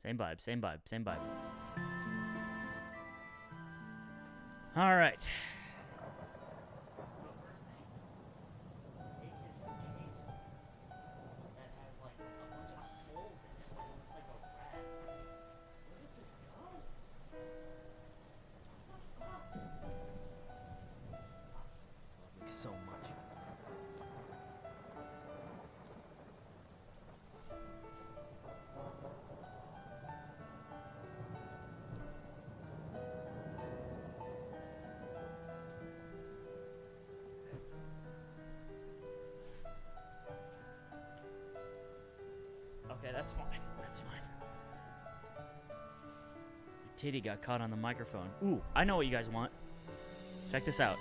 Same vibe, same vibe, same vibe. All right. So much. Okay, that's fine. That's fine. Your titty got caught on the microphone. Ooh, I know what you guys want. Check this out.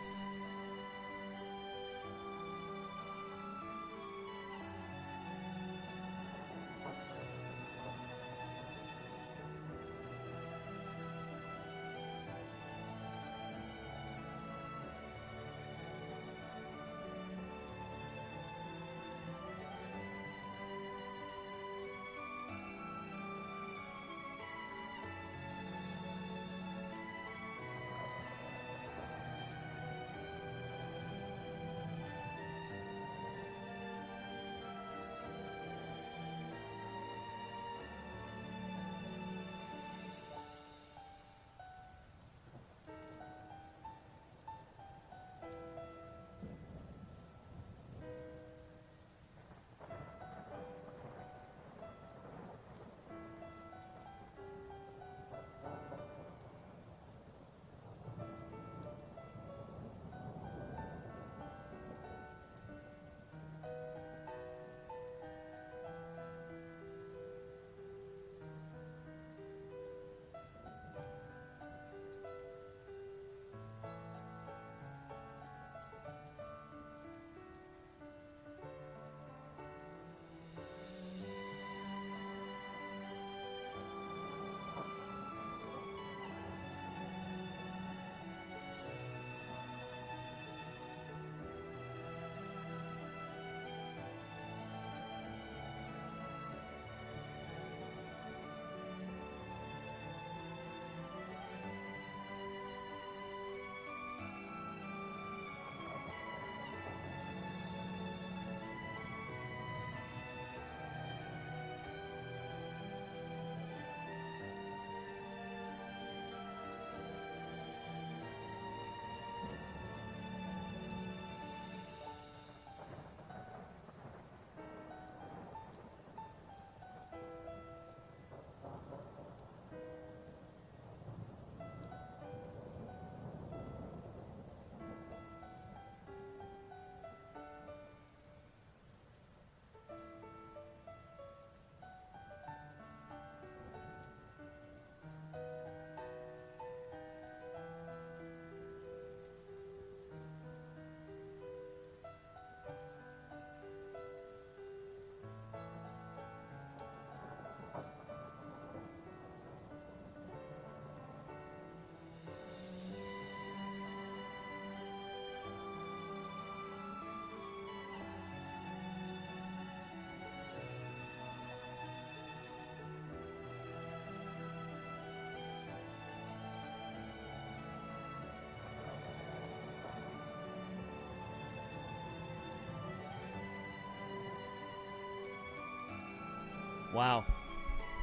Wow.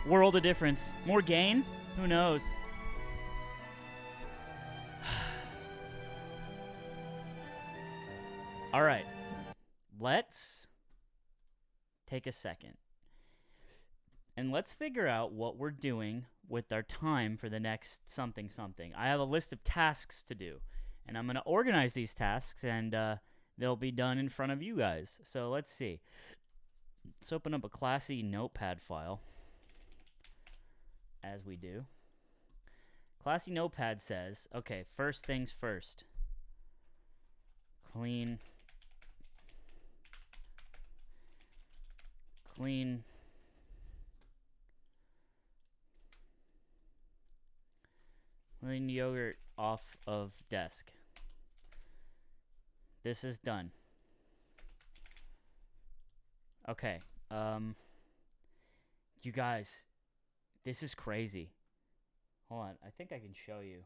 World of difference. More gain? Who knows? All right. Let's take a second. And let's figure out what we're doing with our time for the next something something. I have a list of tasks to do. And I'm going to organize these tasks and they'll be done in front of you guys. So let's see. Let's open up a classy notepad file, as we do. Classy notepad says, okay, first things first. Clean yogurt off of desk. This is done. Okay. You guys, This is crazy. Hold on. I think I can show you.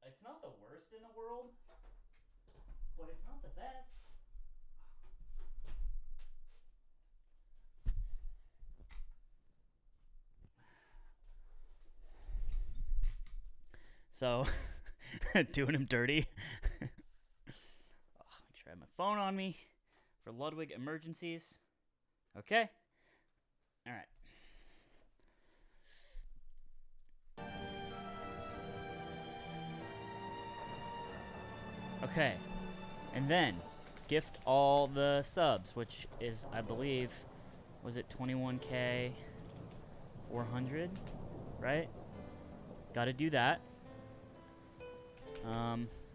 It's not the worst in the world, but it's not the best. So, doing him dirty. Make sure I have my phone on me for Ludwig emergencies. Okay. All right. Okay. And then gift all the subs, which is, I believe, was it 21K 400, right? Got to do that.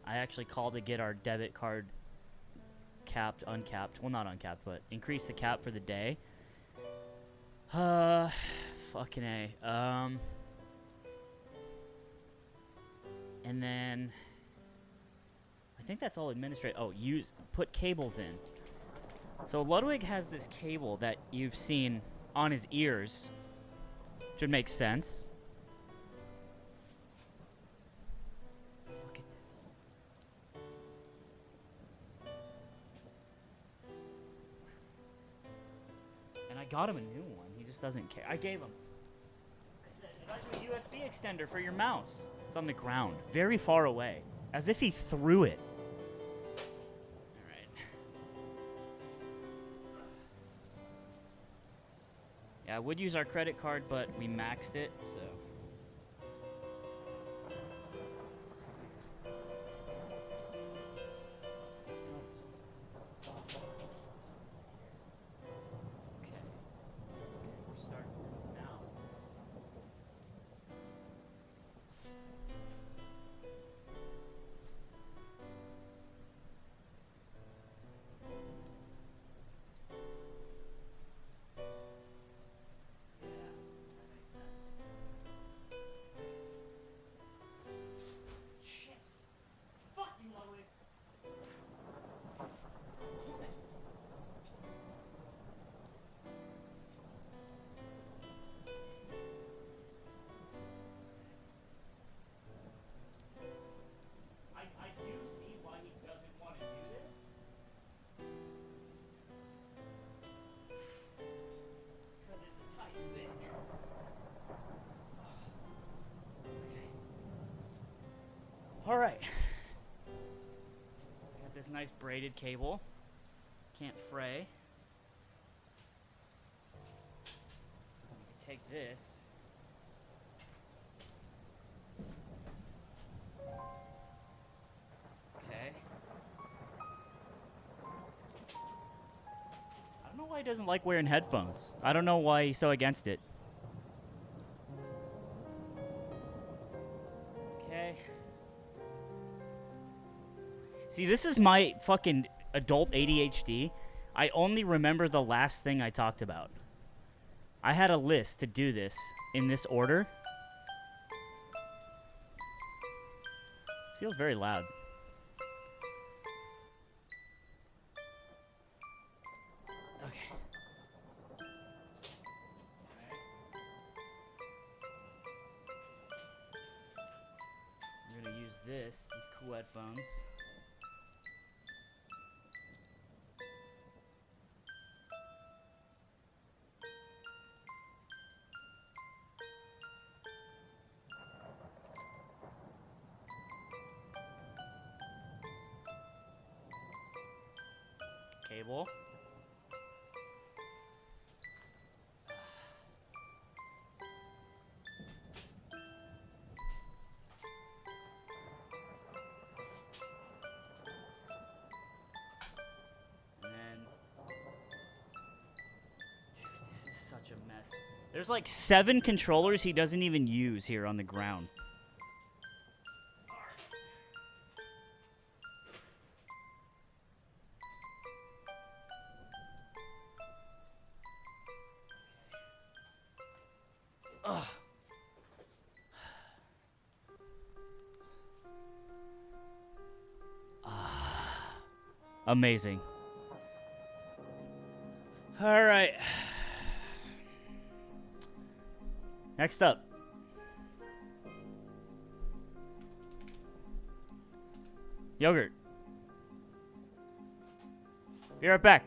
I actually called to get our debit card capped, uncapped. Well, not uncapped, but increase the cap for the day. Fucking A. And then I think that's all administrative. Oh, put cables in. So Ludwig has this cable that you've seen on his ears. Should make sense. Look at this. And I got him a new one. He just doesn't care. I gave him. I said, I got you a USB extender for your mouse. It's on the ground, very far away, as if he threw it. All right. Yeah, I would use our credit card, but we maxed it, so. All right. Got this nice braided cable. Can't fray. Take this. Okay. I don't know why he doesn't like wearing headphones. I don't know why he's so against it. Okay. See, this is my fucking adult ADHD. I only remember the last thing I talked about. I had a list to do this in this order. This feels very loud. Okay. I'm gonna use these cool headphones. Cable. And then, this is such a mess. There's like 7 controllers he doesn't even use here on the ground. Ugh. Amazing. All right. Next up. Yogurt. Be right back.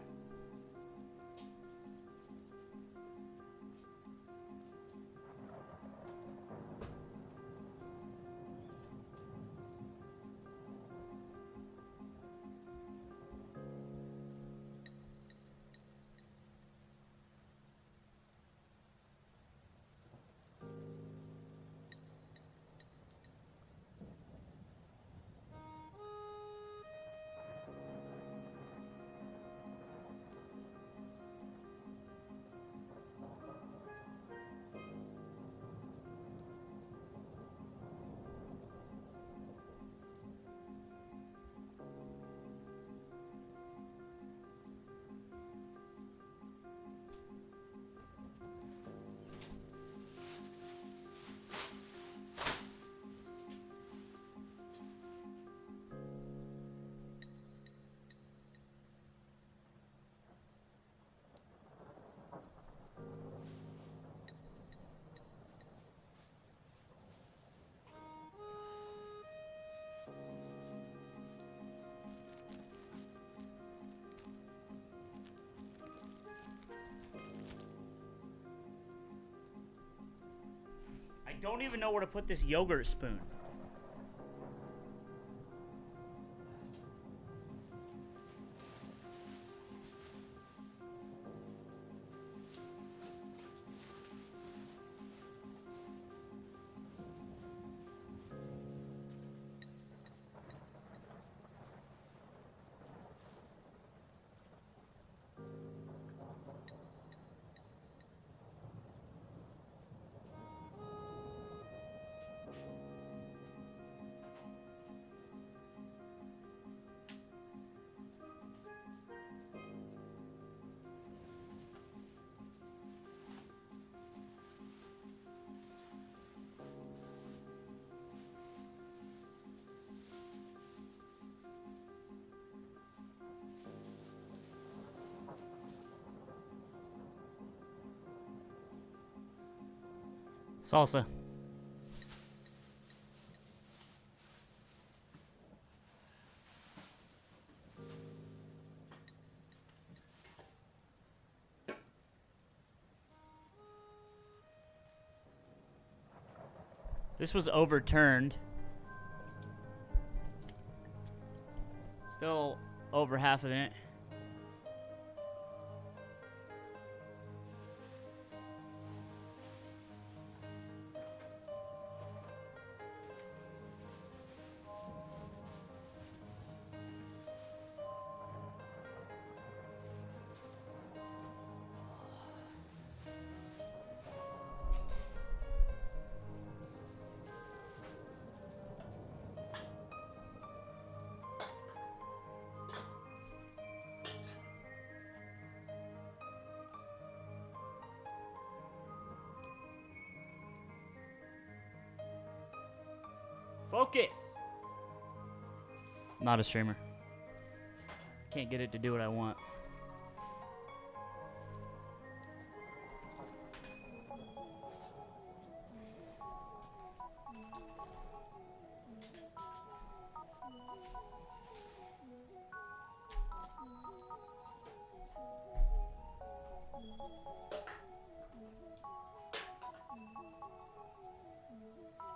I don't even know where to put this yogurt spoon. Salsa. This was overturned. Still over half of it. Focus! Not a streamer. Can't get it to do what I want.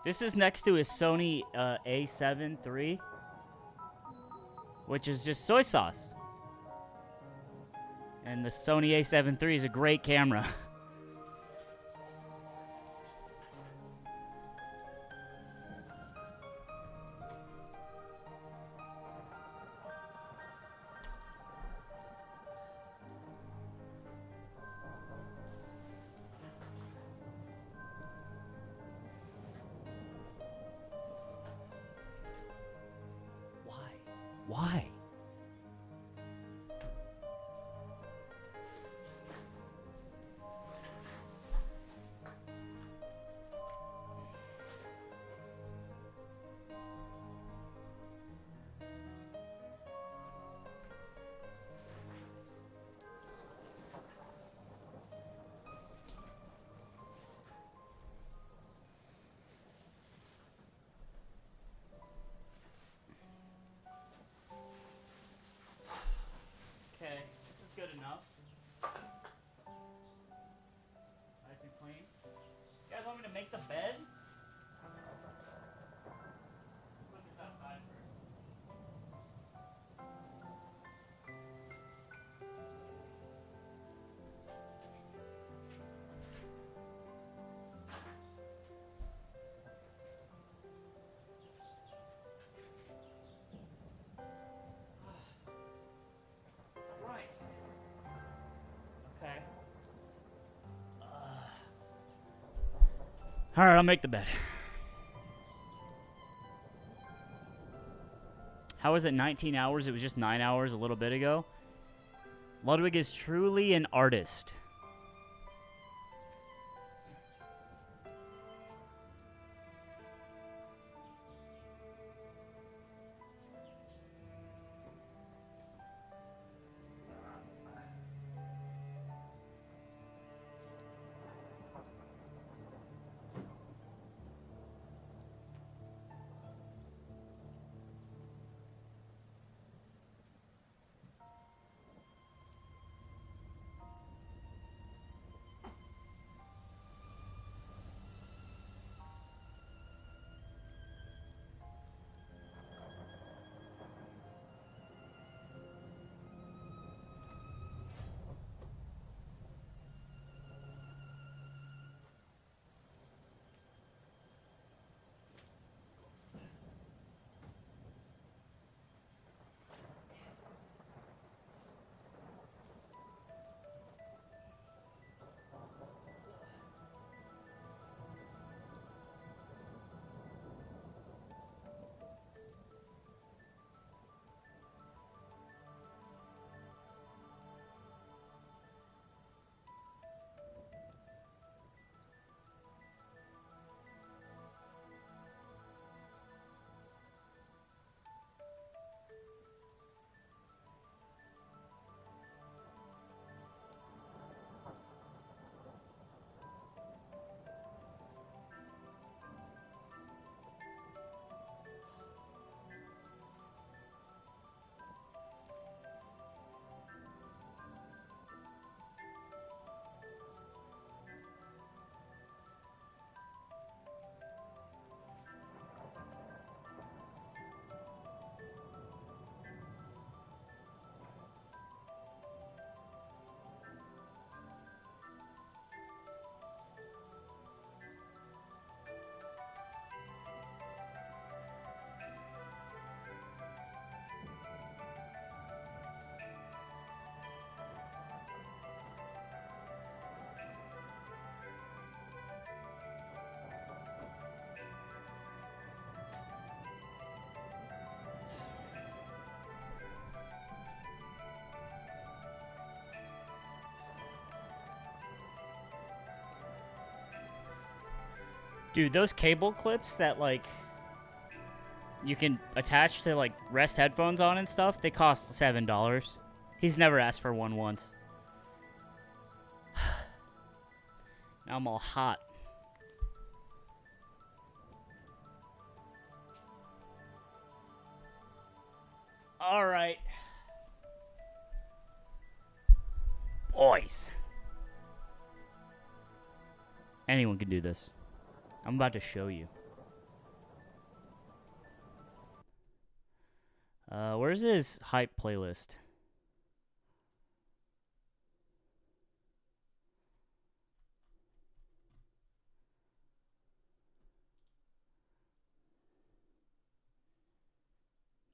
This is next to a Sony A7 III, which is just soy sauce. And the Sony A7 III is a great camera. Why? All right, I'll make the bed. How is it 19 hours? It was just 9 hours a little bit ago. Ludwig is truly an artist. Dude, those cable clips that, like, you can attach to, like, Rest headphones on and stuff, they cost $7. He's never asked for one once. Now I'm all hot. All right. Boys. Anyone can do this. I'm about to show you. Where's his hype playlist?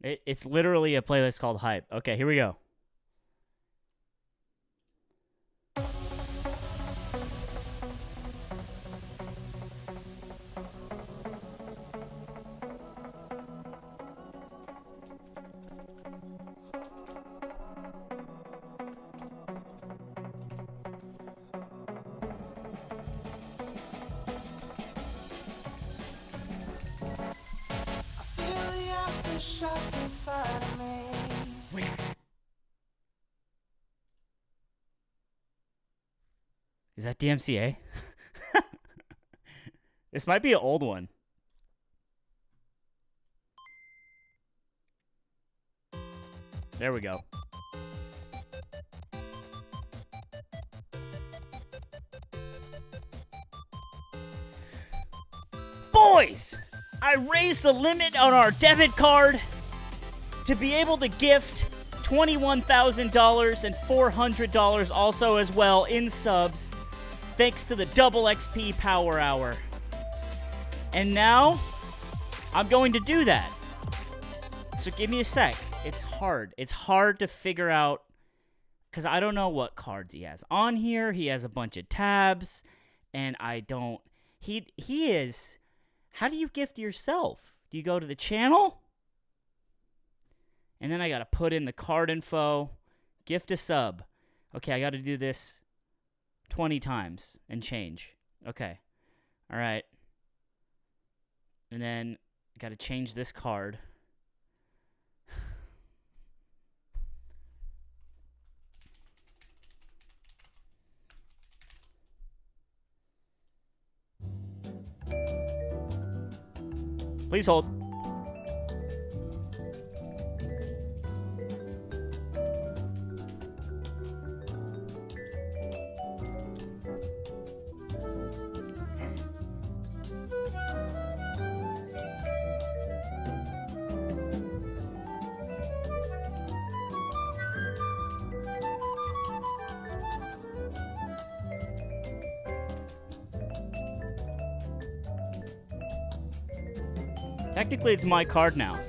It's literally a playlist called Hype. Okay, here we go. Is that DMCA? This might be an old one. There we go. Boys, I raised the limit on our debit card to be able to gift $21,000 and $400 also as well in subs, thanks to the Double XP Power Hour. And now, I'm going to do that. So give me a sec. It's hard. It's hard to figure out, because I don't know what cards he has. On here, he has a bunch of tabs, and I don't... He is. How do you gift yourself? Do you go to the channel? And then I got to put in the card info. Gift a sub. Okay, I got to do this 20 times and change. Okay. All right. And then I got to change this card. Please hold. Technically, it's my card now.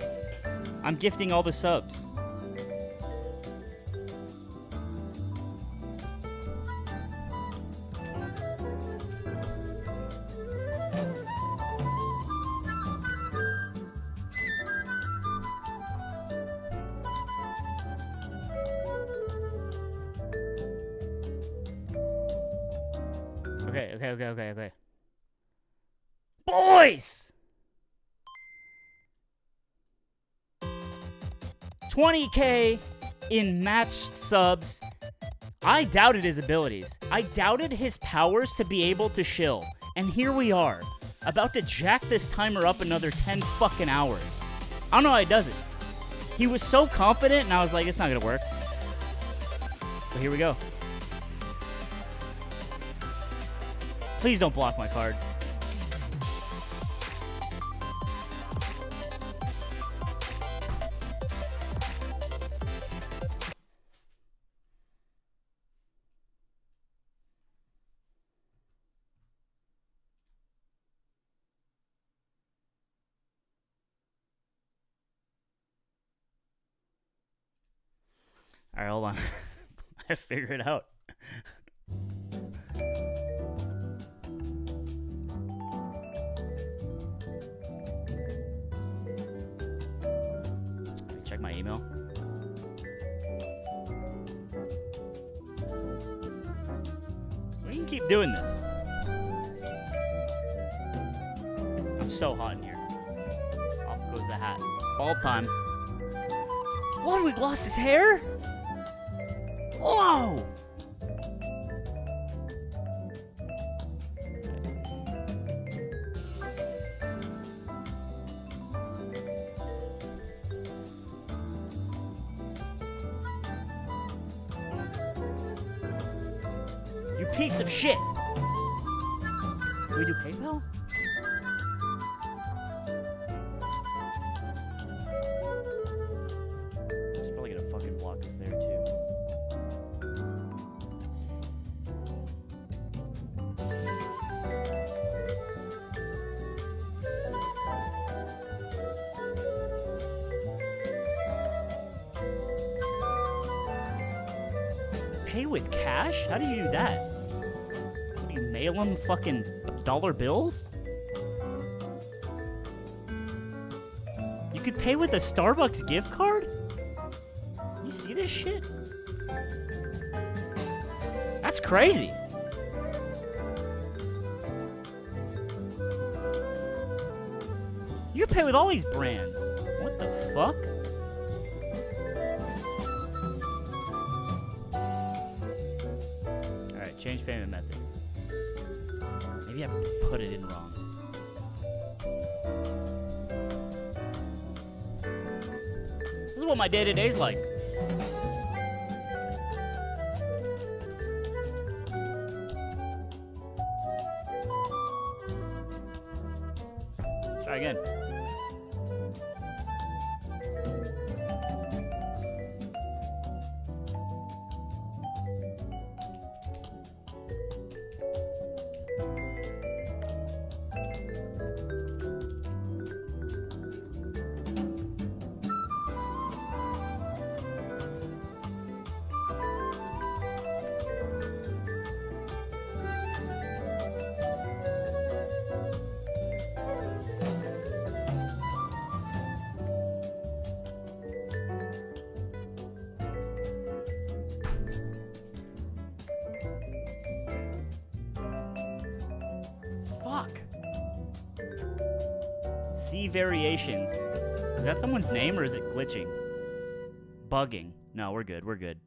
I'm gifting all the subs. Okay. Boys! 20K in matched subs. I doubted his abilities. I doubted his powers to be able to shill. And here we are, about to jack this timer up another 10 fucking hours. I don't know how he does it. He was so confident, and I was like, it's not gonna work. But here we go. Please don't block my card. All right, hold on. I figure it out. Check my email. We can keep doing this. I'm so hot in here. Off goes the hat. Ball time. Ludwig lost his hair? Whoa! You piece of shit! Can we do PayPal? He's probably gonna fucking block us there too. Pay with cash? How do you do that? Do you mail them fucking dollar bills? You could pay with a Starbucks gift card? You see this shit? That's crazy. You can pay with all these brands. What the fuck? Alright, change payment method. Maybe I put it in wrong. This is what my day-to-day's like. Try again. Fuck. See variations. Is that someone's name or is it glitching? Bugging. No, we're good. We're good.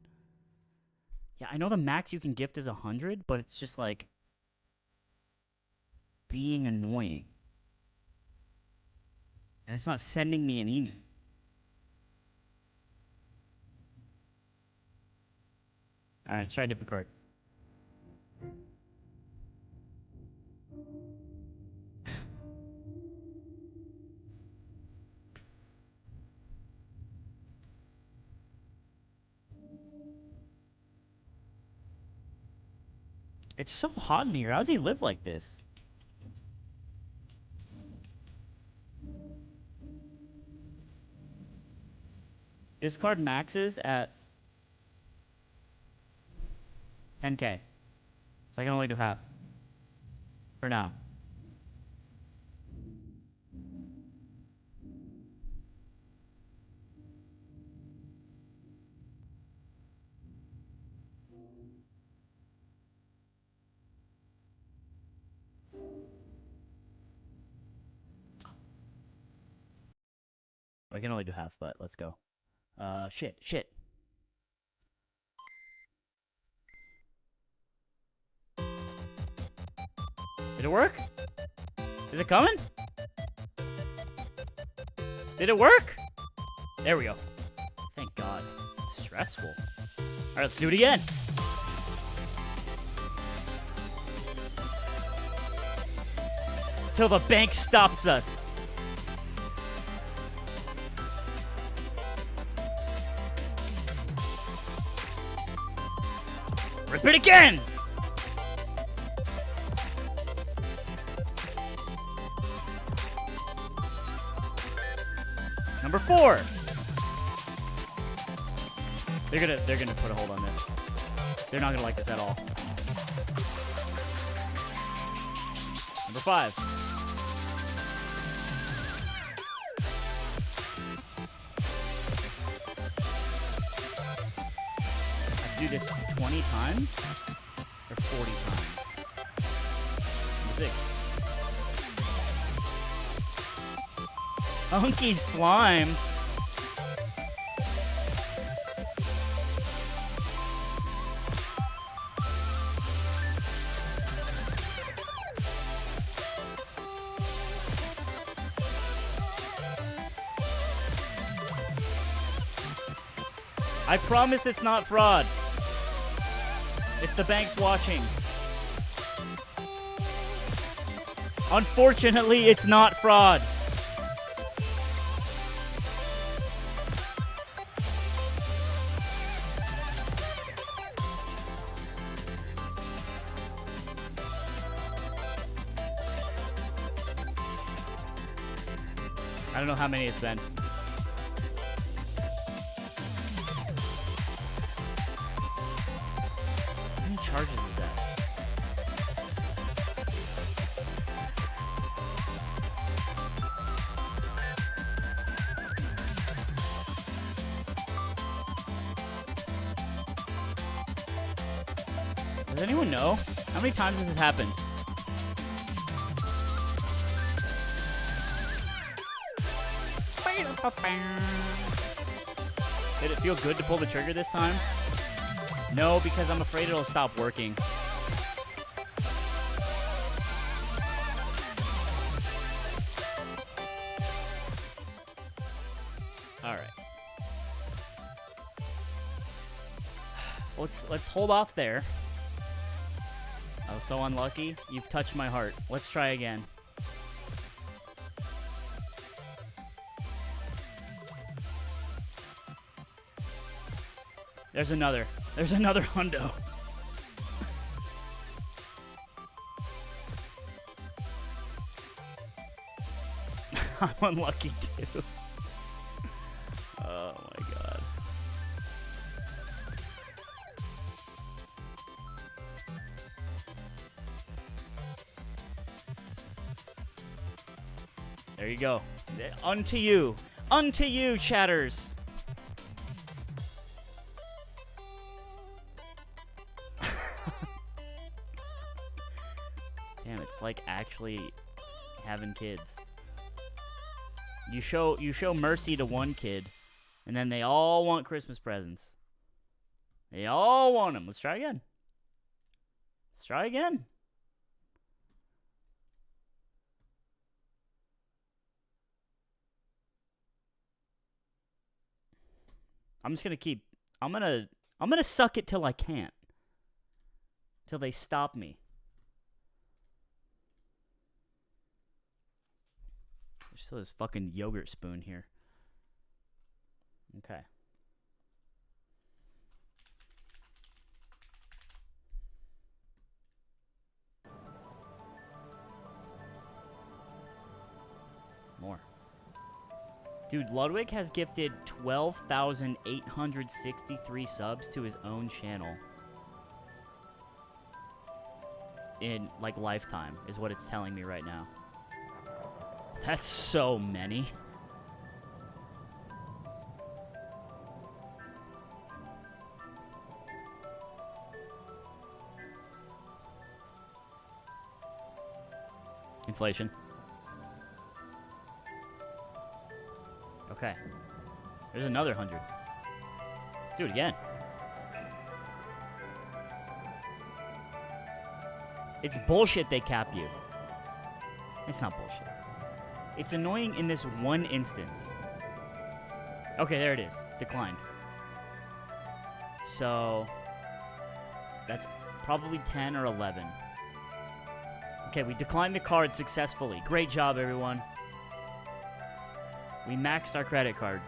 Yeah, I know the max you can gift is 100, but it's just like being annoying. And it's not sending me an email. Alright, try different card. It's so hot in here. How does he live like this? This card maxes at 10k. So I can only do half. For now. I can only do half, but let's go. Shit. Did it work? Is it coming? Did it work? There we go. Thank God. Stressful. Alright, let's do it again. Till the bank stops us. Rip it again! Number 4. They're gonna put a hold on this. They're not gonna like this at all. Number 5. I have to do this 20 times or 40 times. Number 6. Hunky slime. I promise it's not fraud. If the bank's watching. Unfortunately, it's not fraud. I don't know how many it's been. How many charges is that? Does anyone know? How many times has this happened? Did it feel good to pull the trigger this time? No, because I'm afraid it'll stop working. All right. Let's hold off there. I was so unlucky. You've touched my heart. Let's try again. There's another hundo. I'm unlucky too. Oh my God. There you go. Unto you, chatters. Damn, it's like actually having kids. You show mercy to one kid, and then they all want Christmas presents. They all want them. Let's try again. Let's try again. I'm just gonna keep. I'm gonna suck it till I can't. Till they stop me. There's still this fucking yogurt spoon here. Okay. More. Dude, Ludwig has gifted 12,863 subs to his own channel. In, like, lifetime, is what it's telling me right now. That's so many. Inflation. Okay. There's another 100. Let's do it again. It's bullshit they cap you. It's not bullshit. It's annoying in this one instance. Okay, there it is. Declined. So, that's probably 10 or 11. Okay, we declined the card successfully. Great job, everyone. We maxed our credit card.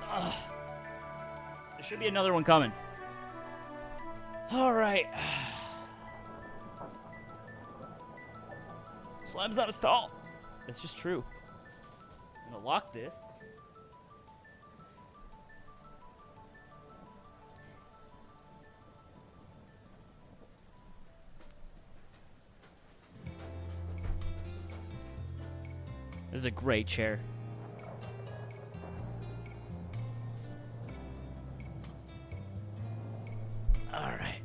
Ugh. There should be another one coming. All right. Slime's not a stall. That's just true. I'm gonna lock this. This is a great chair. All right.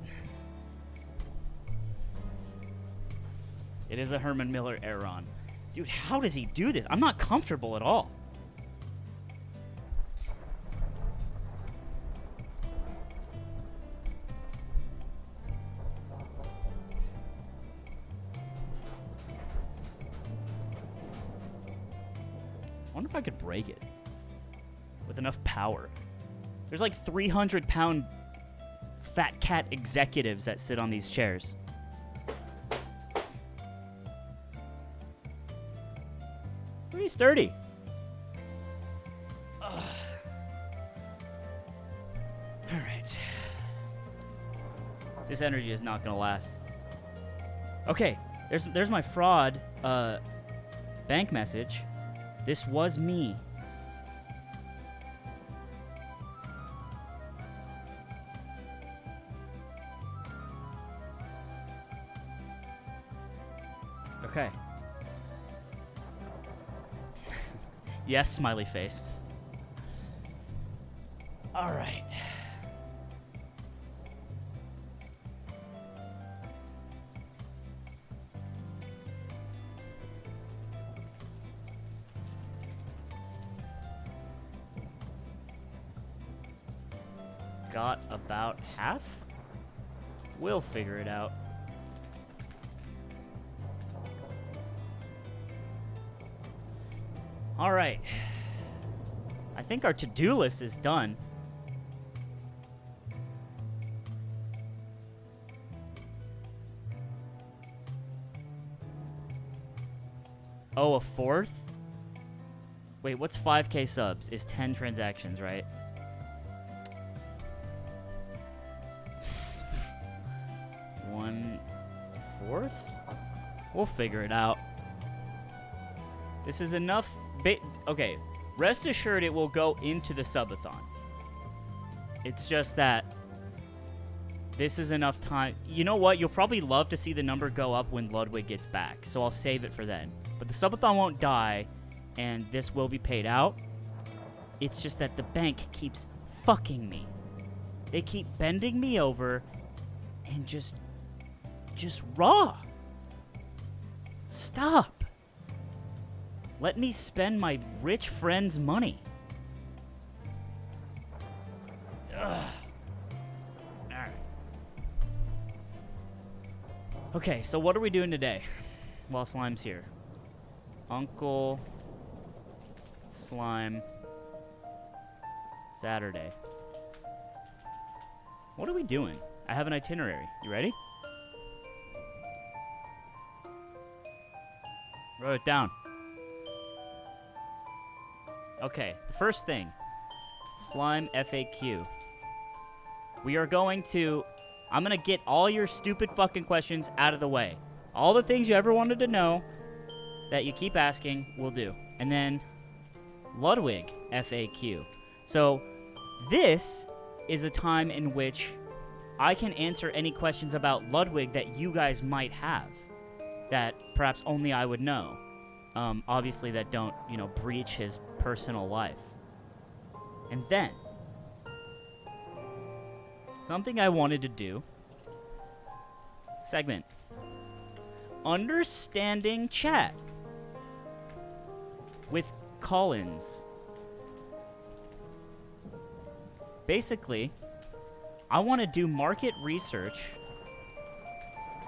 It is a Herman Miller Aeron. Dude, how does he do this? I'm not comfortable at all. I wonder if I could break it with enough power. There's like 300-pound fat cat executives that sit on these chairs. Pretty sturdy. Ugh. All right. This energy is not gonna last. Okay, there's my fraud bank message. This was me. Okay. Yes, smiley face. All right. Got about half? We'll figure it out. All right. I think our to-do list is done. Oh, a fourth? Wait, what's 5K subs? Is 10 transactions, right? One-fourth? We'll figure it out. This is enough. Okay, rest assured it will go into the subathon. It's just that this is enough time. You know what? You'll probably love to see the number go up when Ludwig gets back, so I'll save it for then. But the subathon won't die, and this will be paid out. It's just that the bank keeps fucking me. They keep bending me over and just raw. Stop. Let me spend my rich friend's money. Ugh. Alright. Okay, so what are we doing today while Slime's here? Uncle Slime Saturday. What are we doing? I have an itinerary. You ready? Wrote it down. Okay, the first thing. Slime FAQ. We are going to... I'm going to get all your stupid fucking questions out of the way. All the things you ever wanted to know that you keep asking, we'll do. And then Ludwig FAQ. So this is a time in which I can answer any questions about Ludwig that you guys might have that perhaps only I would know. Obviously that don't, breach his personal life. And then, something I wanted to do, segment, understanding chat with Collins. Basically, I want to do market research,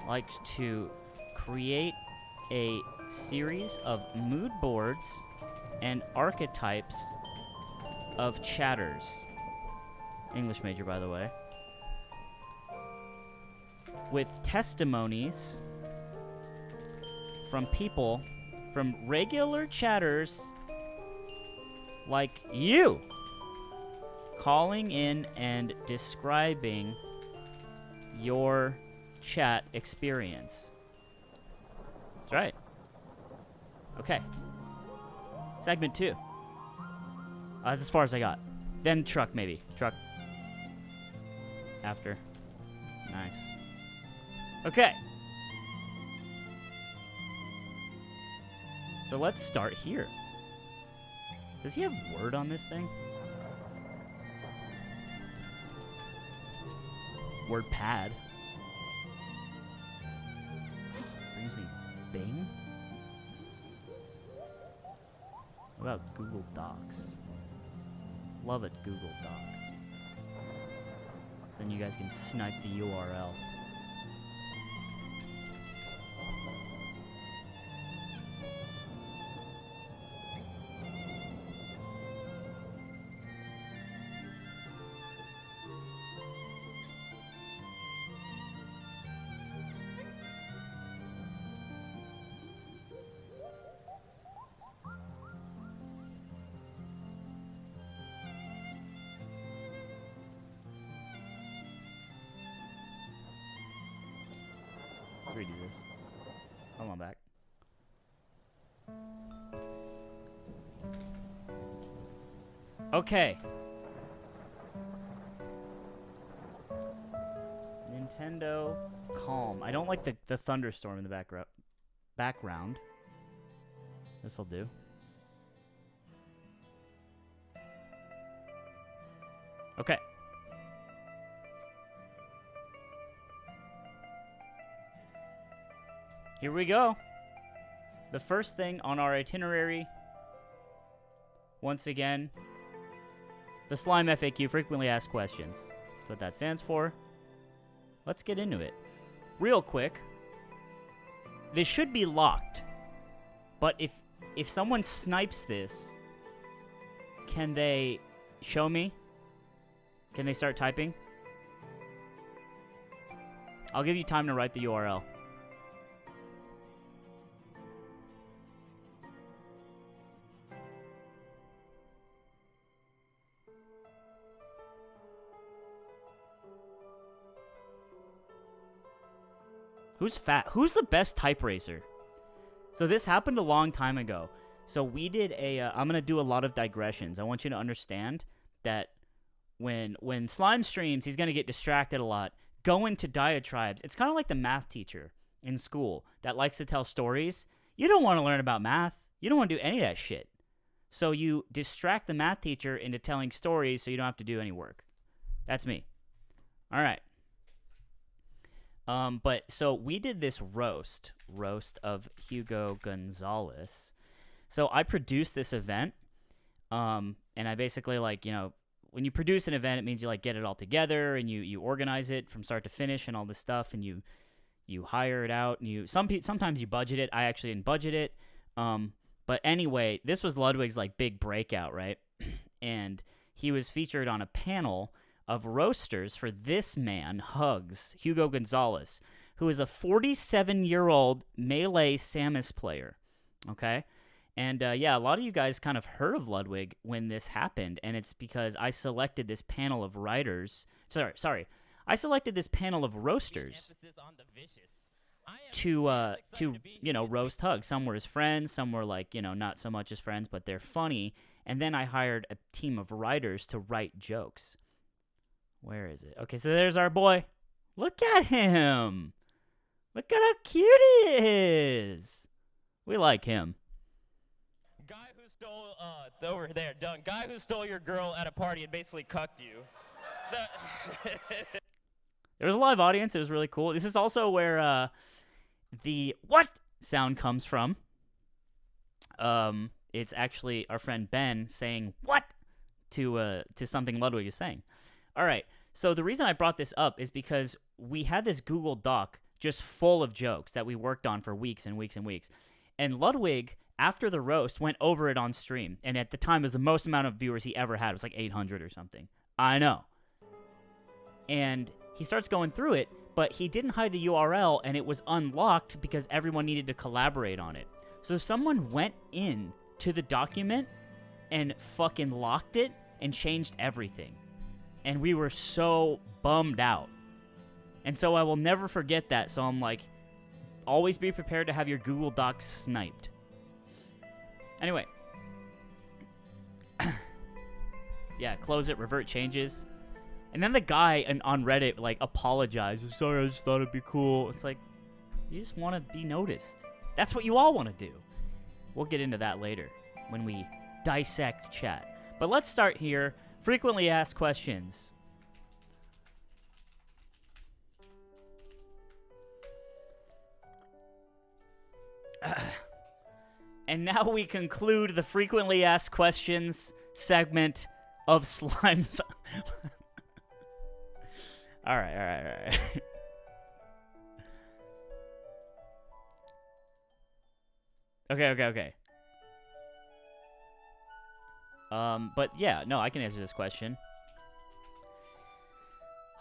like to create a series of mood boards and archetypes of chatters. English major, by the way. With testimonies from people, from regular chatters like you, calling in and describing your chat experience. That's right. Okay. Segment 2. That's as far as I got. Then truck, maybe. Truck. After. Nice. Okay. So let's start here. Does he have word on this thing? Word pad. Brings me Bing? What about Google Docs? Love it, Google Doc. So then you guys can snipe the URL. Redo this. Hold on back. Okay. Nintendo Calm. I don't like the thunderstorm in the background. This'll do. Okay. Here we go. The first thing on our itinerary, once again, the Slime FAQ, frequently asked questions. That's what that stands for. Let's get into it. Real quick, this should be locked, but if someone snipes this, can they show me? Can they start typing? I'll give you time to write the URL. Who's fat? Who's the best type racer? So this happened a long time ago. So we did a... I'm going to do a lot of digressions. I want you to understand that when Slime streams, he's going to get distracted a lot. Go into diatribes. It's kind of like the math teacher in school that likes to tell stories. You don't want to learn about math. You don't want to do any of that shit. So you distract the math teacher into telling stories so you don't have to do any work. That's me. All right. But so we did this roast of Hugo Gonzalez. So I produced this event, and I basically like, you know, when you produce an event, it means you like get it all together and you organize it from start to finish and all this stuff, and you hire it out, and sometimes you budget it. I actually didn't budget it. But anyway, this was Ludwig's like big breakout, right? And he was featured on a panel of roasters for this man, Hugs, Hugo Gonzalez, who is a 47-year-old Melee Samus player, okay? And, yeah, a lot of you guys kind of heard of Ludwig when this happened, and it's because I selected this panel of writers. Sorry. I selected this panel of roasters to you know, roast Hugs. Some were his friends, some were, like, you know, not so much his friends, but they're funny. And then I hired a team of writers to write jokes. Where is it? Okay, so there's our boy. Look at him. Look at how cute he is. We like him. Guy who stole, over there, done. Guy who stole your girl at a party and basically cucked you. There was a live audience. It was really cool. This is also where the what sound comes from. It's actually our friend Ben saying what to something Ludwig is saying. All right, so the reason I brought this up is because we had this Google Doc just full of jokes that we worked on for weeks and weeks and weeks. And Ludwig, after the roast, went over it on stream. And at the time, it was the most amount of viewers he ever had. It was like 800 or something. I know. And he starts going through it, but he didn't hide the URL, and it was unlocked because everyone needed to collaborate on it. So someone went in to the document and fucking locked it and changed everything. And we were so bummed out. And so I will never forget that. So I'm like, always be prepared to have your Google Docs sniped. Anyway. Yeah, close it, revert changes. And then the guy on Reddit, like, apologized. Sorry, I just thought it'd be cool. It's like, you just want to be noticed. That's what you all want to do. We'll get into that later when we dissect chat. But let's start here. Frequently asked questions. And now we conclude the frequently asked questions segment of Slimes. All right. Okay. But yeah, no, I can answer this question.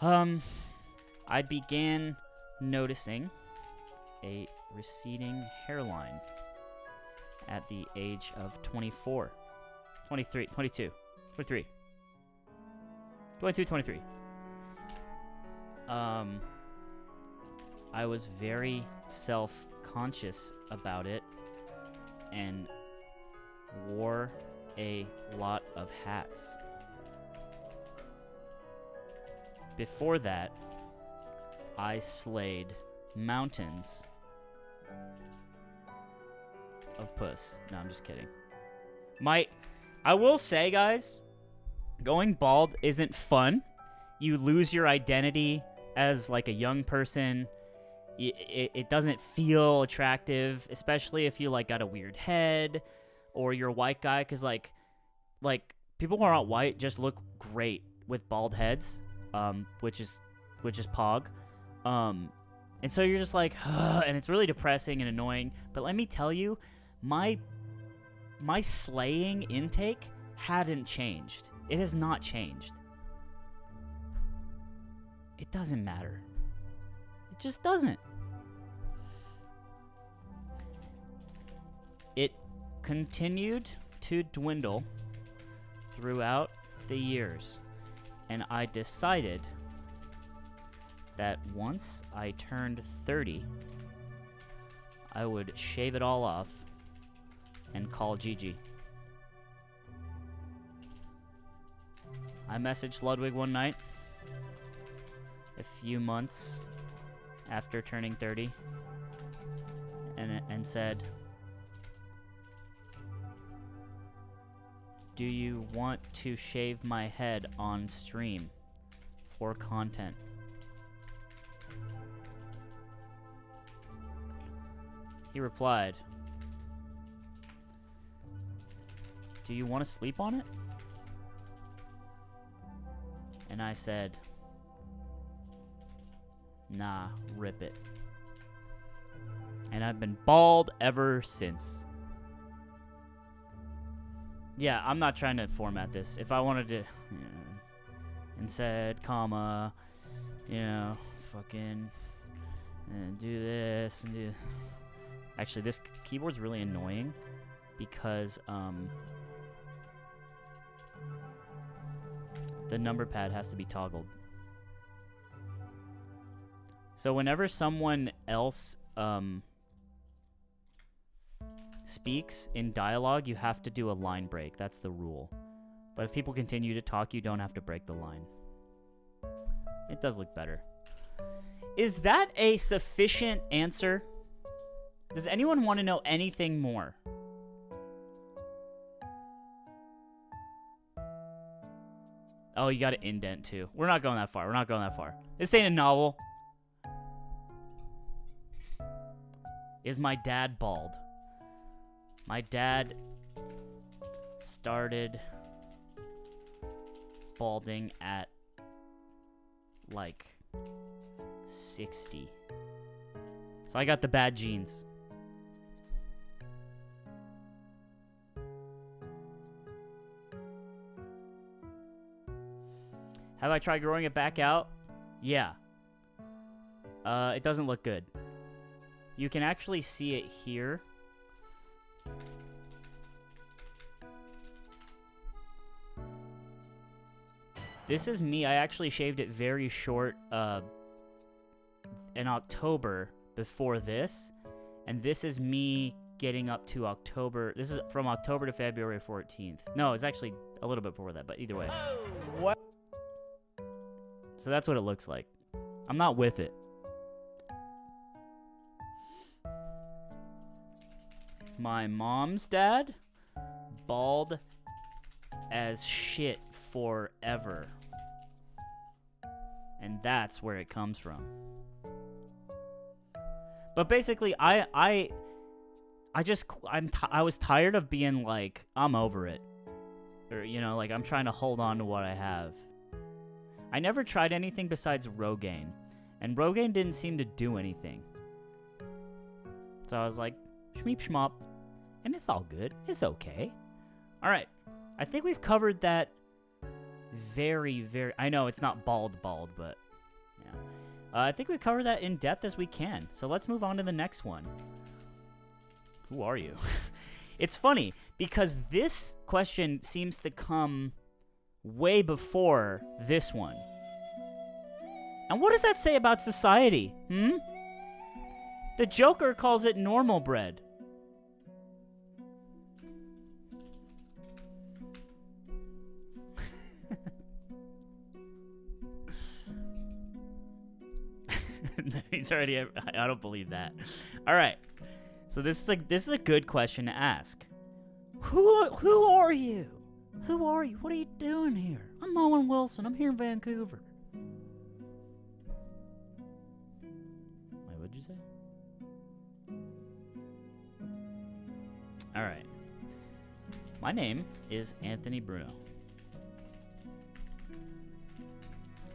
I began noticing a receding hairline at the age of 23. I was very self-conscious about it and wore a lot of hats. Before that, I slayed mountains of puss. No, I'm just kidding. I will say, guys, going bald isn't fun. You lose your identity as like a young person. It doesn't feel attractive, especially if you like got a weird head or you're a white guy, because like people who are not white just look great with bald heads, which is pog. And so you're just like, and it's really depressing and annoying. But let me tell you, my slaying intake hadn't changed. It has not changed. It doesn't matter. It just doesn't. It continued to dwindle throughout the years, and I decided that once I turned 30, I would shave it all off and call Gigi. I messaged Ludwig one night, a few months after turning 30, and said, "Do you want to shave my head on stream for content?" He replied, "Do you want to sleep on it?" And I said, "Nah, rip it." And I've been bald ever since. Yeah, I'm not trying to format this. If I wanted to, and said, comma, fucking, and do this and do. Actually, this keyboard's really annoying because the number pad has to be toggled. So whenever someone else speaks in dialogue, you have to do a line break. That's the rule. But if people continue to talk, you don't have to break the line. It does look better. Is that a sufficient answer? Does anyone want to know anything more? Oh, you got to indent too. We're not going that far. We're not going that far. This ain't a novel. Is my dad bald? My dad started balding at like 60. So I got the bad genes. Have I tried growing it back out? Yeah. It doesn't look good. You can actually see it here. This is me. I actually shaved it very short in October before this. And this is me getting up to October. This is from October to February 14th. No, it's actually a little bit before that, but either way. Oh, what? So that's what it looks like. I'm not with it. My mom's dad, bald as shit forever. And that's where it comes from. But basically, I was tired of being like, I'm over it. Or, like I'm trying to hold on to what I have. I never tried anything besides Rogaine. And Rogaine didn't seem to do anything. So I was like, shmeep shmop. And it's all good. It's okay. All right. I think we've covered that very, very... I know it's not bald, but... yeah. I think we've covered that in depth as we can. So let's move on to the next one. Who are you? It's funny, because this question seems to come way before this one. And what does that say about society? The Joker calls it normal bread. He's already... I don't believe that. All right. So this is a good question to ask. Who are you? Who are you? What are you doing here? I'm Owen Wilson. I'm here in Vancouver. Wait, what'd you say? All right. My name is Anthony Bruno.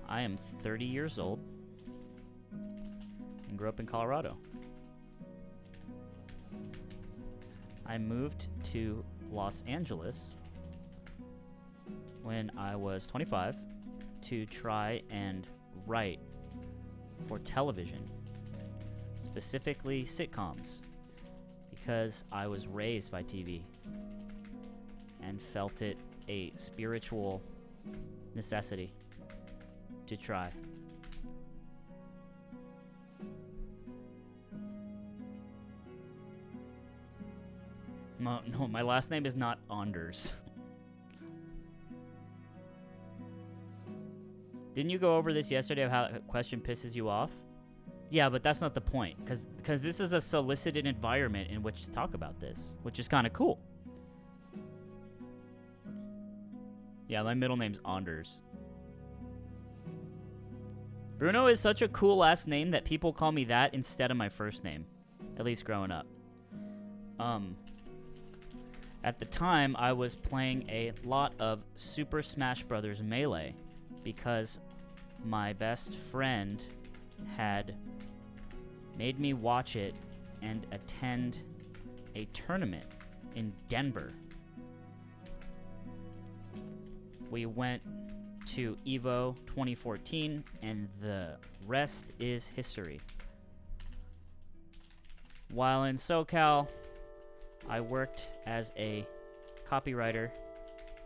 I am 30 years old and grew up in Colorado. I moved to Los Angeles when I was 25 to try and write for television, specifically sitcoms, because I was raised by TV and felt it a spiritual necessity to try. No, my last name is not Anders. Didn't you go over this yesterday of how a question pisses you off? Yeah, but that's not the point, because this is a solicited environment in which to talk about this, which is kind of cool. Yeah, my middle name's Anders. Bruno is such a cool last name that people call me that instead of my first name, at least growing up. At the time, I was playing a lot of Super Smash Bros. Melee because my best friend had made me watch it and attend a tournament in Denver. We went to EVO 2014, and the rest is history. While in SoCal, I worked as a copywriter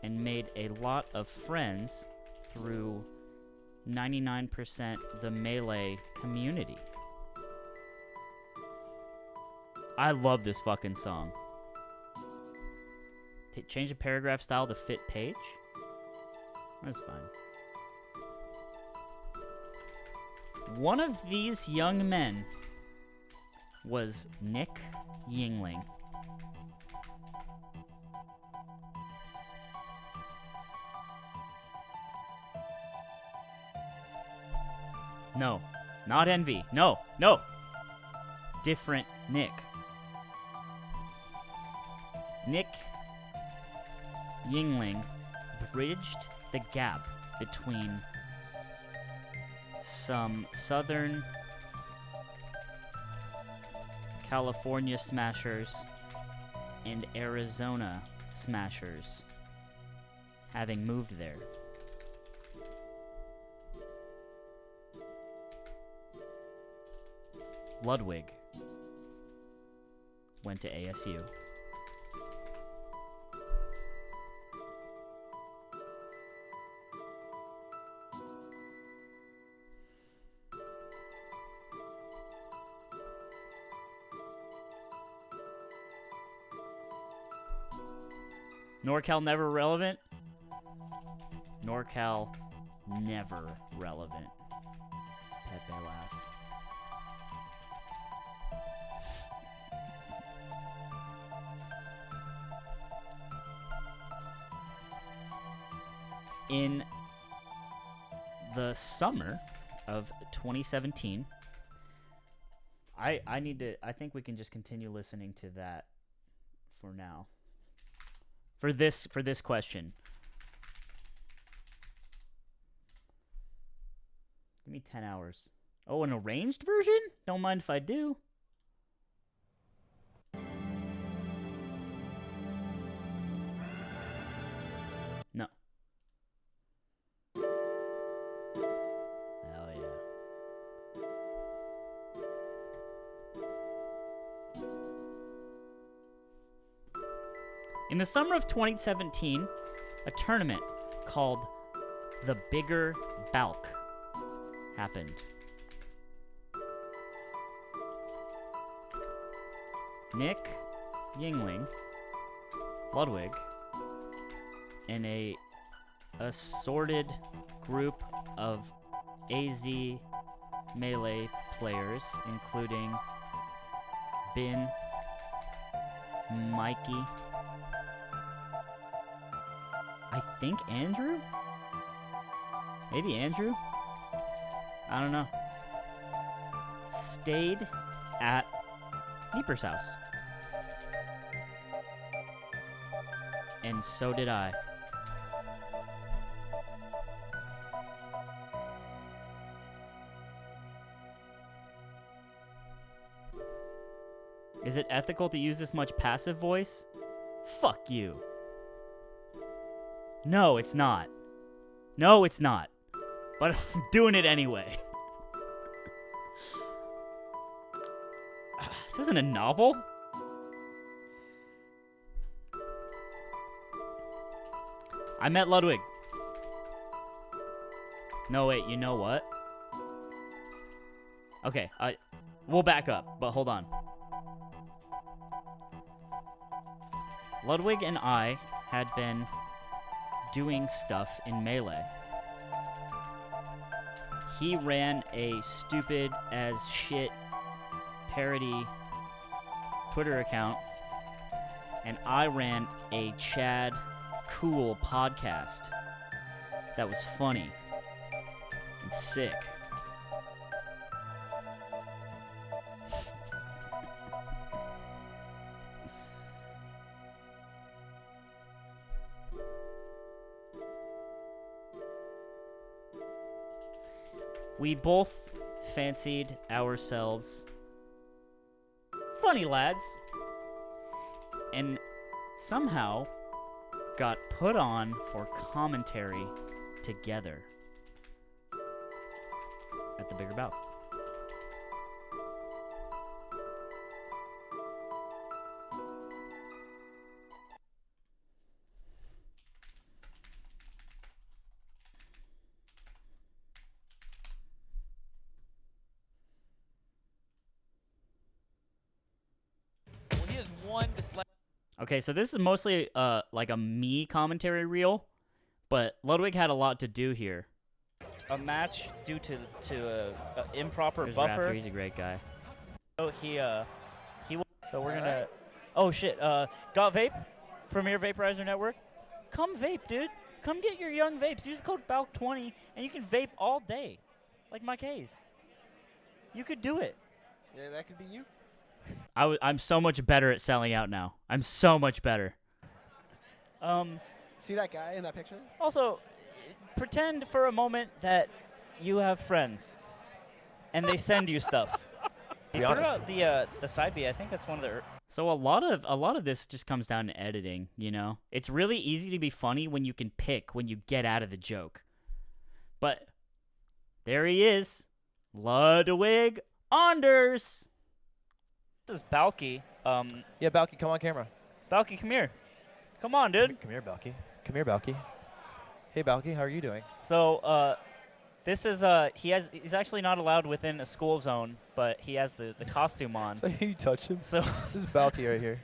and made a lot of friends through 99% the Melee community. I love this fucking song. Change the paragraph style to fit page? That's fine. One of these young men was Nick Yingling. No, not Envy. No. Different Nick. Nick Yingling bridged the gap between some Southern California smashers and Arizona smashers, having moved there. Ludwig went to ASU. NorCal never relevant? NorCal never relevant. Pepe laugh. In the summer of 2017, I think we can just continue listening to that for now. For this question. Give me 10 hours. Oh, an arranged version? Don't mind if I do. No. Hell yeah. In the summer of 2017, a tournament called the Bigger Balk happened. Nick Yingling, Ludwig, and a assorted group of AZ Melee players, including Bin, Mikey, I think Andrew? Maybe Andrew? I don't know. Stayed at Neeper's house. And so did I. Is it ethical to use this much passive voice? Fuck you. No, it's not. No, it's not. But I'm doing it anyway. This isn't a novel? I met Ludwig. No, wait, you know what? Okay, we'll back up, but hold on. Ludwig and I had been doing stuff in Melee. He ran a stupid as shit parody Twitter account, and I ran a Chad Cool podcast that was funny and sick. we both fancied ourselves funny lads, and somehow got put on for commentary together at the bigger bout. When he has one dyslexia. Okay, so this is mostly like a me commentary reel, but Ludwig had a lot to do here. A match due to improper Here's buffer. Raptor, he's a great guy. So so we're gonna. Oh shit! Got vape, Premier Vaporizer Network. Come vape, dude. Come get your young vapes. Use code BALK20 and you can vape all day, like my case. You could do it. Yeah, that could be you. I'm so much better at selling out now. I'm so much better. See that guy in that picture? Also, pretend for a moment that you have friends, and they send you stuff. Be Throw honest. out the side B. I think that's one of the. So a lot of this just comes down to editing, you know? It's really easy to be funny when you can pick when you get out of the joke. But there he is. Ludwig Anders. This is Balky. Yeah, Balky, come on camera. Balky, come here. Come on, dude. Come here, Balky. Come here, Balky. Hey, Balky, how are you doing? So, this is he's actually not allowed within a school zone, but he has the costume on. So you touch him. So This is Balky right here.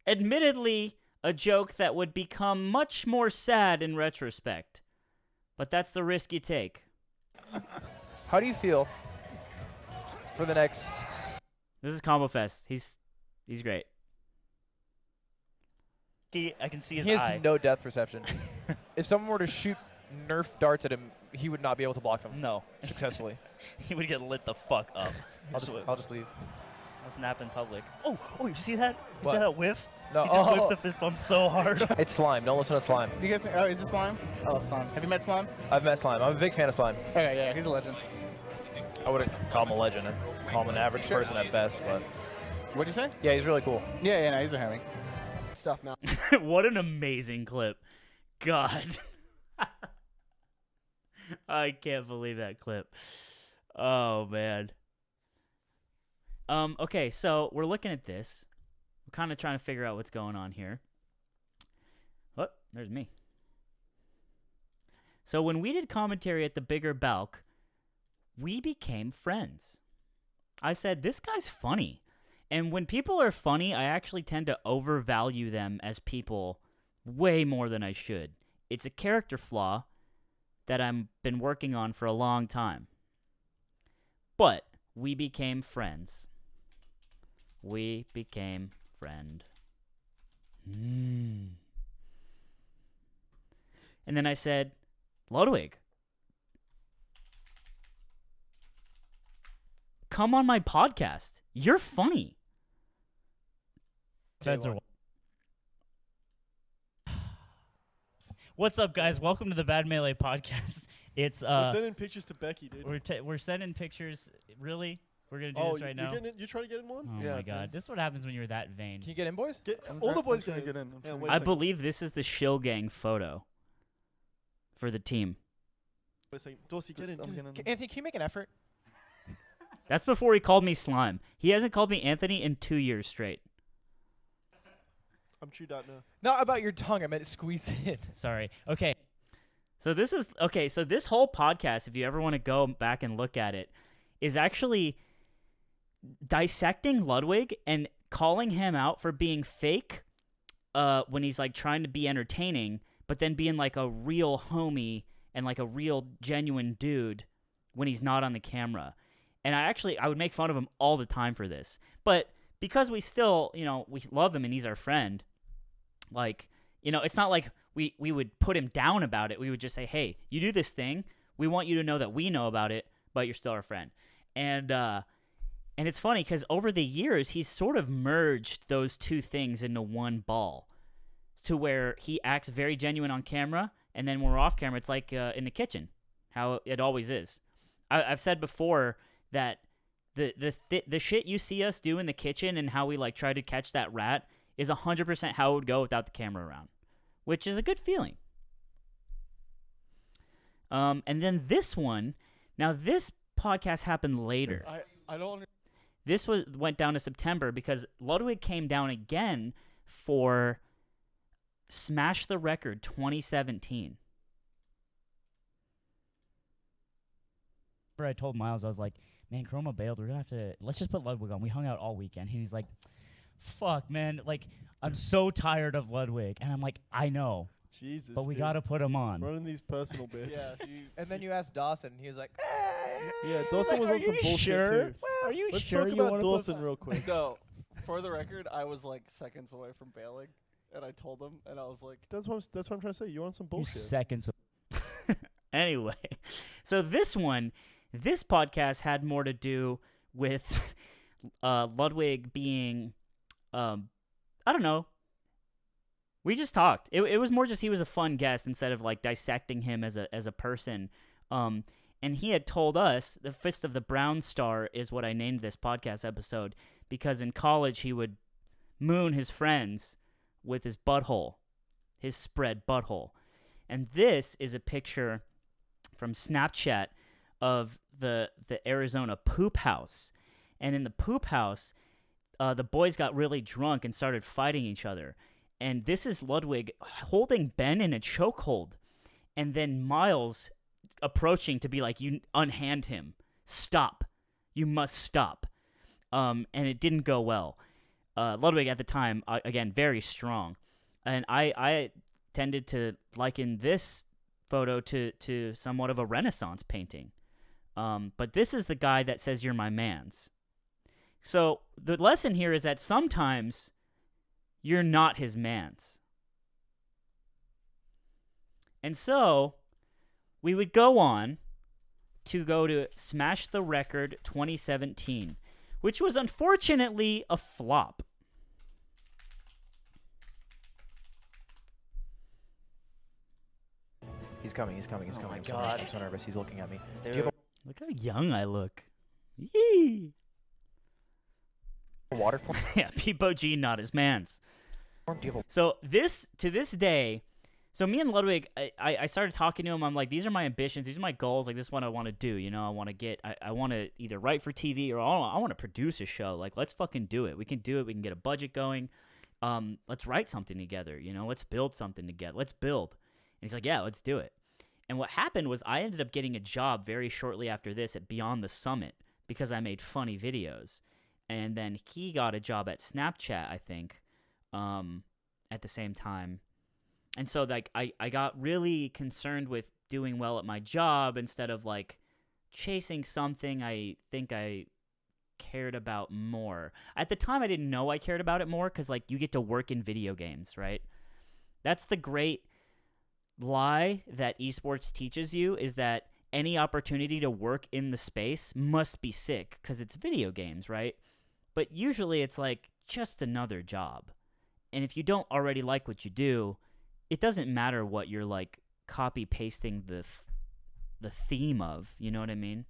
Admittedly, a joke that would become much more sad in retrospect. But that's the risk you take. How do you feel for the next? This is Combo Fest. He's great. I can see his He eye. has no depth perception. If someone were to shoot Nerf darts at him, he would not be able to block them No, successfully. he would get lit the fuck up. I'll just leave. Let's nap in public. Oh, you see that? You What? see that whiff? No, He just whiffed the fist bump so hard. It's slime. Don't listen to slime. Do you guys think, oh, is this Slime? I love Slime. Have you met Slime? I've met slime. I'm a big fan of slime. Okay, yeah, he's a legend. I wouldn't call him a legend. I'd call him an average person at best, but What'd you say? yeah, he's really cool. Yeah, no, he's a hammy. Stuff now. What an amazing clip. God. I can't believe that clip. Oh, man. Okay, so we're looking at this. We're kind of trying to figure out what's going on here. Oh, there's me. So when we did commentary at the bigger Balk, we became friends. I said, this guy's funny. And when people are funny, I actually tend to overvalue them as people way more than I should. It's a character flaw that I've been working on for a long time. But we became friends. We became friend. And then I said, Ludwig, come on my podcast. You're funny. Feds are. What's up, guys? Welcome to the Bad Melee podcast. It's We're sending pictures to Becky, dude. we're sending pictures. Really? We're gonna do this right now. You trying to get in one? Oh Yeah, my it's god, this is what happens when you're that vain. Can you get in, boys? All the boys trying to get get in. in. Yeah, wait a I second. believe this is the Shill Gang photo for the team. Wait a second. Dorsey, get in. Get in. Anthony, can you make an effort? That's before he called me slime. He hasn't called me Anthony in 2 years straight. I'm chewed out now. Not about your tongue. I meant squeeze in. Sorry. Okay. So this is okay. So this whole podcast, if you ever want to go back and look at it, is actually dissecting Ludwig and calling him out for being fake when he's like trying to be entertaining, but then being like a real homie and like a real genuine dude when he's not on the camera. And I would make fun of him all the time for this. But because we still, we love him and he's our friend, like, it's not like we would put him down about it. We would just say, hey, you do this thing. We want you to know that we know about it, but you're still our friend. And it's funny because over the years, he's sort of merged those two things into one ball to where he acts very genuine on camera. And then when we're off camera, it's like in the kitchen, how it always is. I've said before that the shit you see us do in the kitchen and how we like try to catch that rat is 100% how it would go without the camera around, which is a good feeling. And then this one, now this podcast happened later. I don't. This went down to September because Ludwig came down again for Smash the Record 2017. I told Miles, I was like, man, Chroma bailed. We're going to have to, let's just put Ludwig on. We hung out all weekend. And he's like, fuck, man. Like, I'm so tired of Ludwig. And I'm like, I know. Jesus. But we dude. got to put him on. Running these personal bits. Yeah. And then you asked Dawson, and he was like, Yeah, Dawson was Are on some you bullshit sure? too. Are you Let's sure talk you about wanna Dawson real quick. No, for the record, I was like seconds away from bailing, and I told him, and I was like, That's what I'm trying to say. You're on some You bullshit. seconds. Anyway, so this podcast had more to do with Ludwig being, I don't know. We just talked. It was more just he was a fun guest instead of like dissecting him as a person. And he had told us the Fist of the Brown Star is what I named this podcast episode because in college he would moon his friends with his butthole, his spread butthole. And this is a picture from Snapchat of the Arizona poop house. And in the poop house, the boys got really drunk and started fighting each other. And this is Ludwig holding Ben in a chokehold. And then Miles approaching to be like, you unhand him. Stop. You must stop. And it didn't go well. Ludwig at the time, again, very strong. And I tended to liken this photo to somewhat of a Renaissance painting. But this is the guy that says you're my mans. So the lesson here is that sometimes you're not his mans. And so we would go on to go to Smash the Record 2017, which was unfortunately a flop. He's coming. my I'm so nervous. God. I'm so nervous. He's looking at me. Dude. Do you have Look how young I look. Yee. a water form? Yeah, Peepo G, not his mans. Do you have a So to this day, so me and Ludwig, I started talking to him. I'm like, these are my ambitions. These are my goals. Like, this is what I want to do. You know, I want to either write for TV or I want to produce a show. Like, let's fucking do it. We can do it. We can get a budget going. Let's write something together. You know, let's build something together. Let's build. And he's like, yeah, let's do it. And what happened was I ended up getting a job very shortly after this at Beyond the Summit because I made funny videos. And then he got a job at Snapchat, I think, at the same time. And so, like, I got really concerned with doing well at my job instead of, like, chasing something I think I cared about more. At the time, I didn't know I cared about it more because, like, you get to work in video games, right? That's the great lie that esports teaches you, is that any opportunity to work in the space must be sick because it's video games, right? But usually it's, like, just another job. And if you don't already like what you do, it doesn't matter what you're, like, copy-pasting the theme of. You know what I mean?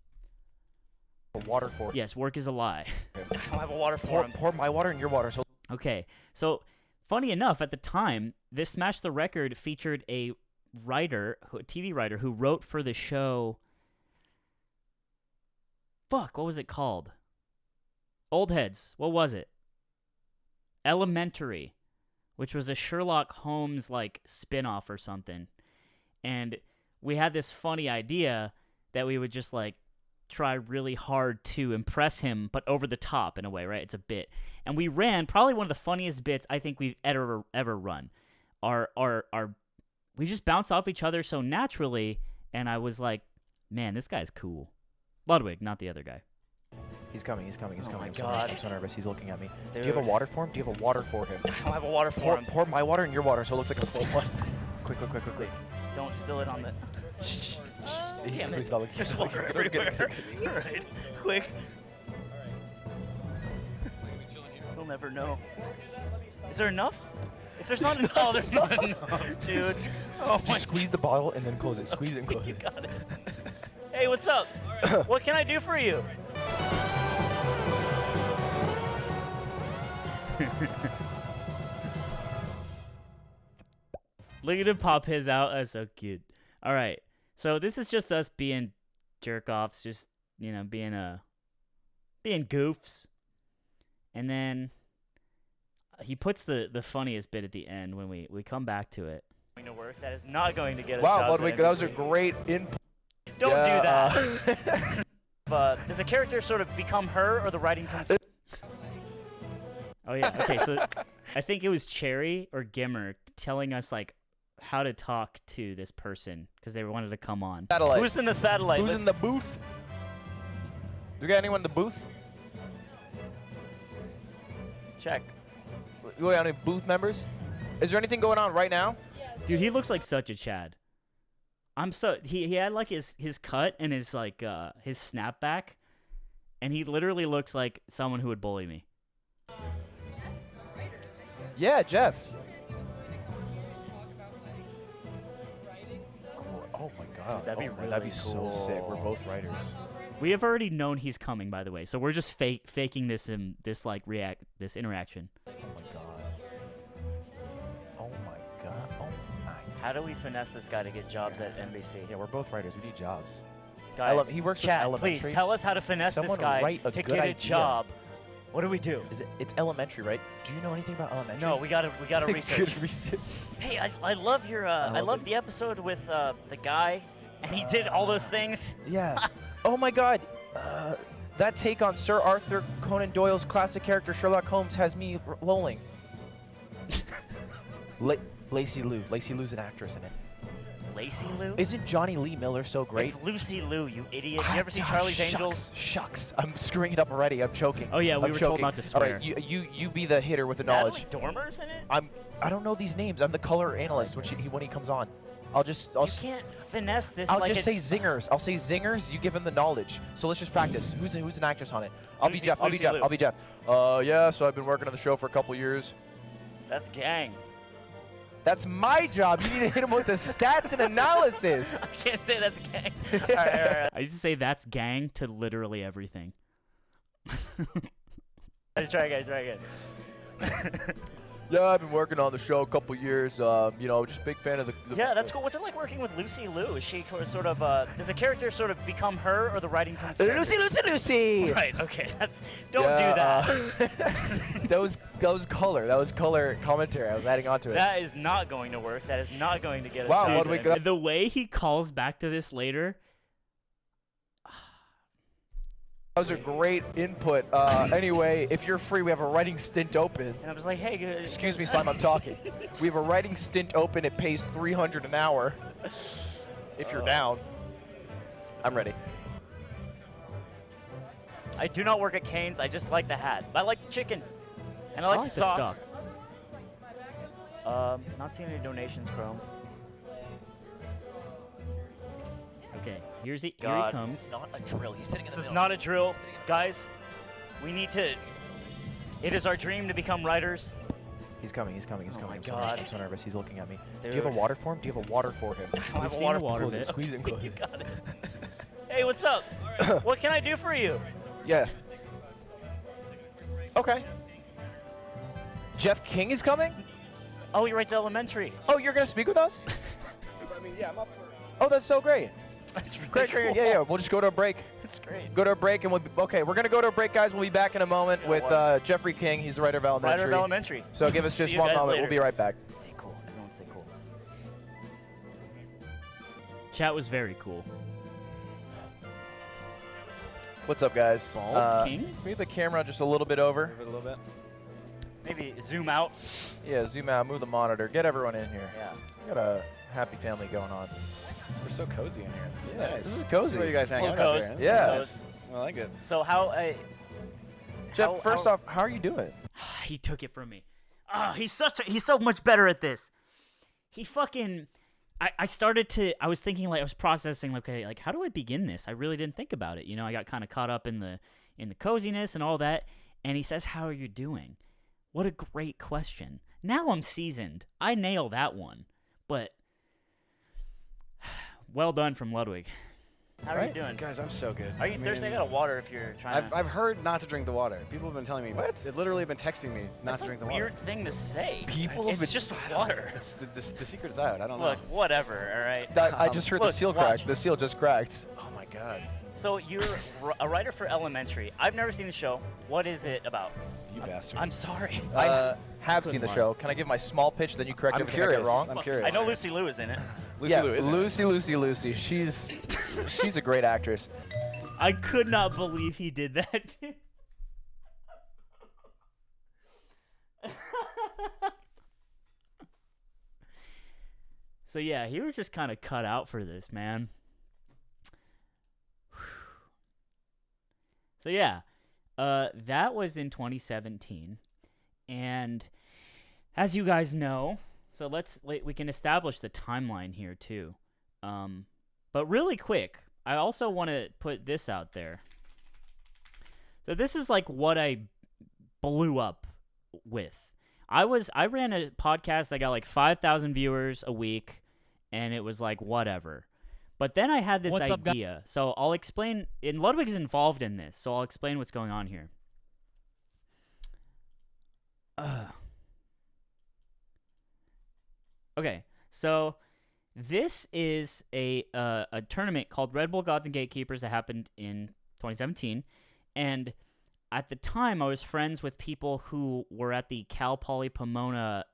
water for? Yes, work is a lie. I don't have a water for him. Pour my water in your water. So Okay, so funny enough, at the time, this Smash the Record featured a TV writer who wrote for the show. Fuck, what was it called? Old Heads. What was it? Elementary, which was a Sherlock Holmes like spin-off or something. And we had this funny idea that we would just like try really hard to impress him, but over the top in a way, right? It's a bit. And we ran probably one of the funniest bits I think we've ever run. We just bounced off each other so naturally, and I was like, man, this guy's cool. Ludwig, not the other guy. he's coming. my I'm God. so nervous. He's looking at me. Dude. Do you have a water for him? Do you have a water for him? I don't have a water for him. Pour my water in your water so it looks like a full one. Quick. Don't spill it on the... Damn it. He's not looking. There's water everywhere. All right, quick. We'll never know. Is there enough? If there's not enough, there's not enough, dude. Oh my Just squeeze the bottle and then close it. Squeeze it and close You it. got it. Hey, what's up? All right, What can I do for you? Look at him pop his out. That's so cute. All right. So this is just us being jerk offs, just being goofs. And then he puts the funniest bit at the end when we come back to it. Going to work. That is not going to get us. Wow, jobs Ludwig, at that was a NBC. great input. Don't do Yeah, that. Does the character sort of become her, or the writing comes? Oh yeah. Okay. So I think it was Cherry or Gimmer telling us like how to talk to this person because they wanted to come on. Satellite. Who's in the satellite? Who's in the booth? Do we got anyone in the booth? check? You got any booth members? Is there anything going on right now? Dude, he looks like such a Chad. He had like his cut and his like his snapback, and he literally looks like someone who would bully me. Yeah, Jeff. Oh my God, Dude, that'd be really that'd be so cool. sick. We're both writers. We have already known he's coming, by the way, so we're just faking this interaction. Oh my God. Oh my God. Oh my. How do we finesse this guy to get jobs at NBC? Yeah, we're both writers. We need jobs. Guys, he works with Chad, elementary. please tell us how to finesse Someone this guy write a to good get a idea. job. What do we do? It's elementary, right? Do you know anything about elementary? No, we gotta research. Good research. Hey, I love your I love the episode with the guy, and he did all those things. Yeah. Oh my God. That take on Sir Arthur Conan Doyle's classic character Sherlock Holmes has me lolling. Lacey Lou. Lacey Lou's an actress in it. Lacey Lou? Isn't Johnny Lee Miller so great? It's Lucy Lou, you idiot. You ever see Charlie's Angels? Shucks. I'm screwing it up already. I'm choking. Oh yeah, we I'm were told choking. not to All swear. right, you be the hitter with the knowledge. Natalie Dormer's in it? I don't know these names. I'm the color analyst when he comes on. I'll You can't finesse this. I'll like just say zingers. I'll say zingers. You give him the knowledge. So let's just practice. Who's an actress on it? I'll be Lucy- Jeff. I'll be Lucy Jeff. Liu. I'll be Jeff. Yeah. So I've been working on the show for a couple years. That's gang. That's my job. You need to hit him with the stats and analysis. I can't say that's gang. all right. I used to say that's gang to literally everything. Try again. Yeah, I've been working on the show a couple years. Just big fan of the. Yeah, that's cool. What's it like working with Lucy Liu? Is she sort of does the character sort of become her, or the writing comes? Lucy. Right. Okay. Don't Yeah, do that. That was color. That was color commentary. I was adding on to it. That is not going to work. That is not going to get us. Wow, jobs Ludwig, at The way he calls back to this later. That was a great input. Anyway, if you're free, we have a writing stint open. And I was like, hey, Excuse me, Slime, I'm talking. We have a writing stint open. It pays $300 an hour. If you're down, I'm ready. I do not work at Cane's. I just like the hat. I like the chicken, and I like the the sauce. stock. Not seeing any donations, Chrome. Okay, here he God. comes. This is not a drill. He's sitting in the This is middle. not a drill, guys. We need to. It is our dream to become writers. He's coming. Oh my I'm God. so nervous. He's looking at me. Do you have Dude. a water for him? Do you have a water for him? I don't have a seen water. the water Close it. bit. Squeeze it. Close You it. got it. Hey, what's up? What can I do for you? Yeah. Okay. Jeff King is coming? Oh, he writes elementary. Oh, you're going to speak with us? I'm up for it. Oh, that's so great. That's really Great. cool. Yeah. We'll just go to a break. That's great. Go to a break, and we're going to go to a break, guys. We'll be back in a moment Yeah, with what? Jeffrey King. He's the writer of Elementary. Writer of elementary. So give us See just you one guys moment. later. We'll be right back. Stay cool. Everyone stay cool. Chat was very cool. What's up, guys? Bald King? Move the camera just a little bit over. Move it a little bit. Maybe zoom out. Yeah, zoom out, move the monitor. Get everyone in here. Yeah. We got a happy family going on. We're so cozy in here. This is Yeah, nice. this is cozy. This is where you guys hang Little out. coast. Out Yeah. here. Nice. I like it. So how? Jeff, first off, how are you doing? He took it from me. He's so much better at this. He fucking. I was thinking, like, I was processing, like, okay, like, how do I begin this? I really didn't think about it. I got kind of caught up in the coziness and all that. And he says, "How are you doing?" What a great question. Now I'm seasoned. I nail that one. But well done from Ludwig. How are you doing? Guys, I'm so good. Are you thirsty? I got a water if you're trying to. I've heard not to drink the water. People have been telling me. What? They've literally been texting me not That's to drink a the water. weird thing to say. People It's just water. It's the secret's out. I don't Look, know. whatever, all right? I just heard the Look, seal watch. cracked. The seal just cracked. Oh my god. So you're a writer for Elementary. I've never seen the show. What is it about? You bastard. I'm sorry. I have seen good the one. show. Can I give my small pitch, then you correct I'm everything I curious. get wrong? I'm Fuck, curious. I know Lucy Liu is in it. Lucy Liu, isn't it? Lucy. She's a great actress. I could not believe he did that. So yeah, he was just kind of cut out for this, man. So yeah, that was in 2017, and as you guys know, so we can establish the timeline here too. But really quick, I also want to put this out there. So this is like what I blew up with. I ran a podcast that got like 5,000 viewers a week, and it was like whatever. But then I had this What's up, idea. So I'll explain, and Ludwig's involved in this, so I'll explain what's going on here. Okay, so this is a tournament called Red Bull Gods and Gatekeepers that happened in 2017, and at the time I was friends with people who were at the Cal Poly Pomona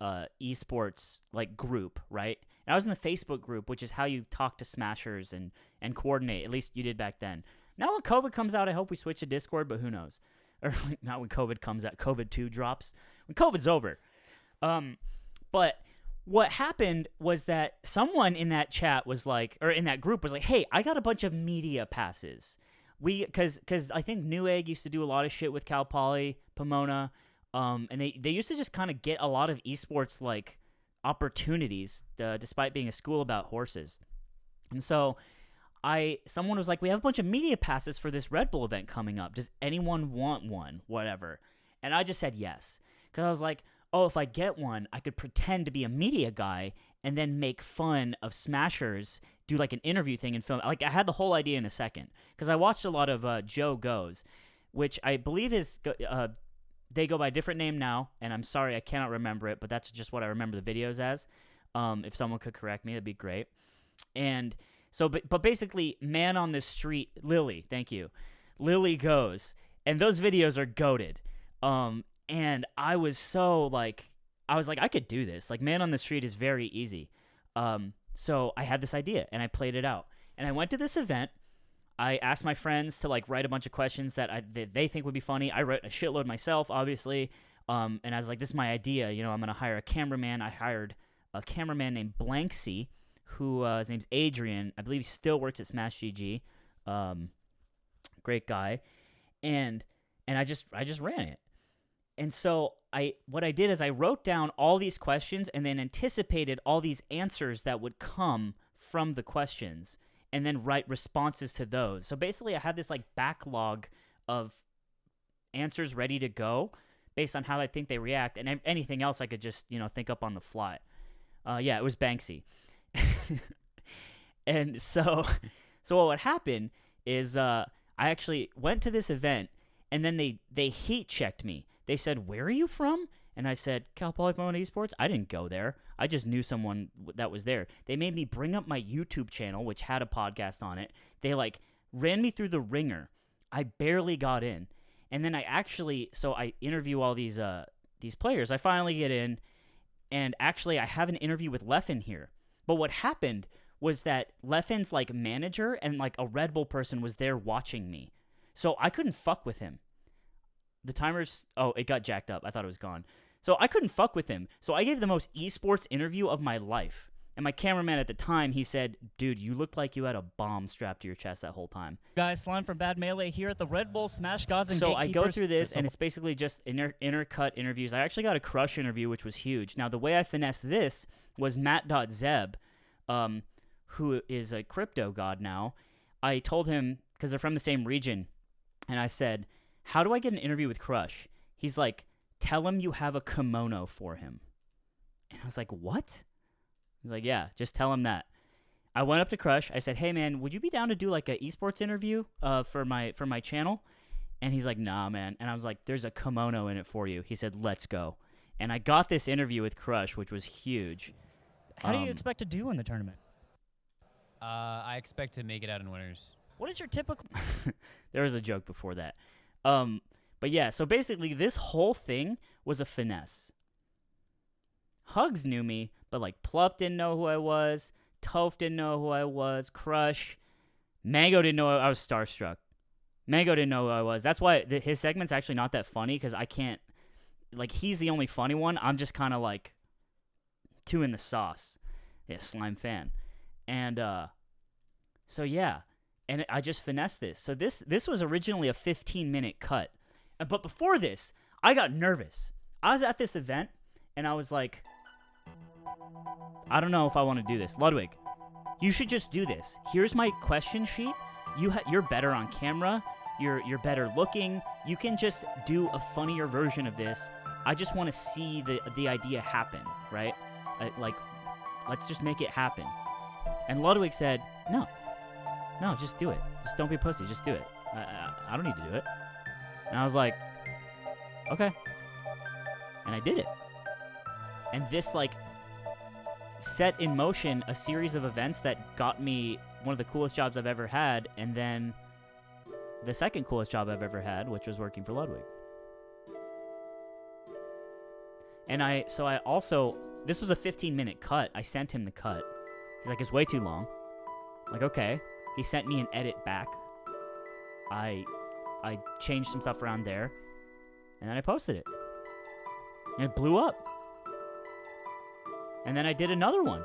esports like group, right? And I was in the Facebook group, which is how you talk to smashers and coordinate. At least you did back then. Now when COVID comes out, I hope we switch to Discord, but who knows? Or not when COVID comes out. COVID 2 drops. When COVID's over. But what happened was that someone in that chat was like, or in that group was like, hey, I got a bunch of media passes. Because I think Newegg used to do a lot of shit with Cal Poly Pomona, and they used to just kind of get a lot of esports like opportunities, despite being a school about horses. And so someone was like, we have a bunch of media passes for this Red Bull event coming up. Does anyone want one? Whatever. And I just said yes, because I was like, oh, if I get one, I could pretend to be a media guy and then make fun of smashers, do like an interview thing and film. Like I had the whole idea in a second, because I watched a lot of Joe Goes, which I believe is they go by a different name now, and I'm sorry I cannot remember it, but that's just what I remember the videos as. If someone could correct me, that'd be great. And so, but basically, Man on the Street, Lily, thank you, Lily Goes, and those videos are goated. And I was so like, I could do this. Like Man on the Street is very easy. So I had this idea, and I played it out. And I went to this event. I asked my friends to like write a bunch of questions that they think would be funny. I wrote a shitload myself, obviously. And I was like, this is my idea. You know, I'm going to hire a cameraman. I hired a cameraman named Blanksy, who his name's Adrian. I believe he still works at Smash GG. Great guy. And I just ran it. And so what I did is I wrote down all these questions and then anticipated all these answers that would come from the questions, and then write responses to those. So basically I had this like backlog of answers ready to go based on how I think they react, and anything else I could just, think up on the fly. Yeah, it was Banksy. And so what would happen is I actually went to this event, and then they heat checked me. They said, where are you from? And I said, Cal Poly Pomona Esports. I didn't go there. I just knew someone that was there. They made me bring up my YouTube channel, which had a podcast on it. They like ran me through the ringer. I barely got in. And then I interview all these players. I finally get in, and actually I have an interview with Leffen here. But what happened was that Leffen's like manager and like a Red Bull person was there watching me. So I couldn't fuck with him. The timer's... Oh, it got jacked up. I thought it was gone. So I couldn't fuck with him. So I gave the most esports interview of my life. And my cameraman at the time, he said, dude, you looked like you had a bomb strapped to your chest that whole time. Guys, Slime from Bad Melee here at the Red Bull Smash Gods and So Gatekeepers. I go through this, and it's basically just intercut interviews. I actually got a Crush interview, which was huge. Now, the way I finessed this was Matt.Zeb, who is a crypto god now. I told him, because they're from the same region, and I said, how do I get an interview with Crush? He's like, tell him you have a kimono for him. And I was like, what? He's like, yeah, just tell him that. I went up to Crush. I said, "Hey man, would you be down to do like a esports interview for my channel?" And he's like, "Nah, man." And I was like, "There's a kimono in it for you." He said, "Let's go." And I got this interview with Crush, which was huge. How do you expect to do in the tournament? I expect to make it out in winners. What is your typical? There was a joke before that. But yeah, so basically this whole thing was a finesse. Hugs knew me, but like Plup didn't know who I was. Toph didn't know who I was. Crush. Mango didn't know I was starstruck. Mango didn't know who I was. That's why his segment's actually not that funny, because I can't, like, he's the only funny one. I'm just kind of like two in the sauce. Yeah, slime fan. And so yeah, and I just finessed this. So this was originally a 15-minute cut. But before this, I got nervous. I was at this event, and I was like, I don't know if I want to do this. Ludwig, you should just do this. Here's my question sheet. You're better on camera. You're better looking. You can just do a funnier version of this. I just want to see the idea happen, right? Like, let's just make it happen. And Ludwig said, no, just do it. Just don't be a pussy. Just do it. I don't need to do it. And I was like, okay. And I did it. And this, like, set in motion a series of events that got me one of the coolest jobs I've ever had, and then the second coolest job I've ever had, which was working for Ludwig. And I also, this was a 15-minute cut. I sent him the cut. He's like, it's way too long. I'm like, okay. He sent me an edit back. I changed some stuff around there, and then I posted it. And it blew up. And then I did another one.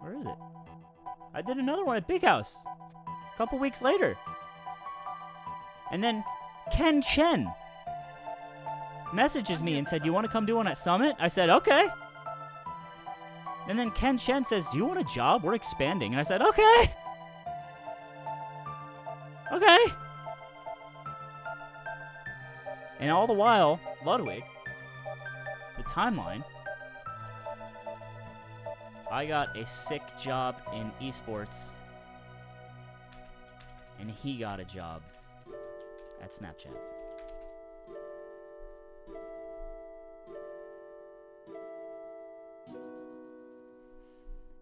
Where is it? I did another one at Big House a couple weeks later. And then Ken Chen messages me and said, "You want to come do one at Summit?" I said, okay. And then Ken Chen says, "Do you want a job? We're expanding." And I said, okay. Okay. And all the while, Ludwig, the timeline, I got a sick job in esports, and he got a job at Snapchat.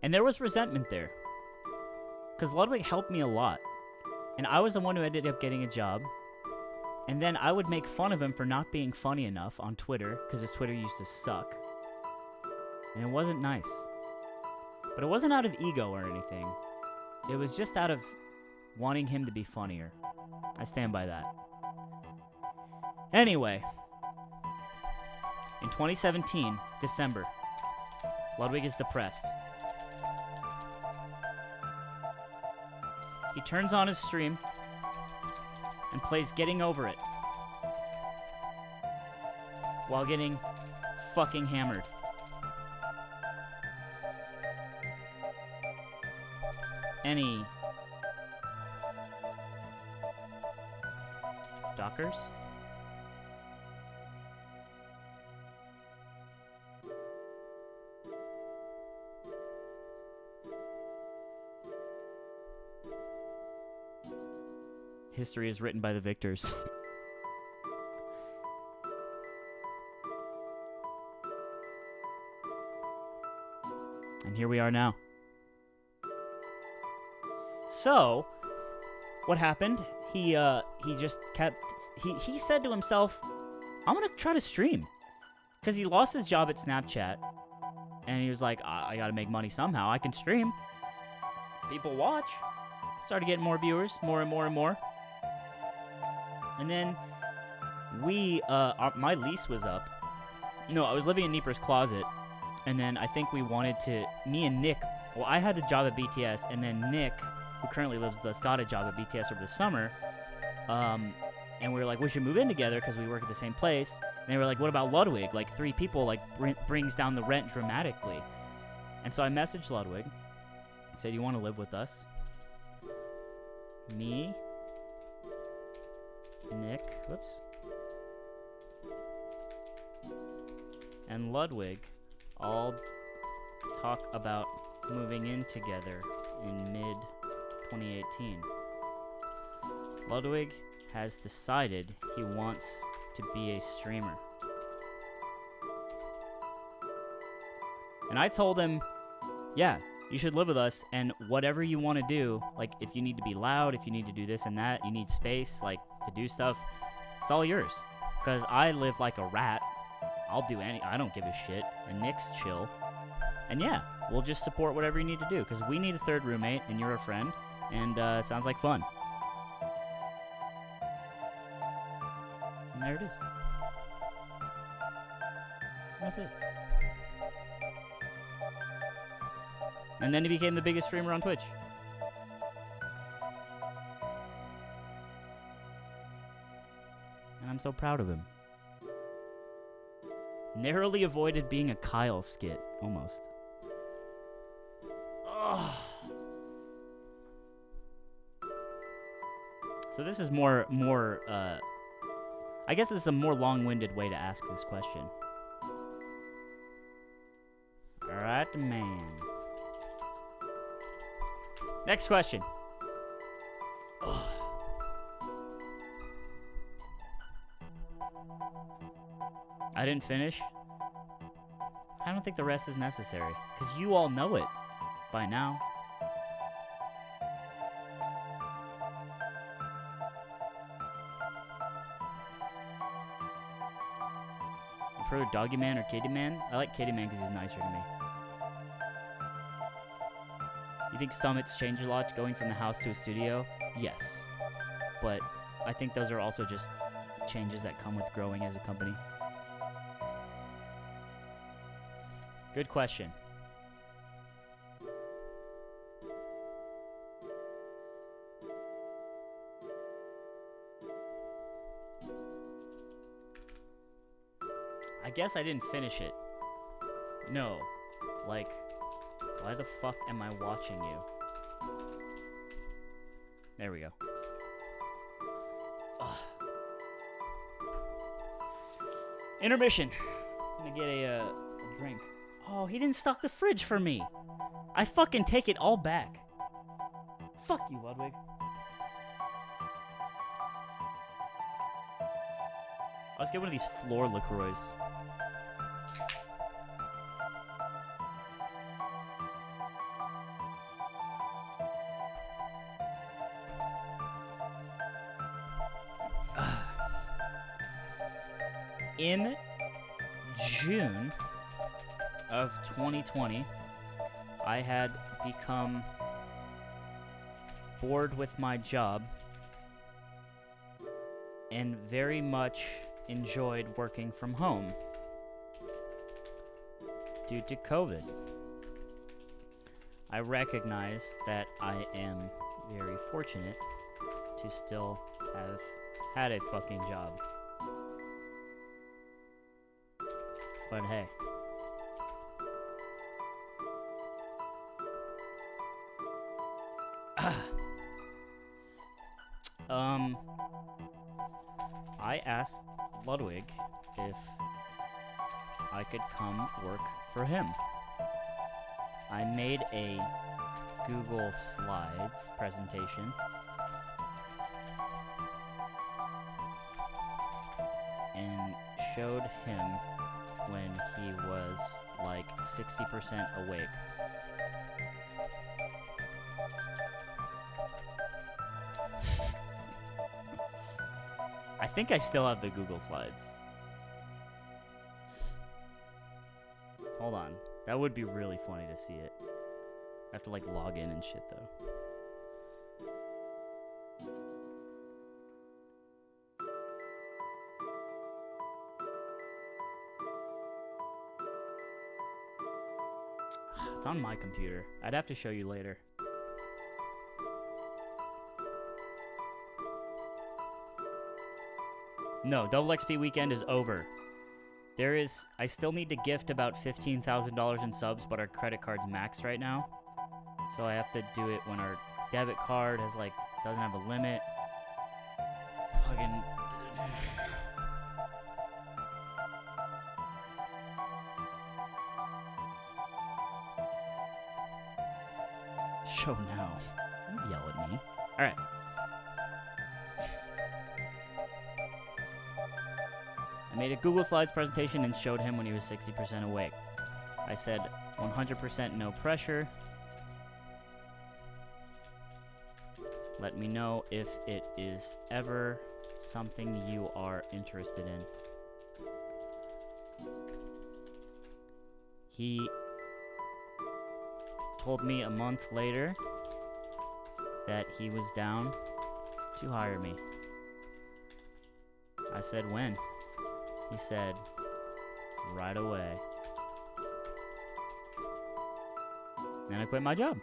And there was resentment there, because Ludwig helped me a lot, and I was the one who ended up getting a job. And then I would make fun of him for not being funny enough on Twitter, because his Twitter used to suck. And it wasn't nice. But it wasn't out of ego or anything. It was just out of wanting him to be funnier. I stand by that. Anyway, in 2017, December, Ludwig is depressed. He turns on his stream and plays Getting Over It while getting fucking hammered. Any Dockers? History is written by the victors. And here we are now. So, what happened? He just kept... He said to himself, I'm going to try to stream. Because he lost his job at Snapchat. And he was like, I got to make money somehow. I can stream. People watch. Started getting more viewers. More and more and more. And then my lease was up. You know, I was living in Nieper's closet. And then I think we wanted to... Me and Nick... Well, I had a job at BTS. And then Nick, who currently lives with us, got a job at BTS over the summer. And we were like, we should move in together because we work at the same place. And they were like, what about Ludwig? Like, 3 people, like, brings down the rent dramatically. And so I messaged Ludwig. I said, you want to live with us? Me, Nick, whoops, and Ludwig all talk about moving in together in mid-2018. Ludwig has decided he wants to be a streamer. And I told him, yeah, you should live with us, and whatever you want to do, like if you need to be loud, if you need to do this and that, you need space, like to do stuff, it's all yours. Because I live like a rat. I'll do I don't give a shit. And Nick's chill. And yeah, we'll just support whatever you need to do, because we need a third roommate, and you're a friend, and it sounds like fun. And there it is. That's it. And then he became the biggest streamer on Twitch. And I'm so proud of him. Narrowly avoided being a Kyle skit, almost. Ugh. So this is more, I guess this is a more long-winded way to ask this question. Alright, man. Next question. Ugh. I didn't finish. I don't think the rest is necessary, because you all know it by now. You prefer Doggy Man or Kitty Man? I like Kitty Man because he's nicer to me. You think summits change a lot going from the house to a studio? Yes. But I think those are also just changes that come with growing as a company. Good question. I guess I didn't finish it. No. Like, why the fuck am I watching you? There we go. Ugh. Intermission. I'm gonna get a drink. Oh, he didn't stock the fridge for me. I fucking take it all back. Fuck you, Ludwig. Let's get one of these floor LaCroix. In June of 2020, I had become bored with my job and very much enjoyed working from home due to COVID. I recognize that I am very fortunate to still have had a fucking job. But hey. I asked Ludwig if I could come work for him. I made a Google Slides presentation and showed him when he was like 60% awake. I think I still have the Google Slides. Hold on. That would be really funny to see it. I have to like log in and shit though. It's on my computer. I'd have to show you later. No, Double XP weekend is over. I still need to gift about $15,000 in subs, but our credit card's maxed right now. So I have to do it when our debit card doesn't have a limit. Fucking... Show now. Don't yell at me. All right. I made a Google Slides presentation and showed him when he was 60% awake. I said 100% no pressure. Let me know if it is ever something you are interested in. He told me a month later that he was down to hire me. I said, when? He said, right away. Then I quit my job.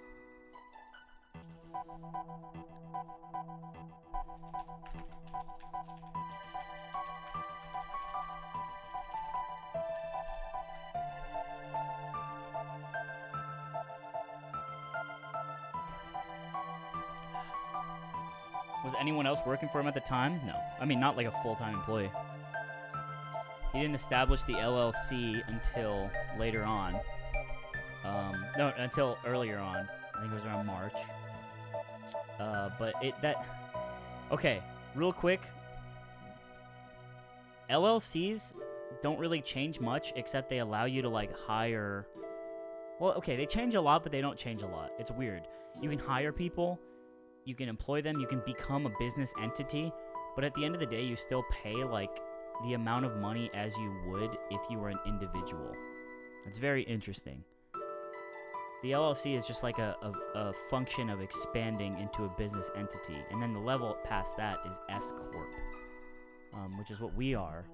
Was anyone else working for him at the time? No. I mean, not like a full-time employee. He didn't establish the LLC until later on. No, until earlier on. I think it was around March. Okay, real quick. LLCs don't really change much, except they allow you to, like, hire... Well, okay, they change a lot, but they don't change a lot. It's weird. You can hire people, you can employ them, you can become a business entity, but at the end of the day, you still pay, like, the amount of money as you would if you were an individual. It's very interesting. The LLC is just like a function of expanding into a business entity, and then the level past that is S Corp, which is what we are,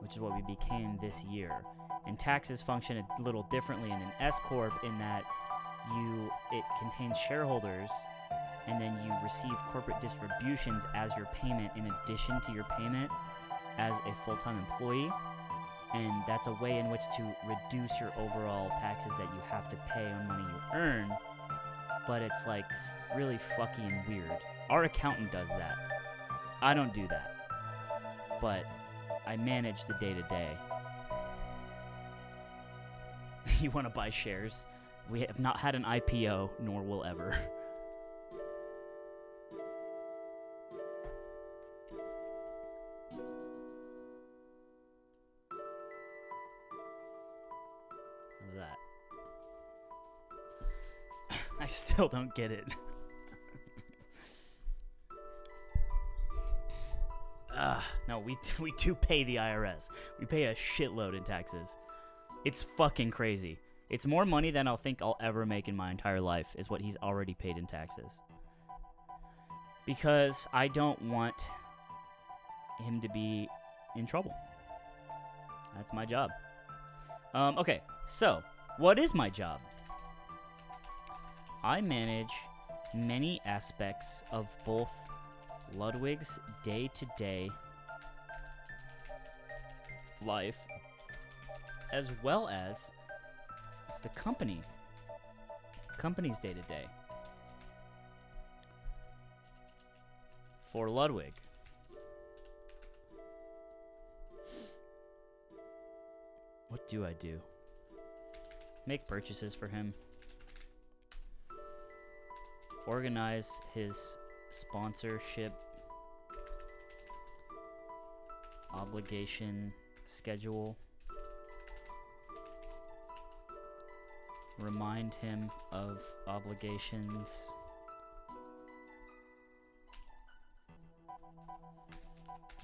which is what we became this year. And taxes function a little differently in an S Corp in that it contains shareholders, and then you receive corporate distributions as your payment in addition to your payment as a full-time employee. And that's a way in which to reduce your overall taxes that you have to pay on money you earn. But it's like really fucking weird. Our accountant does that. I don't do that. But I manage the day-to-day. You want to buy shares? We have not had an IPO, nor will ever. That. I still don't get it. No, we do pay the IRS. We pay a shitload in taxes. It's fucking crazy. It's more money than I'll think I'll ever make in my entire life is what he's already paid in taxes. Because I don't want him to be in trouble. That's my job. Okay, so, what is my job? I manage many aspects of both Ludwig's day-to-day life, as well as the company's day-to-day. For Ludwig, what do I do? Make purchases for him. Organize his sponsorship obligation schedule. Remind him of obligations.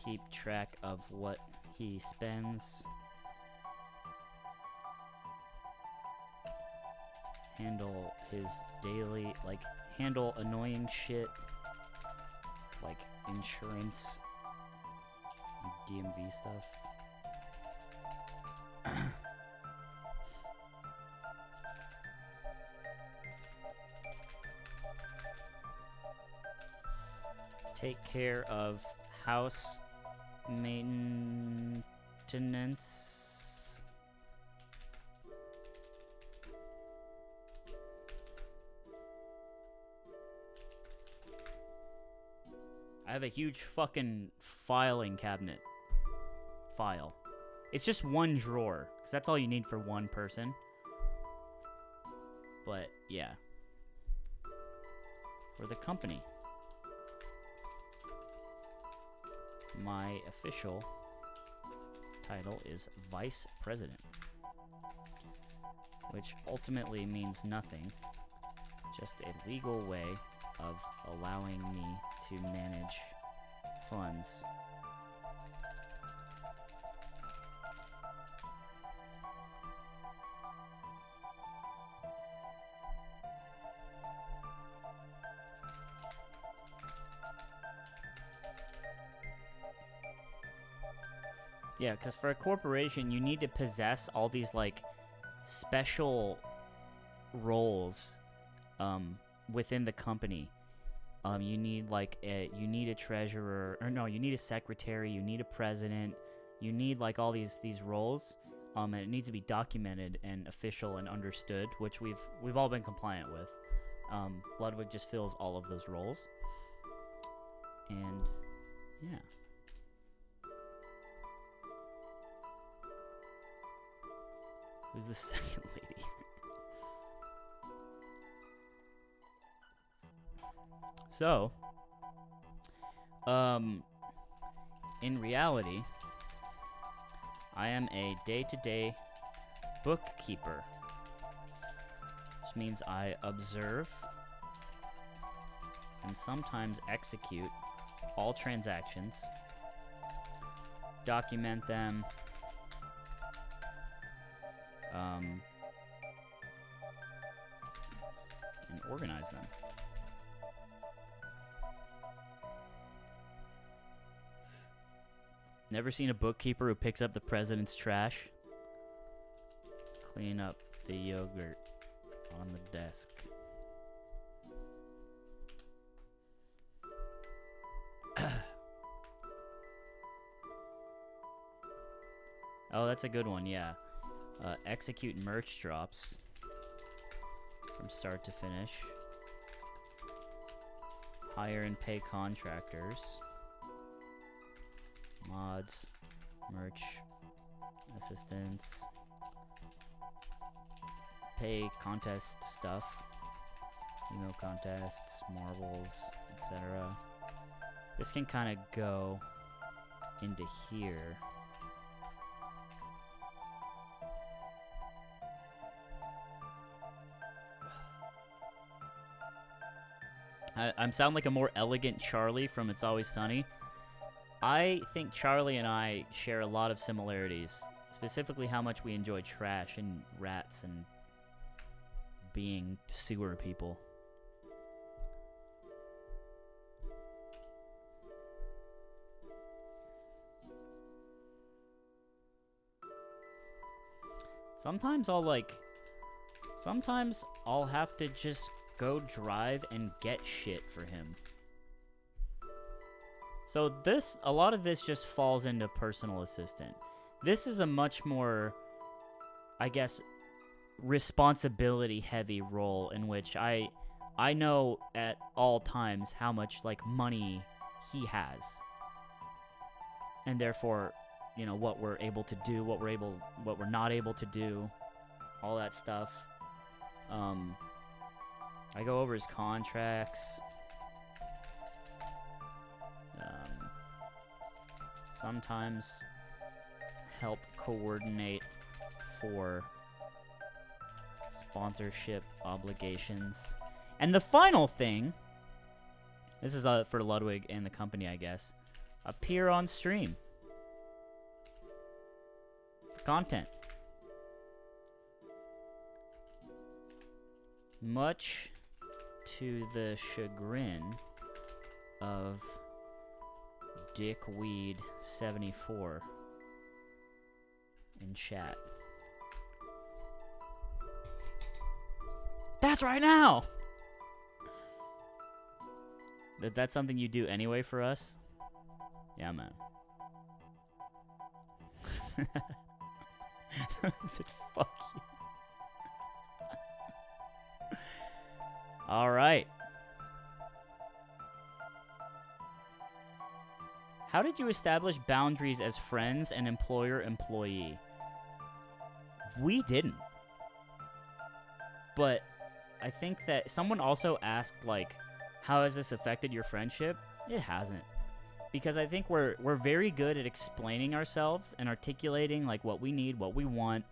Keep track of what he spends. Handle his daily, handle annoying shit, like insurance, and DMV stuff. Take care of house maintenance. I have a huge fucking filing cabinet. File. It's just one drawer, because that's all you need for one person. But, yeah. for the company. My official title is Vice President, which ultimately means nothing, just a legal way of allowing me to manage funds. Yeah, because for a corporation, you need to possess all these, like, special roles within the company. You need, like, you need a treasurer, or no, you need a secretary, you need a president, you need, like, all these roles, and it needs to be documented and official and understood, which we've all been compliant with. Ludwig just fills all of those roles. And, yeah. Who's the second lady? So, in reality, I am a day-to-day bookkeeper, which means I observe and sometimes execute all transactions, document them, and organize them. Never seen a bookkeeper who picks up the president's trash? Clean up the yogurt on the desk. Oh, that's a good one, yeah. Execute merch drops from start to finish. Hire and pay contractors. Mods, merch, assistants. Pay contest stuff. Email contests, marbles, etc. This can kind of go into here. I sound like a more elegant Charlie from It's Always Sunny. I think Charlie and I share a lot of similarities, specifically how much we enjoy trash and rats and being sewer people. Sometimes I'll have to just go drive and get shit for him. So a lot of this just falls into personal assistant. This is a much more, I guess, responsibility heavy role in which I know at all times how much like money he has. And therefore, you know, what we're able to do, what we're not able to do, all that stuff. I go over his contracts. Sometimes help coordinate for sponsorship obligations. And the final thing, this is for Ludwig and the company, I guess, appear on stream. For content. Much to the chagrin of Dickweed74 in chat. That's right now! That's something you do anyway for us? Yeah, man. I said, fuck you. All right. How did you establish boundaries as friends and employer-employee? We didn't. But I think that someone also asked, like, how has this affected your friendship? It hasn't. Because I think we're very good at explaining ourselves and articulating like what we need, what we want,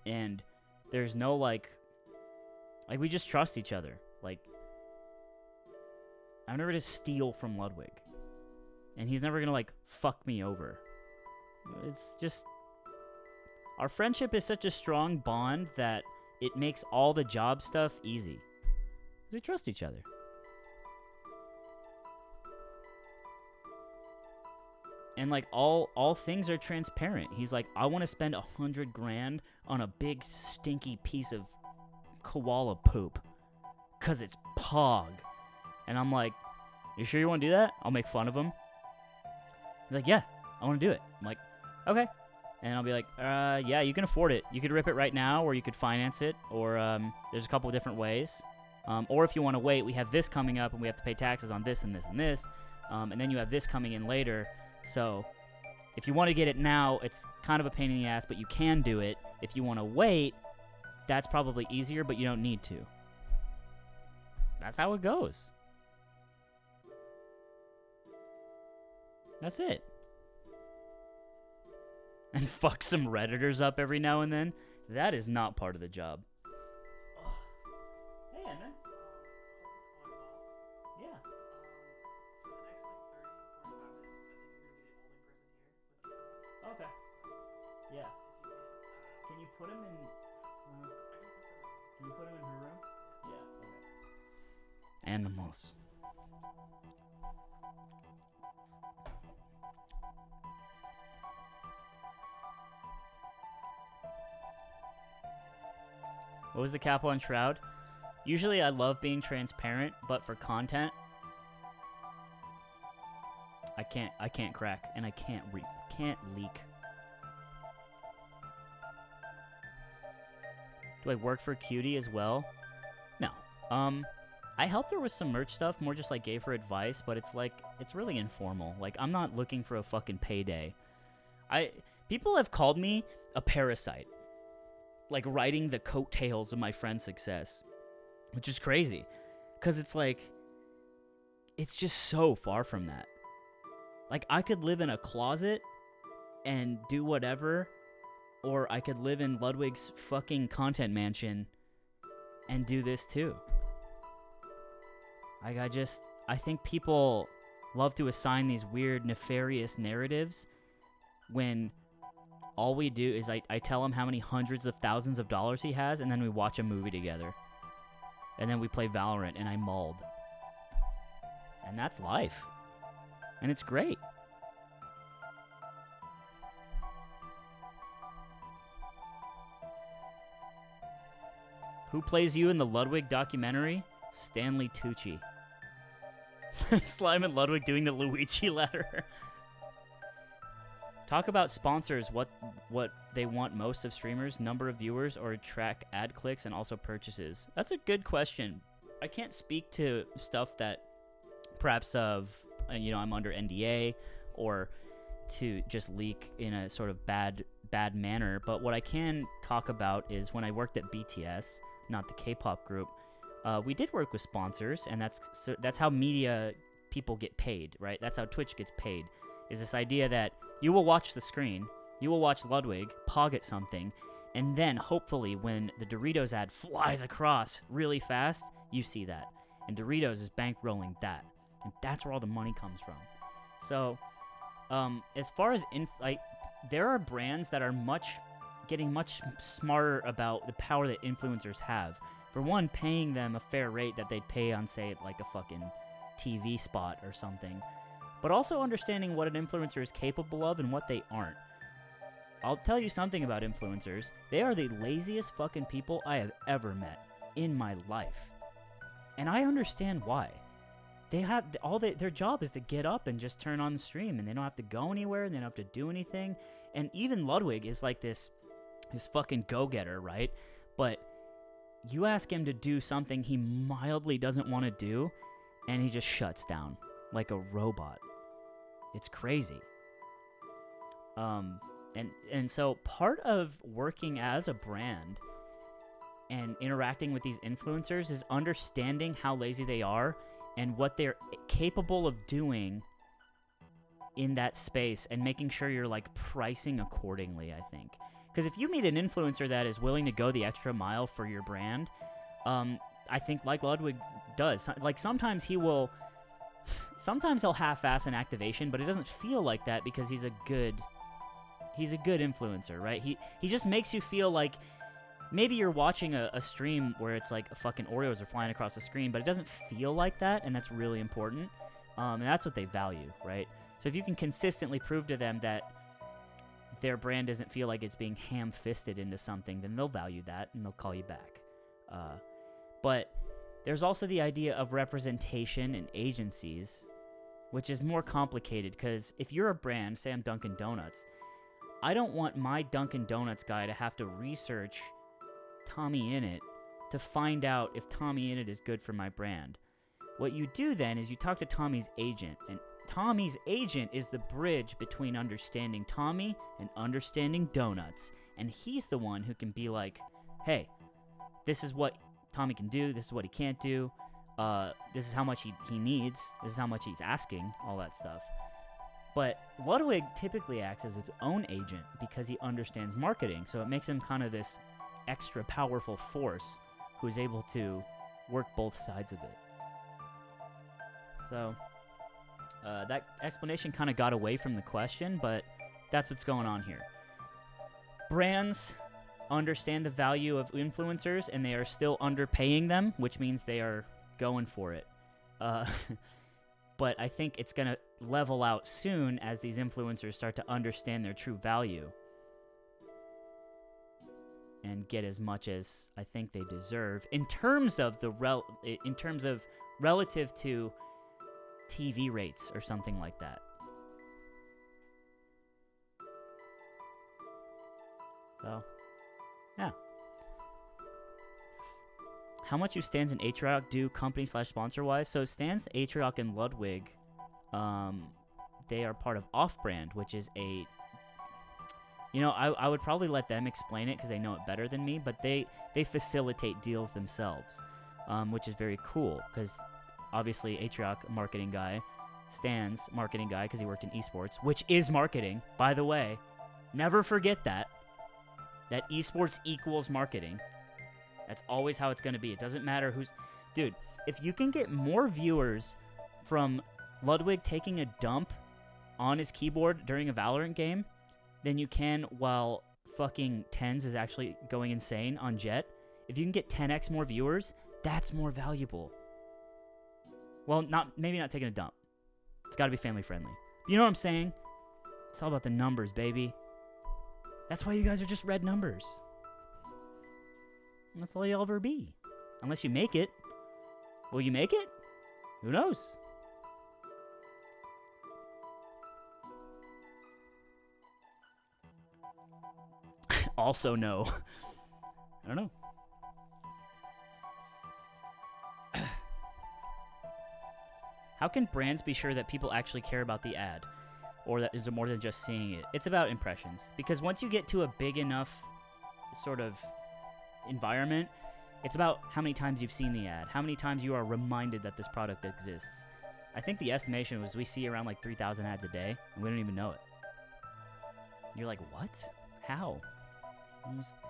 and there's no like we just trust each other. Like, I'm never gonna steal from Ludwig, and he's never gonna like fuck me over. It's just, our friendship is such a strong bond that it makes all the job stuff easy. We trust each other. And like all things are transparent. He's like, I want to spend $100,000 on a big stinky piece of koala poop, 'cause it's pog. And I'm like, you sure you want to do that? I'll make fun of him. He's like, yeah, I want to do it. I'm like, okay. And I'll be like, yeah, you can afford it. You could rip it right now, or you could finance it, or there's a couple of different ways. Or if you want to wait, we have this coming up, and we have to pay taxes on this and this and this, and then you have this coming in later. So if you want to get it now, it's kind of a pain in the ass, but you can do it. If you want to wait, that's probably easier, but you don't need to. That's how it goes. That's it. And fuck some Redditors up every now and then. That is not part of the job. Hey, man. Yeah. Okay. Yeah. Can you put him in? Can you put him in her room? Yeah. Okay. Animals. What was the capo on Shroud? Usually I love being transparent, but for content, I can't crack, and I can't leak. Do I work for Cutie as well? No. I helped her with some merch stuff, more just like gave her advice, but it's like, it's really informal. Like, I'm not looking for a fucking payday. People have called me a parasite. Like, riding the coattails of my friend's success, which is crazy, because it's like, it's just so far from that. Like, I could live in a closet and do whatever, or I could live in Ludwig's fucking content mansion and do this too. Like, I think people love to assign these weird, nefarious narratives when all we do is I tell him how many hundreds of thousands of dollars he has, and then we watch a movie together. And then we play Valorant, and I mauled. And that's life. And it's great. Who plays you in the Ludwig documentary? Stanley Tucci. Slime and Ludwig doing the Luigi ladder. Talk about sponsors, what they want most of streamers, number of viewers, or track ad clicks and also purchases. That's a good question. I can't speak to stuff that perhaps I'm under NDA, or to just leak in a sort of bad manner, but what I can talk about is when I worked at BTS, not the K-pop group, we did work with sponsors, and that's how media people get paid, right? That's how Twitch gets paid, is this idea that you will watch the screen, you will watch Ludwig pog at something, and then hopefully when the Doritos ad flies across really fast, you see that. And Doritos is bankrolling that. And that's where all the money comes from. So, as far as, there are brands that are getting much smarter about the power that influencers have. For one, paying them a fair rate that they'd pay on, say, like a fucking TV spot or something. But also understanding what an influencer is capable of and what they aren't. I'll tell you something about influencers. They are the laziest fucking people I have ever met in my life. And I understand why. They have their job is to get up and just turn on the stream, and they don't have to go anywhere, and they don't have to do anything. And even Ludwig is like this fucking go-getter, right? But you ask him to do something he mildly doesn't want to do, and he just shuts down like a robot. It's crazy. And so part of working as a brand and interacting with these influencers is understanding how lazy they are and what they're capable of doing in that space, and making sure you're like pricing accordingly, I think. Because if you meet an influencer that is willing to go the extra mile for your brand, I think like Ludwig does, like sometimes he'll half-ass an activation, but it doesn't feel like that because he's a good influencer, right? He just makes you feel like maybe you're watching a stream where it's like fucking Oreos are flying across the screen, but it doesn't feel like that, and that's really important. And that's what they value, right? So if you can consistently prove to them that their brand doesn't feel like it's being ham-fisted into something, then they'll value that, and they'll call you back. But there's also the idea of representation in agencies, which is more complicated, because if you're a brand, say I'm Dunkin' Donuts, I don't want my Dunkin' Donuts guy to have to research Tommy Innit to find out if Tommy Innit is good for my brand. What you do then is you talk to Tommy's agent, and Tommy's agent is the bridge between understanding Tommy and understanding donuts, and he's the one who can be like, hey, this is what Tommy can do, this is what he can't do, this is how much he needs, this is how much he's asking, all that stuff. But Ludwig typically acts as its own agent because he understands marketing, so it makes him kind of this extra powerful force who is able to work both sides of it. So that explanation kind of got away from the question, but that's what's going on here. Brands understand the value of influencers, and they are still underpaying them, which means they are going for it. But I think it's going to level out soon as these influencers start to understand their true value and get as much as I think they deserve in terms of relative to TV rates or something like that. So, yeah. How much do Stans and Atrioc do company/sponsor-wise? So Stans, Atrioc, and Ludwig, they are part of Off-Brand, which is a... You know, I would probably let them explain it because they know it better than me, but they facilitate deals themselves, which is very cool because obviously Atrioc, marketing guy, Stans, marketing guy because he worked in esports, which is marketing, by the way. Never forget that esports equals marketing. That's always how it's going to be. It doesn't matter who's... Dude, if you can get more viewers from Ludwig taking a dump on his keyboard during a Valorant game than you can while fucking Tens is actually going insane on Jet, if you can get 10x more viewers, that's more valuable. Well, maybe not taking a dump. It's got to be family friendly. You know what I'm saying? It's all about the numbers, baby. That's why you guys are just red numbers. And that's all you'll ever be. Unless you make it. Will you make it? Who knows? Also no. I don't know. How can brands be sure that people actually care about the ad? Or that it's more than just seeing it? It's about impressions. Because once you get to a big enough sort of environment, it's about how many times you've seen the ad, how many times you are reminded that this product exists. I think the estimation was we see around like 3,000 ads a day, and we don't even know it. You're like, what? How?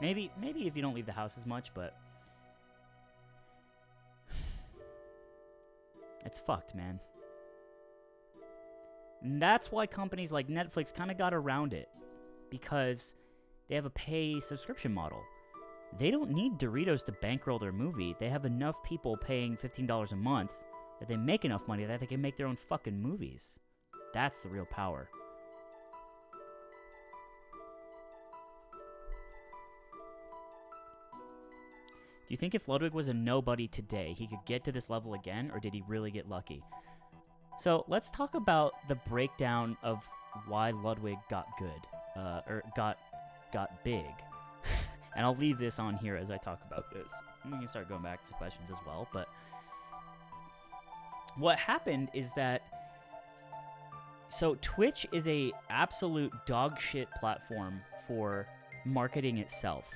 Maybe if you don't leave the house as much, but it's fucked, man. And that's why companies like Netflix kind of got around it, because they have a pay subscription model. They don't need Doritos to bankroll their movie. They have enough people paying $15 a month that they make enough money that they can make their own fucking movies. That's the real power. Do you think if Ludwig was a nobody today, he could get to this level again, or did he really get lucky? So let's talk about the breakdown of why Ludwig got good, or got big. And I'll leave this on here as I talk about this. We can start going back to questions as well. But what happened is that, so Twitch is a absolute dog shit platform for marketing itself.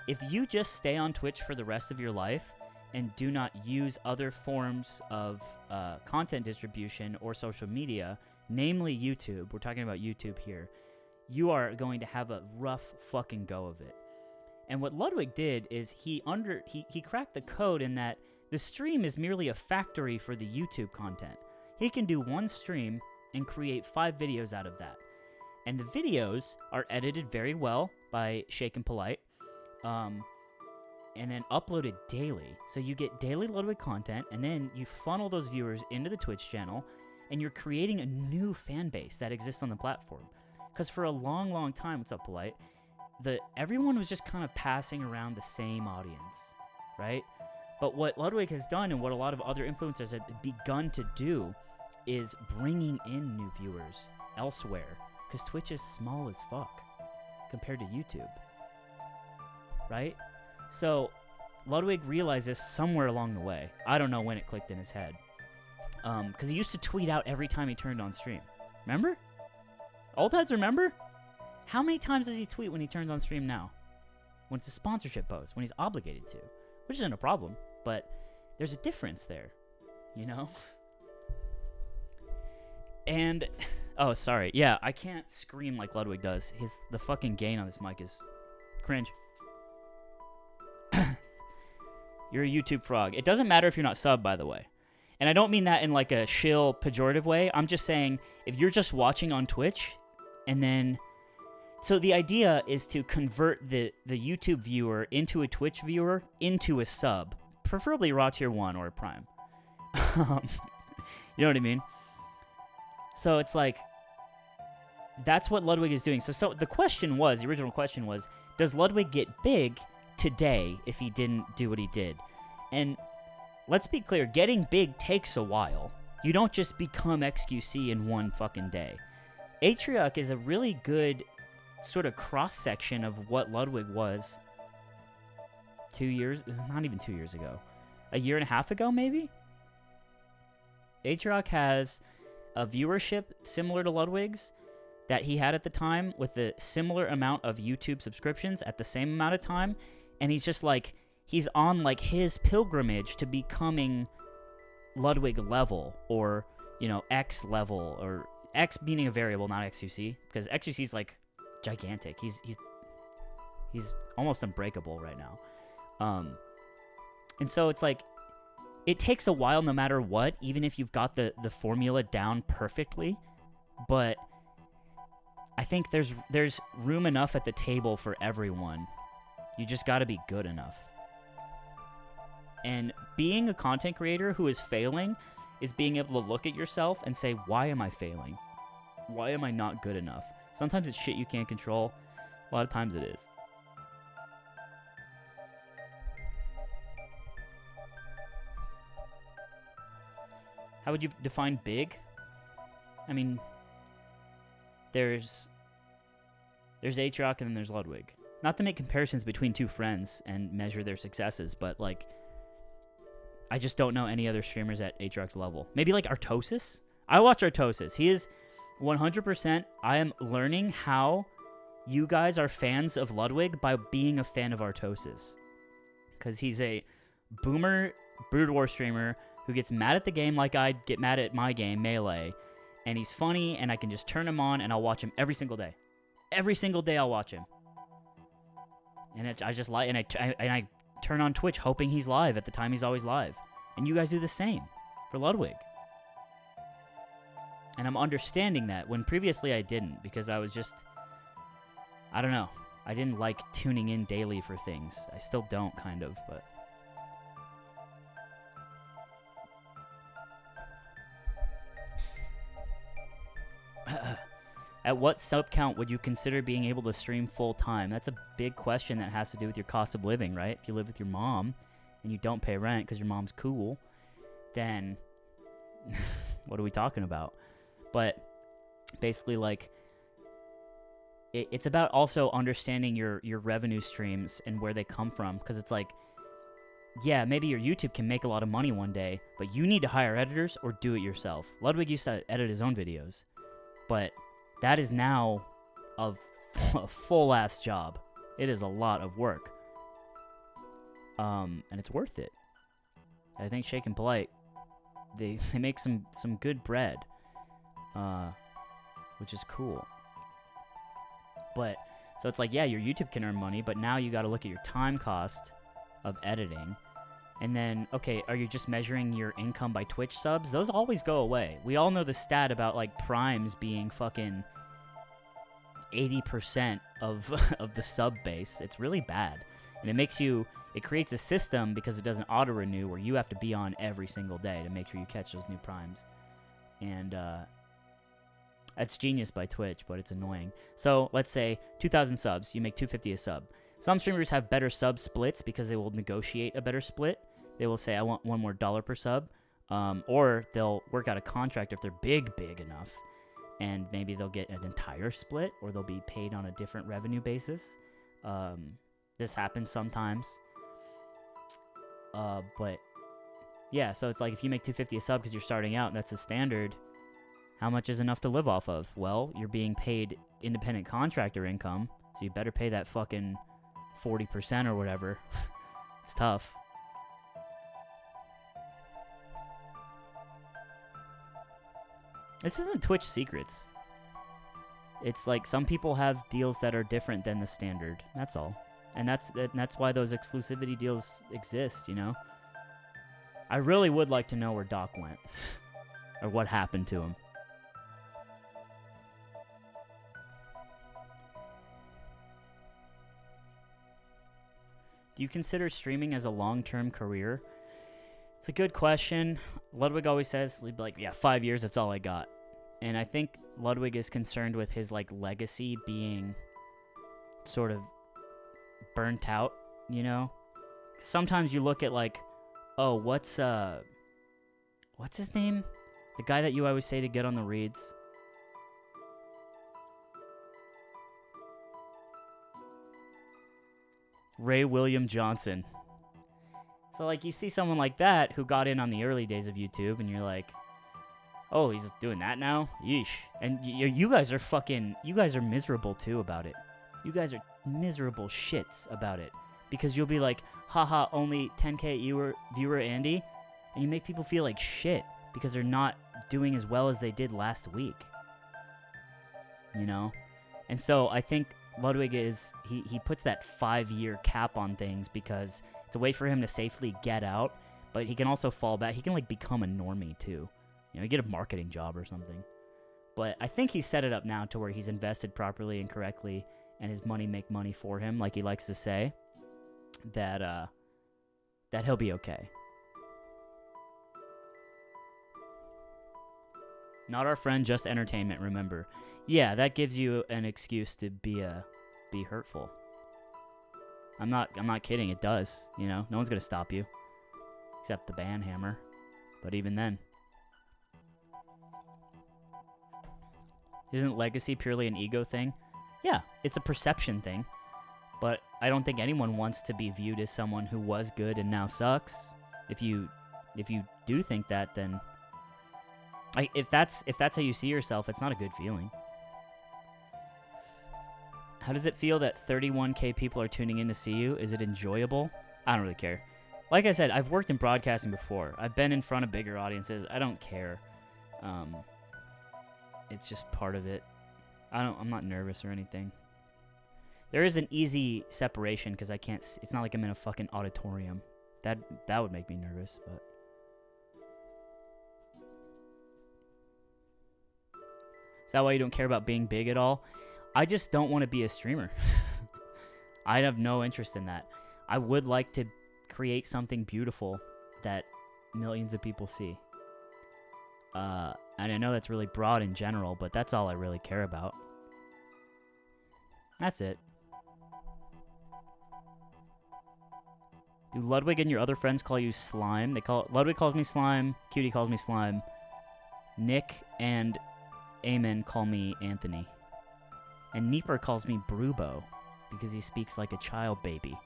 If you just stay on Twitch for the rest of your life, and do not use other forms of content distribution or social media, namely YouTube, we're talking about YouTube here, you are going to have a rough fucking go of it. And what Ludwig did is he cracked the code in that the stream is merely a factory for the YouTube content. He can do one stream and create 5 videos out of that. And the videos are edited very well by Shake and Polite, and then uploaded daily. So you get daily Ludwig content, and then you funnel those viewers into the Twitch channel, and you're creating a new fan base that exists on the platform. Because for a long, long time, what's up, Polite? Everyone was just kind of passing around the same audience, right? But what Ludwig has done, and what a lot of other influencers have begun to do, is bringing in new viewers elsewhere. Because Twitch is small as fuck compared to YouTube, right? So Ludwig realized this somewhere along the way. I don't know when it clicked in his head. Because he used to tweet out every time he turned on stream. Remember? Old heads remember? How many times does he tweet when he turns on stream now? When it's a sponsorship post, when he's obligated to. Which isn't a problem, but there's a difference there, you know? And, oh, sorry. Yeah, I can't scream like Ludwig does. The fucking gain on this mic is cringe. You're a YouTube frog. It doesn't matter if you're not subbed, by the way. And I don't mean that in like a shill, pejorative way. I'm just saying, if you're just watching on Twitch, and then... So the idea is to convert the YouTube viewer into a Twitch viewer into a sub. Preferably Raw Tier 1 or a Prime. You know what I mean? So it's like... That's what Ludwig is doing. So the question was, the original question was, does Ludwig get big today if he didn't do what he did? And let's be clear, getting big takes a while. You don't just become XQC in one fucking day. Atriarch is a really good sort of cross-section of what Ludwig was 2 years, not even 2 years ago, a year and a half ago maybe? Atriarch has a viewership similar to Ludwig's that he had at the time, with a similar amount of YouTube subscriptions at the same amount of time, and he's just like, he's on like his pilgrimage to becoming Ludwig level, or, you know, X level, or X meaning a variable, not XQC, because XQC is like gigantic. He's almost unbreakable right now. And so it's like, it takes a while no matter what, even if you've got the formula down perfectly, but I think there's room enough at the table for everyone. You just got to be good enough. And being a content creator who is failing is being able to look at yourself and say, why am I failing? Why am I not good enough? Sometimes it's shit you can't control. A lot of times it is. How would you define big? I mean, there's Atriarch and then there's Ludwig. Not to make comparisons between two friends and measure their successes, but like, I just don't know any other streamers at Atriarch's level. Maybe like Artosis? I watch Artosis. He is 100%. I am learning how you guys are fans of Ludwig by being a fan of Artosis. Because he's a boomer Brood War streamer who gets mad at the game like I get mad at my game, Melee. And he's funny, and I can just turn him on, and I'll watch him every single day. Every single day I'll watch him. And I just like, and I turn on Twitch hoping he's live at the time he's always live. And you guys do the same for Ludwig. And I'm understanding that when previously I didn't, because I was just, I don't know. I didn't like tuning in daily for things. I still don't, kind of, but... At what sub count would you consider being able to stream full time? That's a big question that has to do with your cost of living, right? If you live with your mom and you don't pay rent because your mom's cool, then what are we talking about? But basically, like, it's about also understanding your revenue streams and where they come from, because it's like, yeah, maybe your YouTube can make a lot of money one day, but you need to hire editors or do it yourself. Ludwig used to edit his own videos, but that is now a full-ass job. It is a lot of work. And it's worth it. I think Shake and Polite, they make some good bread, which is cool. But so it's like, yeah, your YouTube can earn money, but now you got to look at your time cost of editing. And then, okay, are you just measuring your income by Twitch subs? Those always go away. We all know the stat about, like, primes being fucking 80% of the sub base. It's really bad. And it creates a system, because it doesn't auto-renew, where you have to be on every single day to make sure you catch those new primes. And that's genius by Twitch, but it's annoying. So let's say 2,000 subs, you make $2.50 a sub. Some streamers have better sub splits because they will negotiate a better split. They will say, I want $1 more per sub. Or they'll work out a contract if they're big enough. And maybe they'll get an entire split, or they'll be paid on a different revenue basis. This happens sometimes. But yeah, so it's like if you make $2.50 a sub because you're starting out and that's the standard, how much is enough to live off of? Well, you're being paid independent contractor income, so you better pay that fucking 40% or whatever. It's tough. This isn't Twitch secrets. It's like some people have deals that are different than the standard. That's all. And that's why those exclusivity deals exist, you know? I really would like to know where Doc went. Or what happened to him. Do you consider streaming as a long-term career? It's a good question. Ludwig always says, he'd be like, yeah, 5 years, that's all I got. And I think Ludwig is concerned with his, like, legacy being sort of burnt out, you know? Sometimes you look at, like, oh, what's his name? The guy that you always say to get on the reads. Ray William Johnson. So, like, you see someone like that who got in on the early days of YouTube, and you're like, oh, he's doing that now? Yeesh. And you guys are miserable, too, about it. You guys are miserable shits about it. Because you'll be like, haha, only 10K viewer Andy, and you make people feel like shit because they're not doing as well as they did last week. You know? And so I think Ludwig he puts that 5-year cap on things because it's a way for him to safely get out, but he can also fall back. He can, like, become a normie, too. You know, get a marketing job or something. But I think he's set it up now to where he's invested properly and correctly, and his money make money for him, like he likes to say, that he'll be okay. Not our friend, just entertainment, remember. Yeah, that gives you an excuse to be hurtful. I'm not kidding, it does, you know? No one's gonna stop you. Except the ban hammer. But even then. Isn't legacy purely an ego thing? Yeah, it's a perception thing. But I don't think anyone wants to be viewed as someone who was good and now sucks. If you do think that, then if that's how you see yourself, it's not a good feeling. How does it feel that 31K people are tuning in to see you? Is it enjoyable? I don't really care. Like I said, I've worked in broadcasting before. I've been in front of bigger audiences. I don't care. It's just part of it. I'm not nervous or anything. There is an easy separation because I can't. It's not like I'm in a fucking auditorium. That would make me nervous, but. Is that why you don't care about being big at all? I just don't want to be a streamer. I have no interest in that. I would like to create something beautiful that millions of people see. And I know that's really broad in general, but that's all I really care about. That's it. Do Ludwig and your other friends call you Slime? Ludwig calls me Slime, Cutie calls me Slime. Nick and Eamon call me Anthony. And Neeper calls me Brubo because he speaks like a child baby.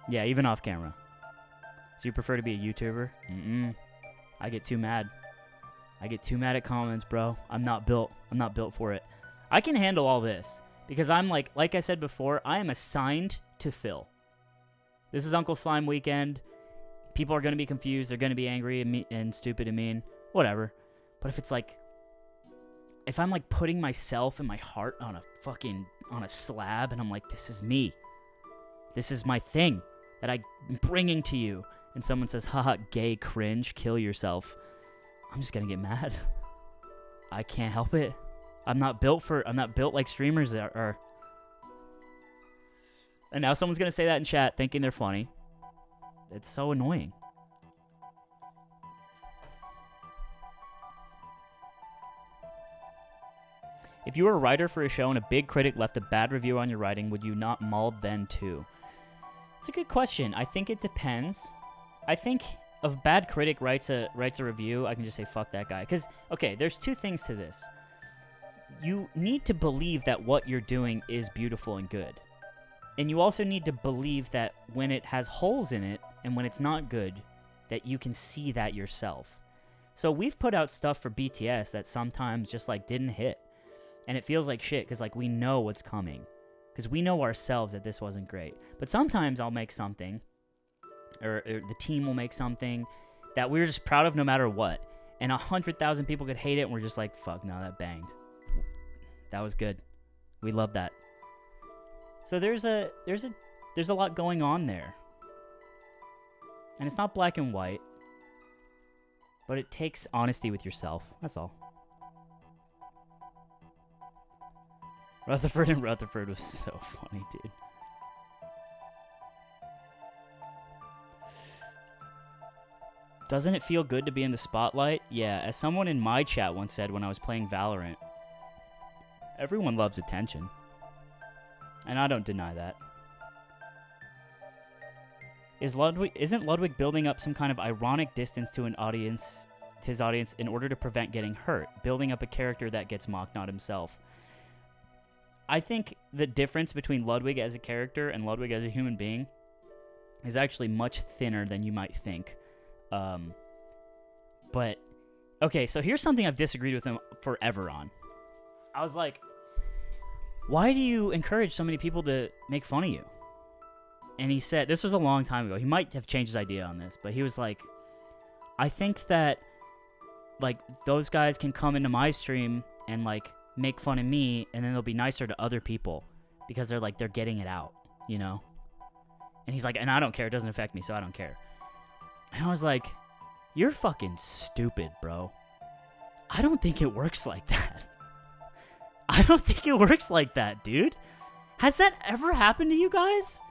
Yeah, even off camera. So you prefer to be a YouTuber? I get too mad. I get too mad at comments, bro. I'm not built for it. I can handle all this because I'm like I said before, I am assigned to fill. This is Uncle Slime weekend. People are going to be confused. They're going to be angry and stupid and mean. Whatever. But if it's like, if I'm like putting myself and my heart on a slab and I'm like, this is me. This is my thing that I'm bringing to you. And someone says, haha, gay, cringe, kill yourself. I'm just going to get mad. I can't help it. I'm not built like streamers are. And now someone's going to say that in chat thinking they're funny. It's so annoying. If you were a writer for a show and a big critic left a bad review on your writing, would you not maul then too? It's a good question. I think it depends. I think if a bad critic writes a review, I can just say fuck that guy. Because, okay, there's two things to this. You need to believe that what you're doing is beautiful and good. And you also need to believe that when it has holes in it and when it's not good, that you can see that yourself. So we've put out stuff for BTS that sometimes just like didn't hit. And it feels like shit because like we know what's coming. Because we know ourselves that this wasn't great. But sometimes I'll make something, or the team will make something that we're just proud of no matter what. And 100,000 people could hate it and we're just like, fuck, no, that banged. That was good. We love that. So there's a lot going on there. And it's not black and white. But it takes honesty with yourself. That's all. Rutherford and Rutherford was so funny, dude. Doesn't it feel good to be in the spotlight? Yeah, as someone in my chat once said when I was playing Valorant, everyone loves attention. And I don't deny that. Isn't Ludwig building up some kind of ironic distance to his audience in order to prevent getting hurt, building up a character that gets mocked, not himself? I think the difference between Ludwig as a character and Ludwig as a human being is actually much thinner than you might think. But, okay, so here's something I've disagreed with him forever on. I was like, why do you encourage so many people to make fun of you? And he said, this was a long time ago. He might have changed his idea on this, but he was like, I think that, like, those guys can come into my stream and, like, make fun of me, and then they'll be nicer to other people because they're getting it out, you know? And he's like, and I don't care. It doesn't affect me, so I don't care. And I was like, you're fucking stupid, bro. I don't think it works like that. I don't think it works like that, dude. Has that ever happened to you guys?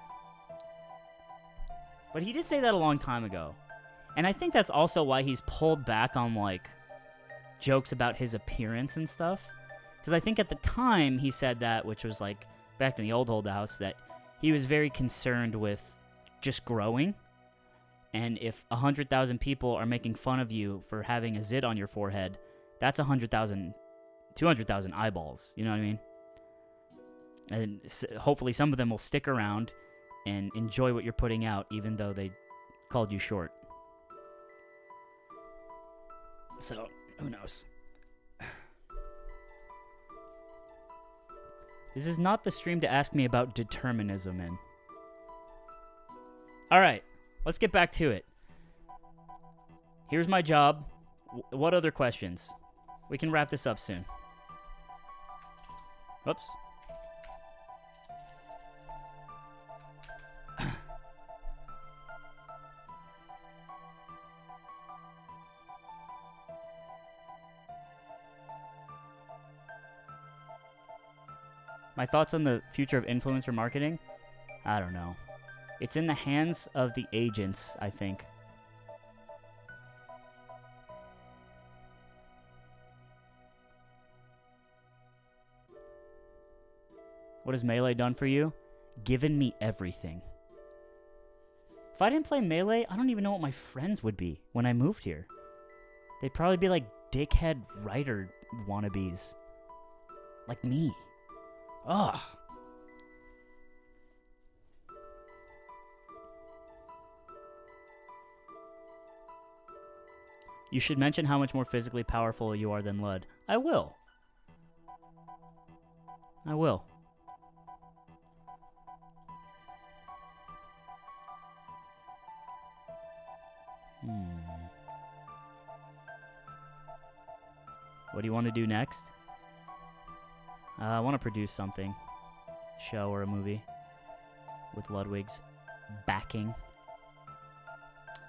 But he did say that a long time ago. And I think that's also why he's pulled back on, like, jokes about his appearance and stuff. Because I think at the time he said that, which was, like, back in the old house, that he was very concerned with just growing. And if 100,000 people are making fun of you for having a zit on your forehead, that's 100,000, 200,000 eyeballs. You know what I mean? And hopefully some of them will stick around and enjoy what you're putting out, even though they called you short. So, who knows? This is not the stream to ask me about determinism in. Alright, let's get back to it. Here's my job. What other questions? We can wrap this up soon. Oops. My thoughts on the future of influencer marketing? I don't know. It's in the hands of the agents, I think. What has Melee done for you? Given me everything. If I didn't play Melee, I don't even know what my friends would be when I moved here. They'd probably be like dickhead writer wannabes. Like me. Ugh. You should mention how much more physically powerful you are than Lud. I will. I will. What do you want to do next? I want to produce something. Show or a movie. With Ludwig's backing.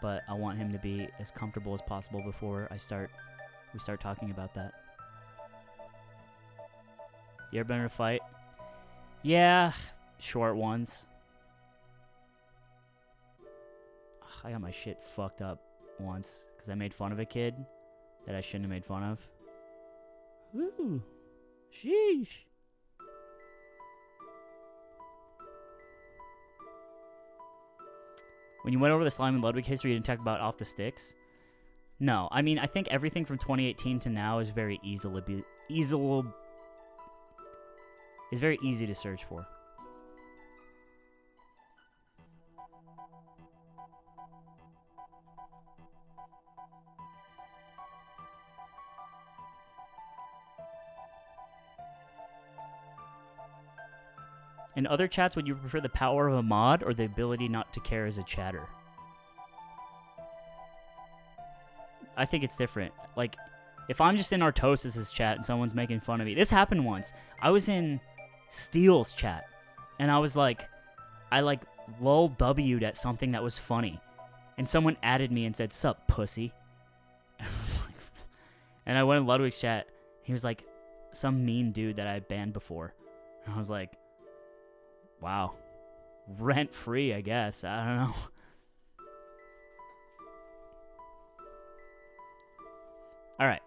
But I want him to be as comfortable as possible before we start talking about that. You ever been in a fight? Yeah, short ones. I got my shit fucked up once because I made fun of a kid that I shouldn't have made fun of. Woo! Sheesh! When you went over the Slime and Ludwig history, you didn't talk about Off the Sticks? No. I mean, I think everything from 2018 to now is very is very easy to search for. In other chats, would you prefer the power of a mod or the ability not to care as a chatter? I think it's different. Like, if I'm just in Artosis' chat and someone's making fun of me. This happened once. I was in Steele's chat, and I was like, lol W'd at something that was funny. And someone added me and said, "Sup, pussy?" And I was like, and I went in Ludwig's chat. He was like, some mean dude that I had banned before. And I was like, wow. Rent free, I guess. I don't know. Alright.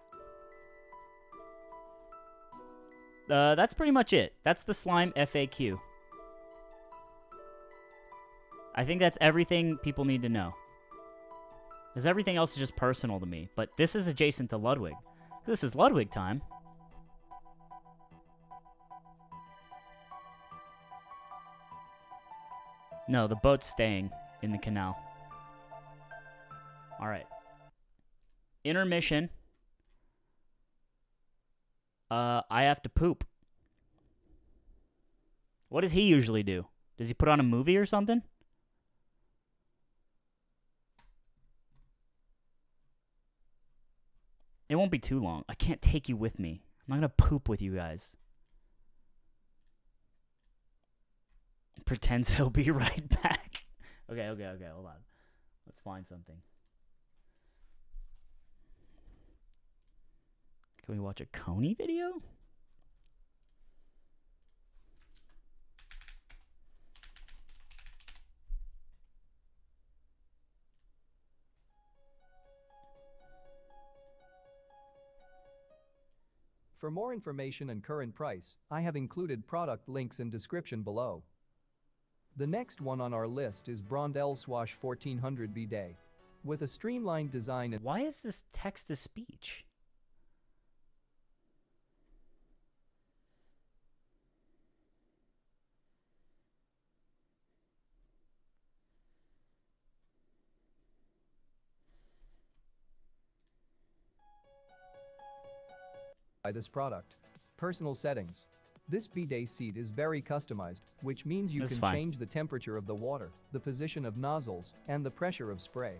That's pretty much it. That's the slime FAQ. I think that's everything people need to know. Because everything else is just personal to me. But this is adjacent to Ludwig. This is Ludwig time. No, the boat's staying in the canal. Alright. Intermission. I have to poop. What does he usually do? Does he put on a movie or something? It won't be too long. I can't take you with me. I'm not gonna poop with you guys. Pretends he'll be right back. Okay, hold on. Let's find something. Can we watch a Coney video? For more information and current price, I have included product links in description below. The next one on our list is Brondell Swash 1400 Bidet. With a streamlined design and— Why is this text-to-speech? by this product. Personal settings. This bidet seat is very customized, which means you can change the temperature of the water, the position of nozzles, and the pressure of spray.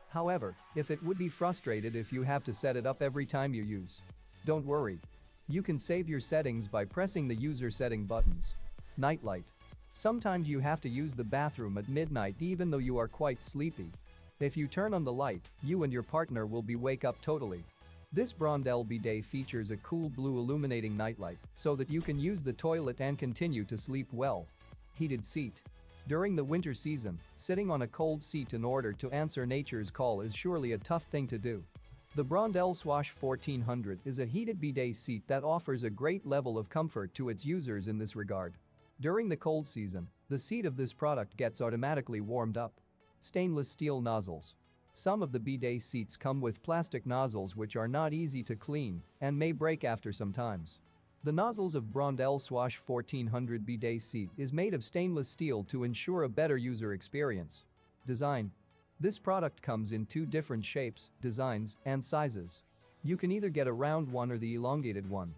However, if it would be frustrated if you have to set it up every time you use. Don't worry. You can save your settings by pressing the user setting buttons. Nightlight. Sometimes you have to use the bathroom at midnight even though you are quite sleepy. If you turn on the light, you and your partner will be wake up totally. This Brondell bidet features a cool blue illuminating nightlight so that you can use the toilet and continue to sleep well. Heated seat. During the winter season, sitting on a cold seat in order to answer nature's call is surely a tough thing to do. The Brondell Swash 1400 is a heated bidet seat that offers a great level of comfort to its users in this regard. During the cold season, the seat of this product gets automatically warmed up. Stainless steel nozzles. Some of the bidet seats come with plastic nozzles which are not easy to clean and may break after some times. The nozzles of Brondell Swash 1400 bidet seat is made of stainless steel to ensure a better user experience. Design. This product comes in two different shapes, designs, and sizes. You can either get a round one or the elongated one.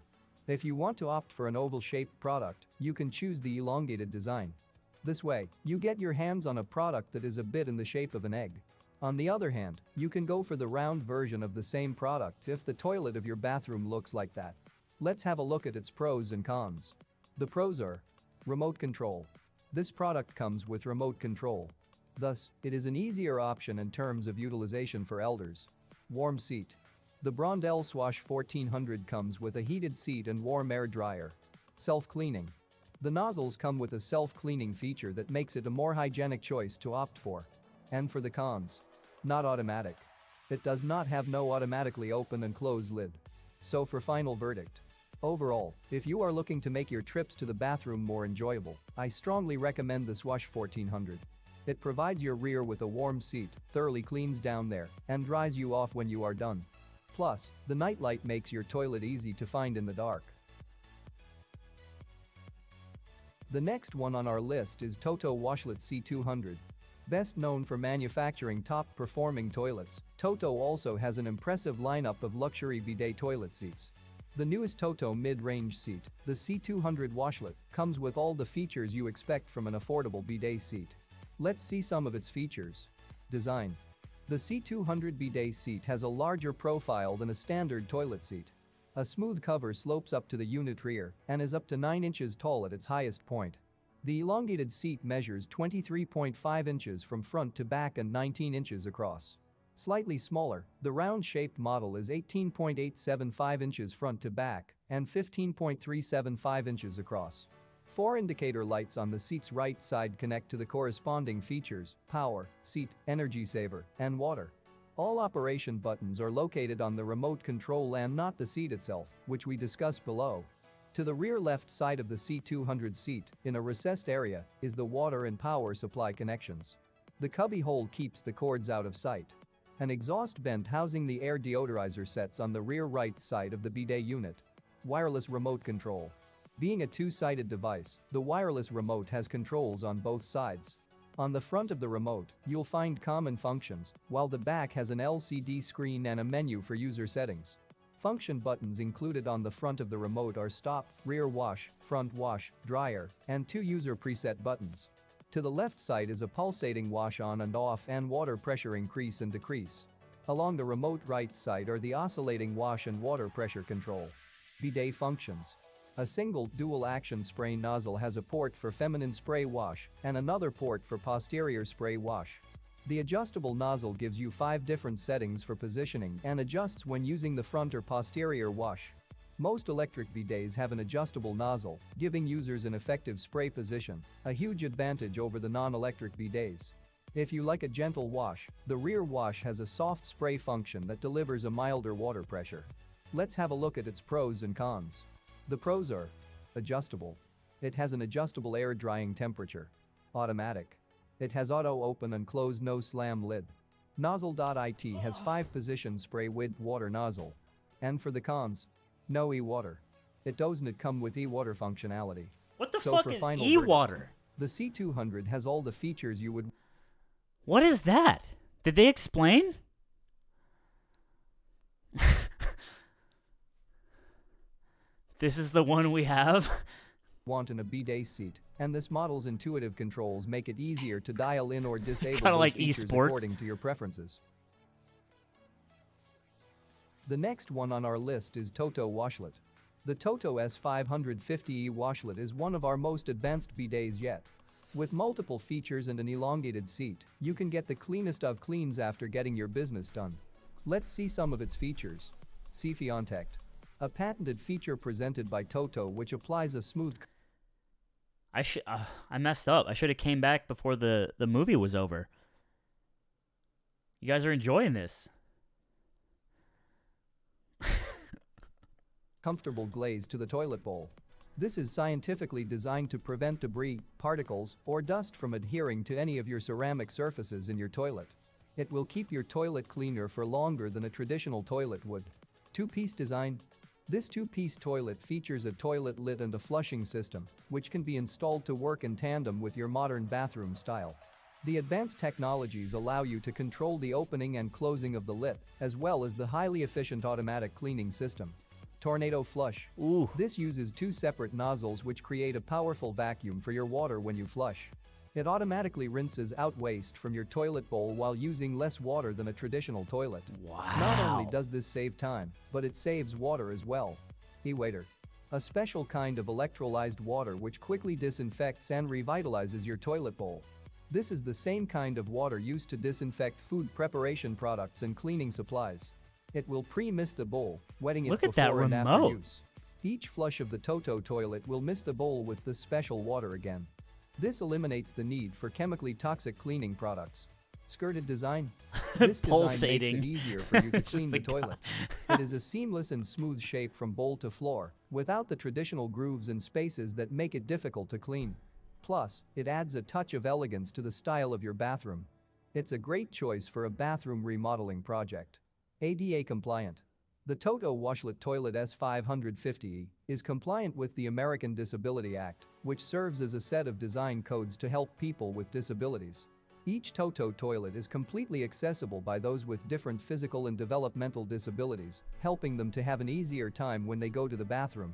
If you want to opt for an oval-shaped product, you can choose the elongated design. This way, you get your hands on a product that is a bit in the shape of an egg. On the other hand, you can go for the round version of the same product if the toilet of your bathroom looks like that. Let's have a look at its pros and cons. The pros are: remote control. This product comes with remote control. Thus, it is an easier option in terms of utilization for elders. Warm seat. The Brondell Swash 1400 comes with a heated seat and warm air dryer. Self-cleaning. The nozzles come with a self-cleaning feature that makes it a more hygienic choice to opt for. And for the cons. Not automatic. It does not have no automatically open and close lid. So for final verdict. Overall, if you are looking to make your trips to the bathroom more enjoyable, I strongly recommend the Swash 1400. It provides your rear with a warm seat, thoroughly cleans down there, and dries you off when you are done. Plus, the nightlight makes your toilet easy to find in the dark. The next one on our list is Toto Washlet C200. Best known for manufacturing top-performing toilets, Toto also has an impressive lineup of luxury bidet toilet seats. The newest Toto mid-range seat, the C200 Washlet, comes with all the features you expect from an affordable bidet seat. Let's see some of its features. Design. The C200 bidet seat has a larger profile than a standard toilet seat. A smooth cover slopes up to the unit rear and is up to 9 inches tall at its highest point. The elongated seat measures 23.5 inches from front to back and 19 inches across. Slightly smaller, the round-shaped model is 18.875 inches front to back and 15.375 inches across. 4 indicator lights on the seat's right side connect to the corresponding features: power, seat, energy saver, and water. All operation buttons are located on the remote control and not the seat itself, which we discuss below. To the rear left side of the C200 seat, in a recessed area, is the water and power supply connections. The cubby hole keeps the cords out of sight. An exhaust vent housing the air deodorizer sets on the rear right side of the bidet unit. Wireless remote control. Being a two-sided device, the wireless remote has controls on both sides. On the front of the remote, you'll find common functions, while the back has an LCD screen and a menu for user settings. Function buttons included on the front of the remote are stop, rear wash, front wash, dryer, and 2 user preset buttons. To the left side is a pulsating wash on and off and water pressure increase and decrease. Along the remote right side are the oscillating wash and water pressure control. Bidet functions. A single dual-action spray nozzle has a port for feminine spray wash and another port for posterior spray wash. The adjustable nozzle gives you 5 different settings for positioning and adjusts when using the front or posterior wash. Most electric bidets have an adjustable nozzle, giving users an effective spray position, a huge advantage over the non-electric bidets. If you like a gentle wash, the rear wash has a soft spray function that delivers a milder water pressure. Let's have a look at its pros and cons. The pros are: adjustable. It has an adjustable air drying temperature. Automatic. It has auto open and close no slam lid. Nozzle.it has 5-position spray with water nozzle. And for the cons: no e-water. It doesn't come with e-water functionality. What the fuck is e-water? The C200 has all the features you would. What is that? Did they explain? This is the one we have? Want in a bidet seat, and this model's intuitive controls make it easier to dial in or disable Kinda those like features esports. according to your preferences. The next one on our list is Toto Washlet. The Toto S550E Washlet is one of our most advanced bidets yet. With multiple features and an elongated seat, you can get the cleanest of cleans after getting your business done. Let's see some of its features. Siphiontect. A patented feature presented by Toto which applies a smooth. I messed up. I should have came back before the movie was over. You guys are enjoying this. Comfortable glaze to the toilet bowl. This is scientifically designed to prevent debris, particles, or dust from adhering to any of your ceramic surfaces in your toilet. It will keep your toilet cleaner for longer than a traditional toilet would. 2-piece design. This 2-piece toilet features a toilet lid and a flushing system, which can be installed to work in tandem with your modern bathroom style. The advanced technologies allow you to control the opening and closing of the lid, as well as the highly efficient automatic cleaning system. Tornado flush. This uses 2 separate nozzles which create a powerful vacuum for your water when you flush. It automatically rinses out waste from your toilet bowl while using less water than a traditional toilet. Wow. Not only does this save time, but it saves water as well. E-Water. A special kind of electrolyzed water which quickly disinfects and revitalizes your toilet bowl. This is the same kind of water used to disinfect food preparation products and cleaning supplies. It will pre-mist the bowl, wetting it Look at that before and after remote. use. Each flush of the Toto toilet will mist the bowl with this special water again. This eliminates the need for chemically toxic cleaning products. Skirted design. This design makes Pulsating. it easier for you to It's just clean the the guy. toilet. It is a seamless and smooth shape from bowl to floor, without the traditional grooves and spaces that make it difficult to clean. Plus, it adds a touch of elegance to the style of your bathroom. It's a great choice for a bathroom remodeling project. ADA compliant. The Toto Washlet Toilet S550E is compliant with the American Disability Act, which serves as a set of design codes to help people with disabilities. Each Toto toilet is completely accessible by those with different physical and developmental disabilities, helping them to have an easier time when they go to the bathroom.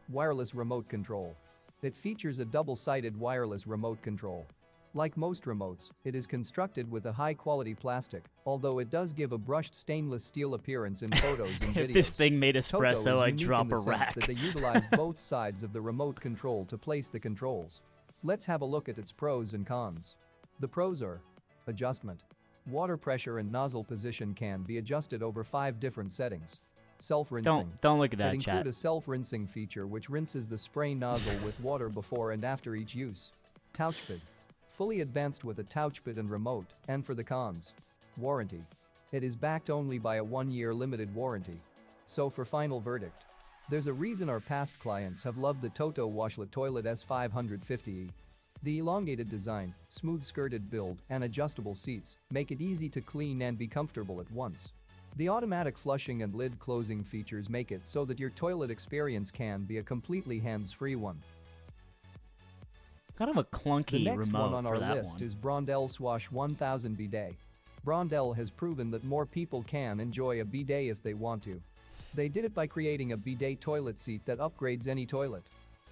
Wireless remote control. It features a double-sided wireless remote control. Like most remotes, it is constructed with a high-quality plastic, although it does give a brushed stainless steel appearance in photos and videos. If this thing made Toto is espresso, I'd unique drop in the a sense rack. that they utilize both sides of the remote control to place the controls. Let's have a look at its pros and cons. The pros are: adjustment. Water pressure and nozzle position can be adjusted over 5 different settings. Self-rinsing. Don't look at that, It chat. includes a self-rinsing feature which rinses the spray nozzle with water before and after each use. Touchpad. Fully advanced with a touchpad and remote. And for the cons. Warranty. It is backed only by a 1-year limited warranty. So for final verdict. There's a reason our past clients have loved the Toto Washlet Toilet S550E. The elongated design, smooth skirted build, and adjustable seats make it easy to clean and be comfortable at once. The automatic flushing and lid closing features make it so that your toilet experience can be a completely hands-free one. Kind of a The clunky next remote one on for our that list one. is Brondell Swash 1000 Bidet. Brondell has proven that more people can enjoy a bidet if they want to. They did it by creating a bidet toilet seat that upgrades any toilet.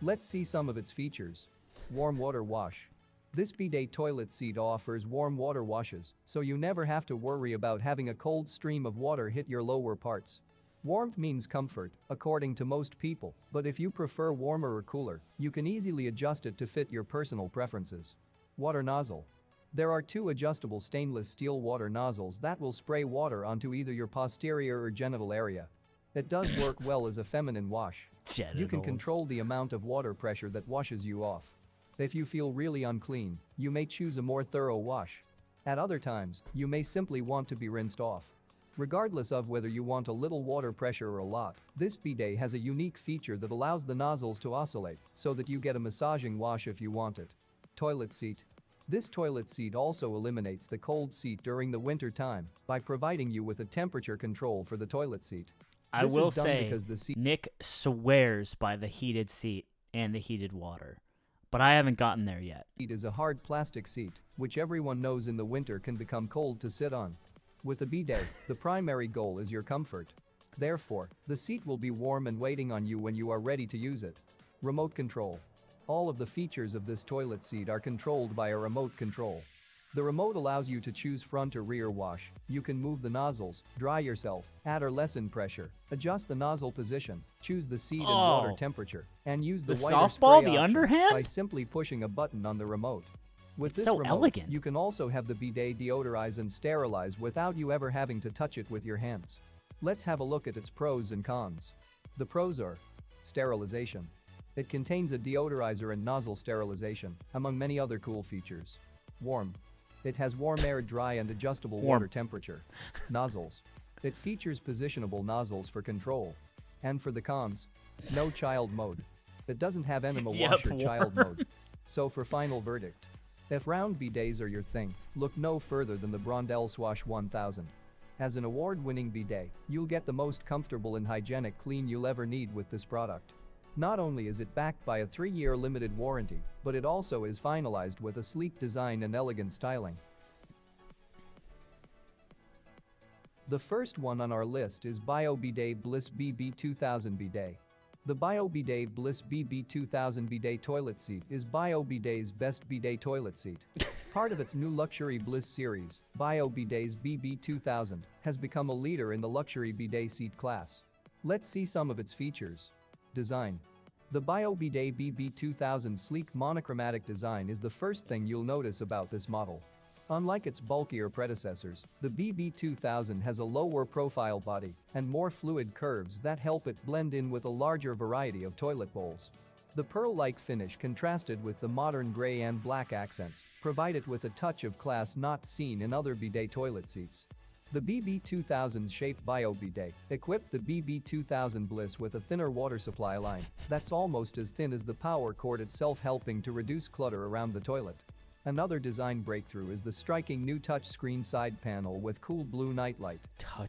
Let's see some of its features. Warm water wash. This bidet toilet seat offers warm water washes, so you never have to worry about having a cold stream of water hit your lower parts. Warmth means comfort, according to most people, but if you prefer warmer or cooler, you can easily adjust it to fit your personal preferences. Water nozzle. There are 2 adjustable stainless steel water nozzles that will spray water onto either your posterior or genital area. It does work well as a feminine wash. You can Genitals. control the amount of water pressure that washes you off. If you feel really unclean, you may choose a more thorough wash. At other times, you may simply want to be rinsed off. Regardless of whether you want a little water pressure or a lot, this bidet has a unique feature that allows the nozzles to oscillate so that you get a massaging wash if you want it. Toilet seat. This toilet seat also eliminates the cold seat during the winter time by providing you with a temperature control for the toilet seat. I This will is done say, because the seat Nick swears by the heated seat and the heated water, but I haven't gotten there yet. is a hard plastic seat, which everyone knows in the winter can become cold to sit on. With a bidet, the primary goal is your comfort. Therefore, the seat will be warm and waiting on you when you are ready to use it. Remote control. All of the features of this toilet seat are controlled by a remote control. The remote allows you to choose front or rear wash. You can move the nozzles, dry yourself, add or lessen pressure, adjust the nozzle position, choose the seat and water Oh. temperature, and use the The wider softball, spray the option underhand? by simply pushing a button on the remote. With It's this so remote, elegant. you can also have the bidet deodorize and sterilize without you ever having to touch it with your hands. Let's have a look at its pros and cons. The pros are: sterilization. It contains a deodorizer and nozzle sterilization, among many other cool features. Warm. It has warm air, dry and adjustable Warm. water temperature. Nozzles. It features positionable nozzles for control. And for the cons, no child mode. It doesn't have enema Yep, wash or child warm. mode. So for final verdict, if round bidets are your thing, look no further than the Brondell Swash 1000. As an award-winning bidet, you'll get the most comfortable and hygienic clean you'll ever need with this product. Not only is it backed by a 3-year limited warranty, but it also is finalized with a sleek design and elegant styling. The first one on our list is BioBidet Bliss BB2000 Bidet. The BioBidet Bliss BB2000 bidet toilet seat is BioBidet's best bidet toilet seat. Part of its new luxury Bliss series, BioBidet's BB2000 has become a leader in the luxury bidet seat class. Let's see some of its features. Design. The BioBidet BB2000's sleek monochromatic design is the first thing you'll notice about this model. Unlike its bulkier predecessors, the BB2000 has a lower profile body and more fluid curves that help it blend in with a larger variety of toilet bowls. The pearl-like finish contrasted with the modern gray and black accents provide it with a touch of class not seen in other bidet toilet seats. The BB2000's shaped BioBidet equipped the BB2000 Bliss with a thinner water supply line that's almost as thin as the power cord itself, helping to reduce clutter around the toilet. Another design breakthrough is the striking new touchscreen side panel with cool blue nightlight.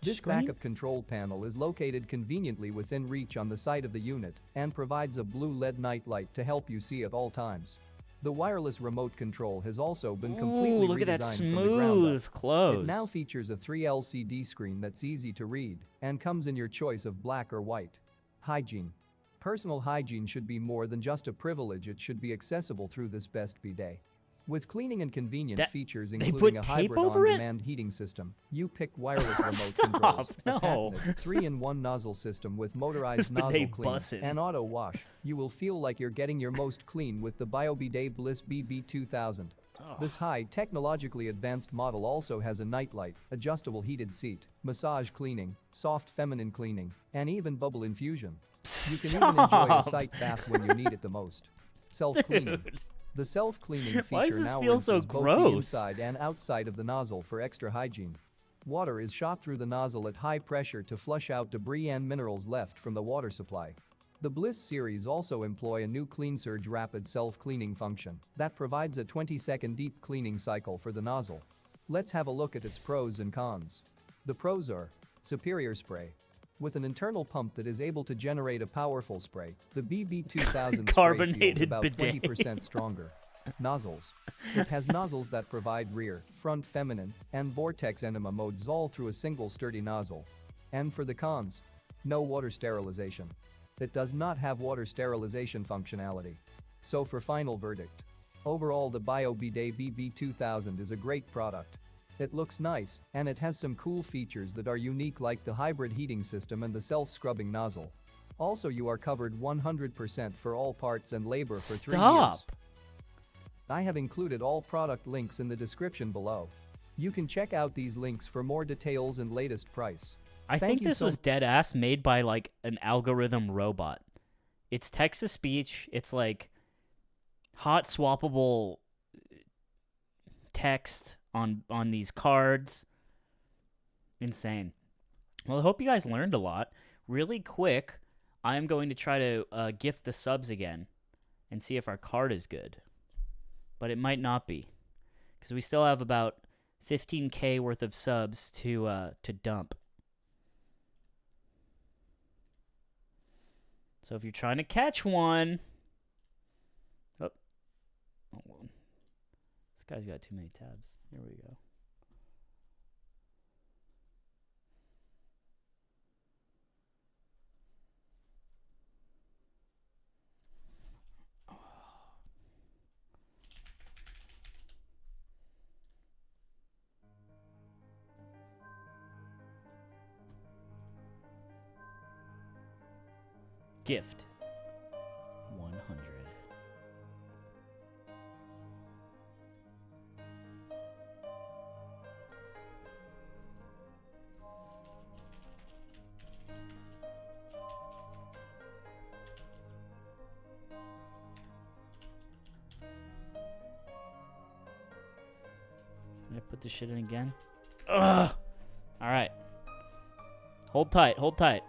This backup control panel is located conveniently within reach on the side of the unit and provides a blue LED nightlight to help you see at all times. The wireless remote control has also been completely look redesigned at that from the ground smooth up. close. It now features a 3 LCD screen that's easy to read and comes in your choice of black or white. Hygiene. Personal hygiene should be more than just a privilege, it should be accessible through this best bidet. With cleaning and convenient features including a hybrid on-demand heating system, you pick wireless remote controls, a patented 3-in-1 nozzle system with motorized nozzle clean and auto wash, you will feel like you're getting your most clean with the BioBidet Bliss BB2000. This high technologically advanced model also has a nightlight, adjustable heated seat, massage cleaning, soft feminine cleaning, and even bubble infusion. You can even enjoy a sight bath when you need it the most. Self-cleaning. The self-cleaning feature now rinses both the inside and outside of the nozzle for extra hygiene. Water is shot through the nozzle at high pressure to flush out debris and minerals left from the water supply. The Bliss series also employ a new CleanSurge rapid self-cleaning function that provides a 20-second deep cleaning cycle for the nozzle. Let's have a look at its pros and cons. The pros are: superior spray. With an internal pump that is able to generate a powerful spray, the BB2000 spray feels about 20% stronger. Nozzles. It has nozzles that provide rear, front feminine, and vortex enema modes all through a single sturdy nozzle. And for the cons: no water sterilization. It does not have water sterilization functionality. So for final verdict. Overall, the BioBidet BB2000 is a great product. It looks nice, and it has some cool features that are unique, like the hybrid heating system and the self-scrubbing nozzle. Also, you are covered 100% for all parts and labor for 3 years. I have included all product links in the description below. You can check out these links for more details and latest price. I think this was dead ass made by like an algorithm robot. It's text-to-speech, it's like hot swappable text on these cards. Insane. Well, I hope you guys learned a lot. Really quick, I'm going to try to gift the subs again and see if our card is good. But it might not be, because we still have about 15K worth of subs to dump. So if you're trying to catch one... Oh, hold on. This guy's got too many tabs. Here we go. Gift 100. Can I put this shit in again? Ugh! Alright. Hold tight, hold tight.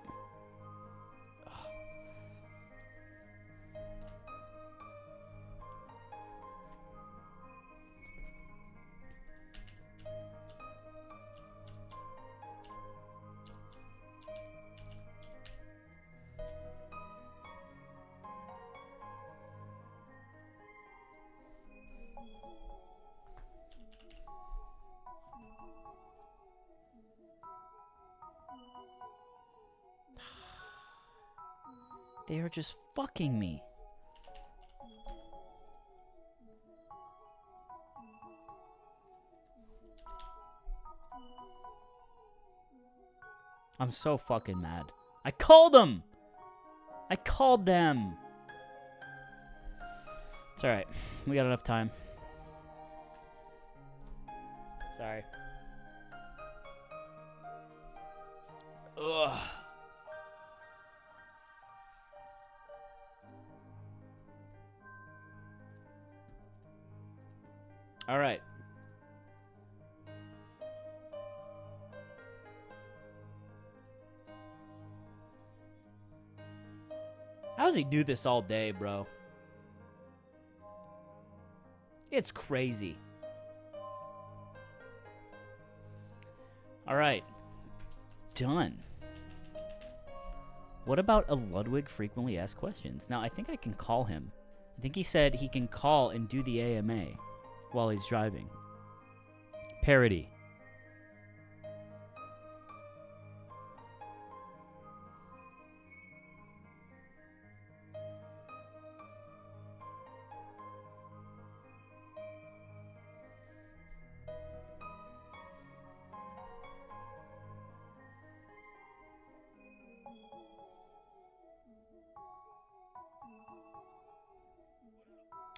They are just fucking me. I'm so fucking mad. I called them! I called them! It's alright. We got enough time. Sorry. Ugh. Alright. How does he do this all day, bro? It's crazy. All right. Done. What about a Ludwig frequently asked questions? Now, I think I can call him. I think he said he can call and do the AMA while he's driving. Parody.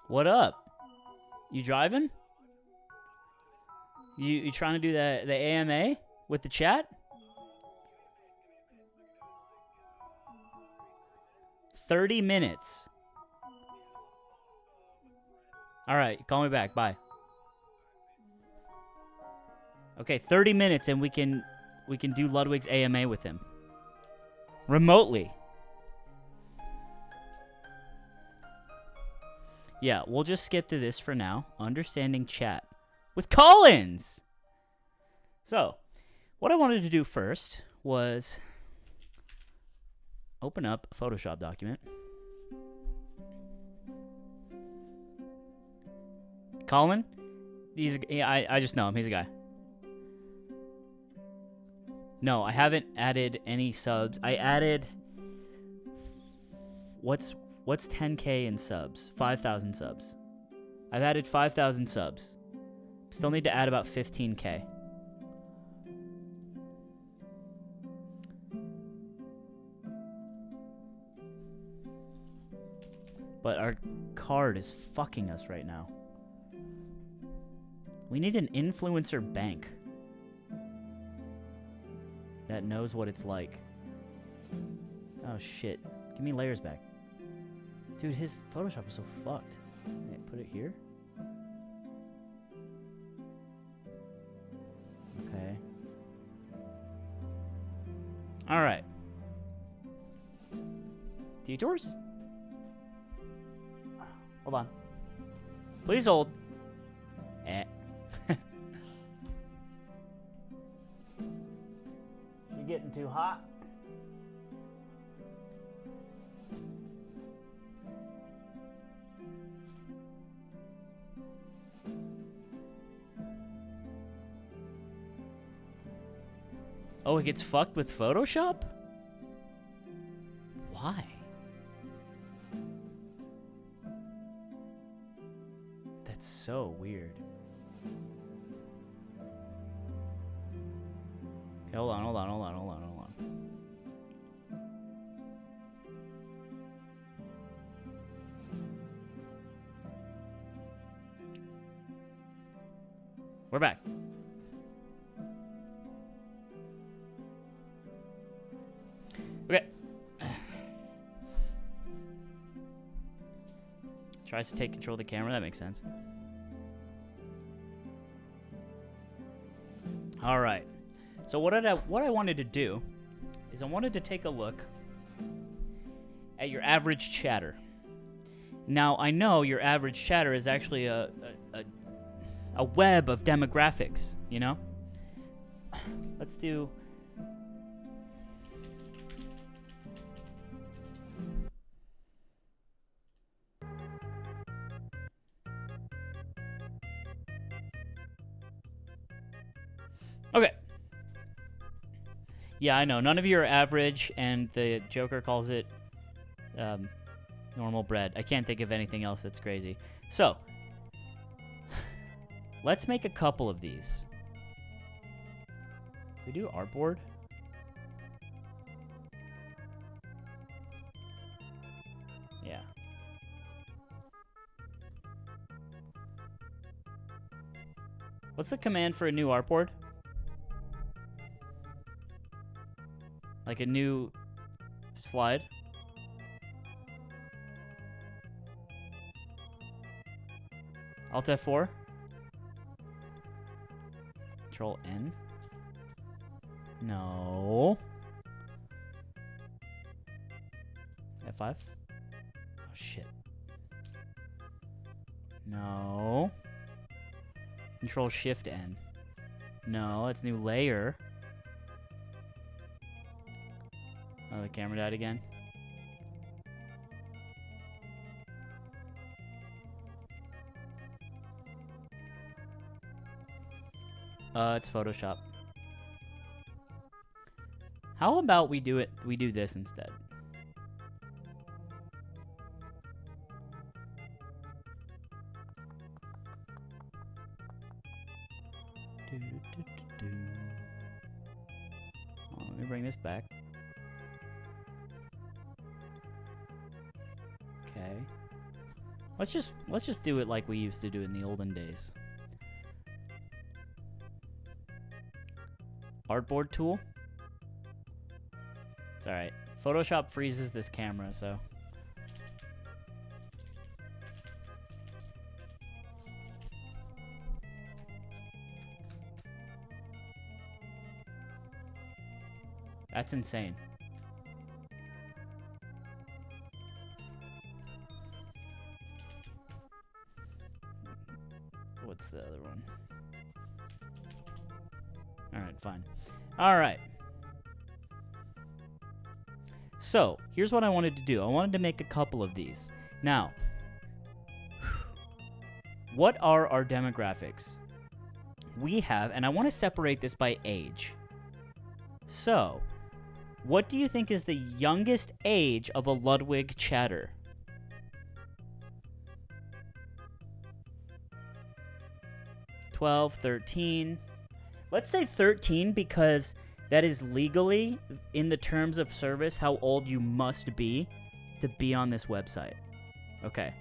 What up? You driving? You trying to do the AMA with the chat? 30 minutes. All right, call me back. Bye. Okay, 30 minutes and we can do Ludwig's AMA with him. Remotely. Yeah, we'll just skip to this for now. Understanding chat with Collins. So, what I wanted to do first was open up a Photoshop document. Colin? I just know him. He's a guy. No, I haven't added any subs. I added... What's 10K in subs? 5,000 subs. I've added 5,000 subs. Still need to add about 15K. But our card is fucking us right now. We need an influencer bank that knows what it's like. Oh shit. Give me layers back. Dude, his Photoshop is so fucked. Okay, put it here. Okay. Alright. Detours? Hold on. Please hold. Eh. You're getting too hot. Oh, it gets fucked with Photoshop? Why? That's so weird. Okay, hold on. We're back. Okay. Tries to take control of the camera. That makes sense. All right. So what I wanted to do is I wanted to take a look at your average chatter. Now, I know your average chatter is actually a web of demographics, you know? Let's do... Okay. Yeah, I know. None of you are average, and the Joker calls it normal bread. I can't think of anything else that's crazy. So, let's make a couple of these. We do artboard? Yeah. What's the command for a new artboard? Like a new slide? Alt F4? Control N? No. F5? Oh, shit. No. Control Shift N. No, it's new layer. Oh, the camera died again. It's Photoshop. How about we do this instead? Oh, let me bring this back. Okay. Let's just do it like we used to do in the olden days. Artboard tool. It's alright. Photoshop freezes this camera, so. That's insane. What's the other one? Alright, fine. Alright. So, here's what I wanted to do. I wanted to make a couple of these. Now, what are our demographics? We have, and I want to separate this by age. So, what do you think is the youngest age of a Ludwig chatter? $12, $13. Let's say 13 because that is legally, in the terms of service, how old you must be to be on this website. Okay.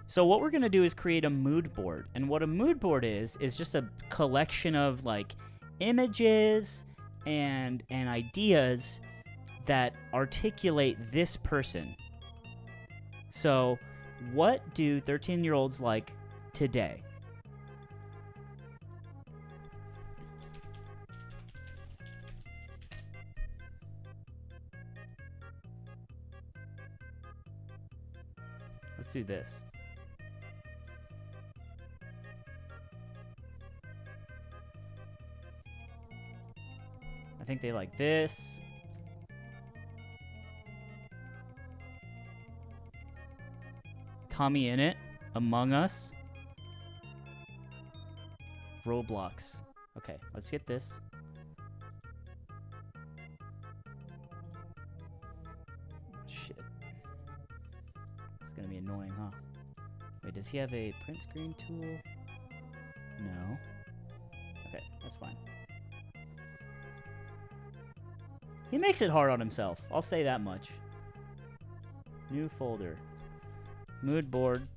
So what we're going to do is create a mood board. And what a mood board is just a collection of like images and ideas that articulate this person. So what do 13-year-olds like today? Let's do this. I think they like this. Tommy in it. Among Us. Roblox. Okay, let's get this. Shit. It's gonna be annoying, huh? Wait, does he have a print screen tool? No. Okay, that's fine. He makes it hard on himself. I'll say that much. New folder. Mood board.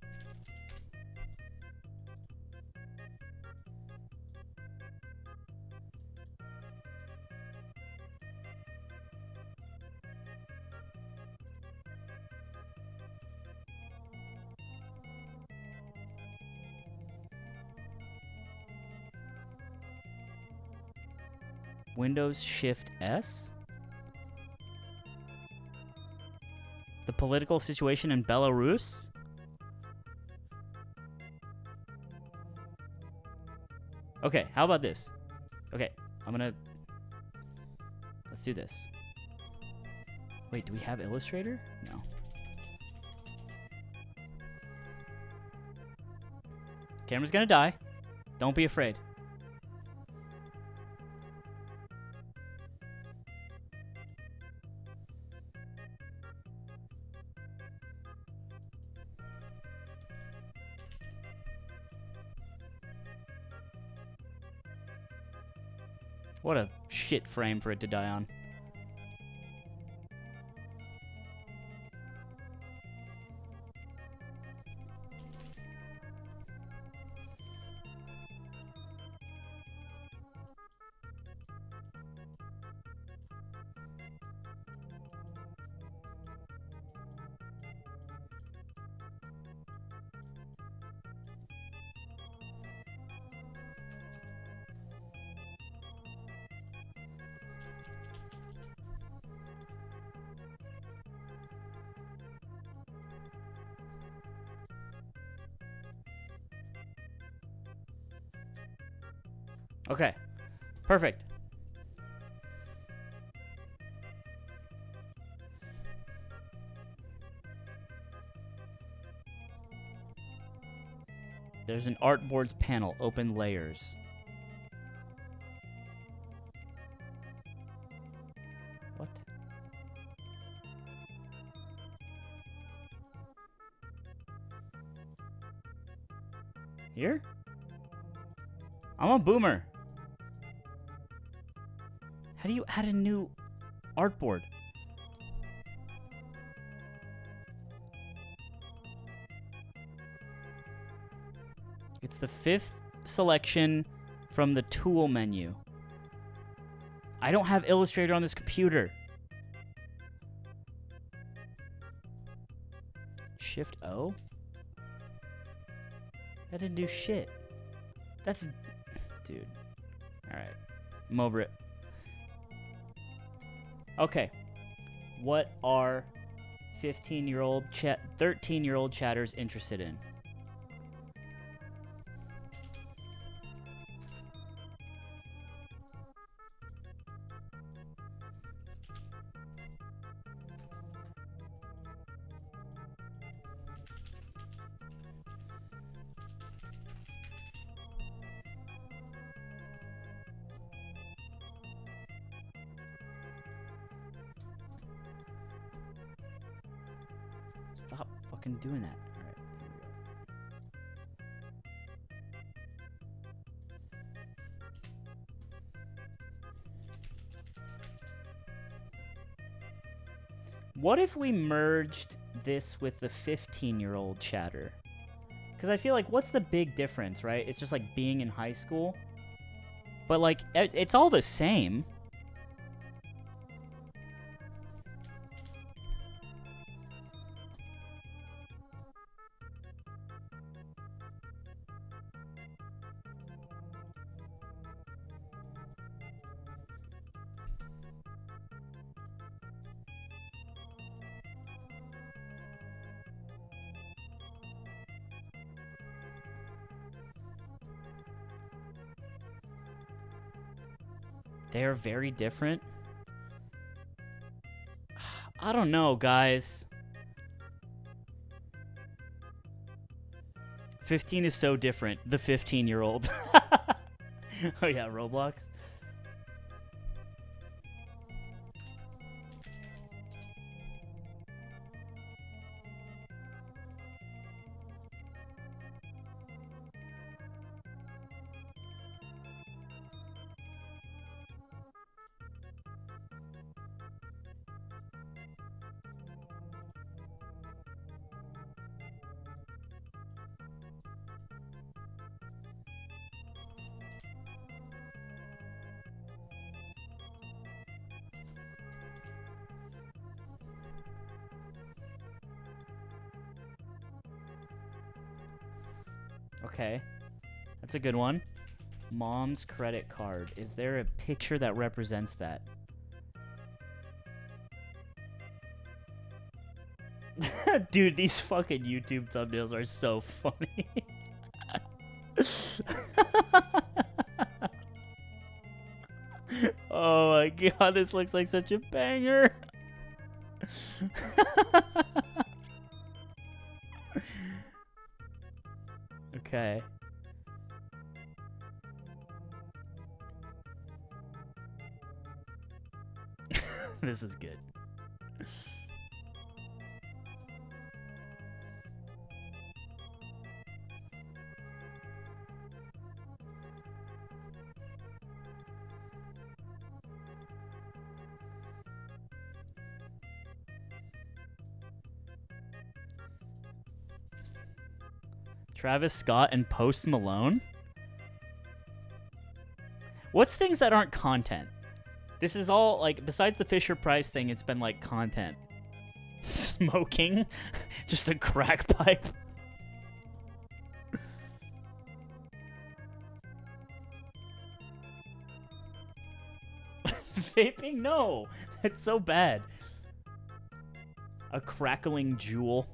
Windows Shift S. The political situation in Belarus. Okay, how about this? Okay, let's do this. Wait, do we have Illustrator? No. Camera's gonna die. Don't be afraid. What a shit frame for it to die on. Okay, perfect. There's an artboards panel, open layers. What? Here? I'm a boomer. How do you add a new artboard? It's the 5th selection from the tool menu. I don't have Illustrator on this computer. Shift O? That didn't do shit. That's... Dude. Alright. I'm over it. Okay. What are 15-year-old 13-year-old chatters interested in? Stop fucking doing that. All right, here we go. What if we merged this with the 15-year-old chatter? Because I feel like, what's the big difference, right? It's just like being in high school. But like, it's all the same. They are very different. I don't know, guys. 15 is so different. The 15-year-old. Oh yeah, Roblox. Okay, that's a good one. Mom's credit card. Is there a picture that represents that? Dude, these fucking YouTube thumbnails are so funny. Oh my god, this looks like such a banger. Okay. This is good. Travis Scott and Post Malone? What's things that aren't content? This is all, like, besides the Fisher-Price thing, it's been, like, content. Smoking? Just a crack pipe? Vaping? No! It's so bad. A crackling jewel.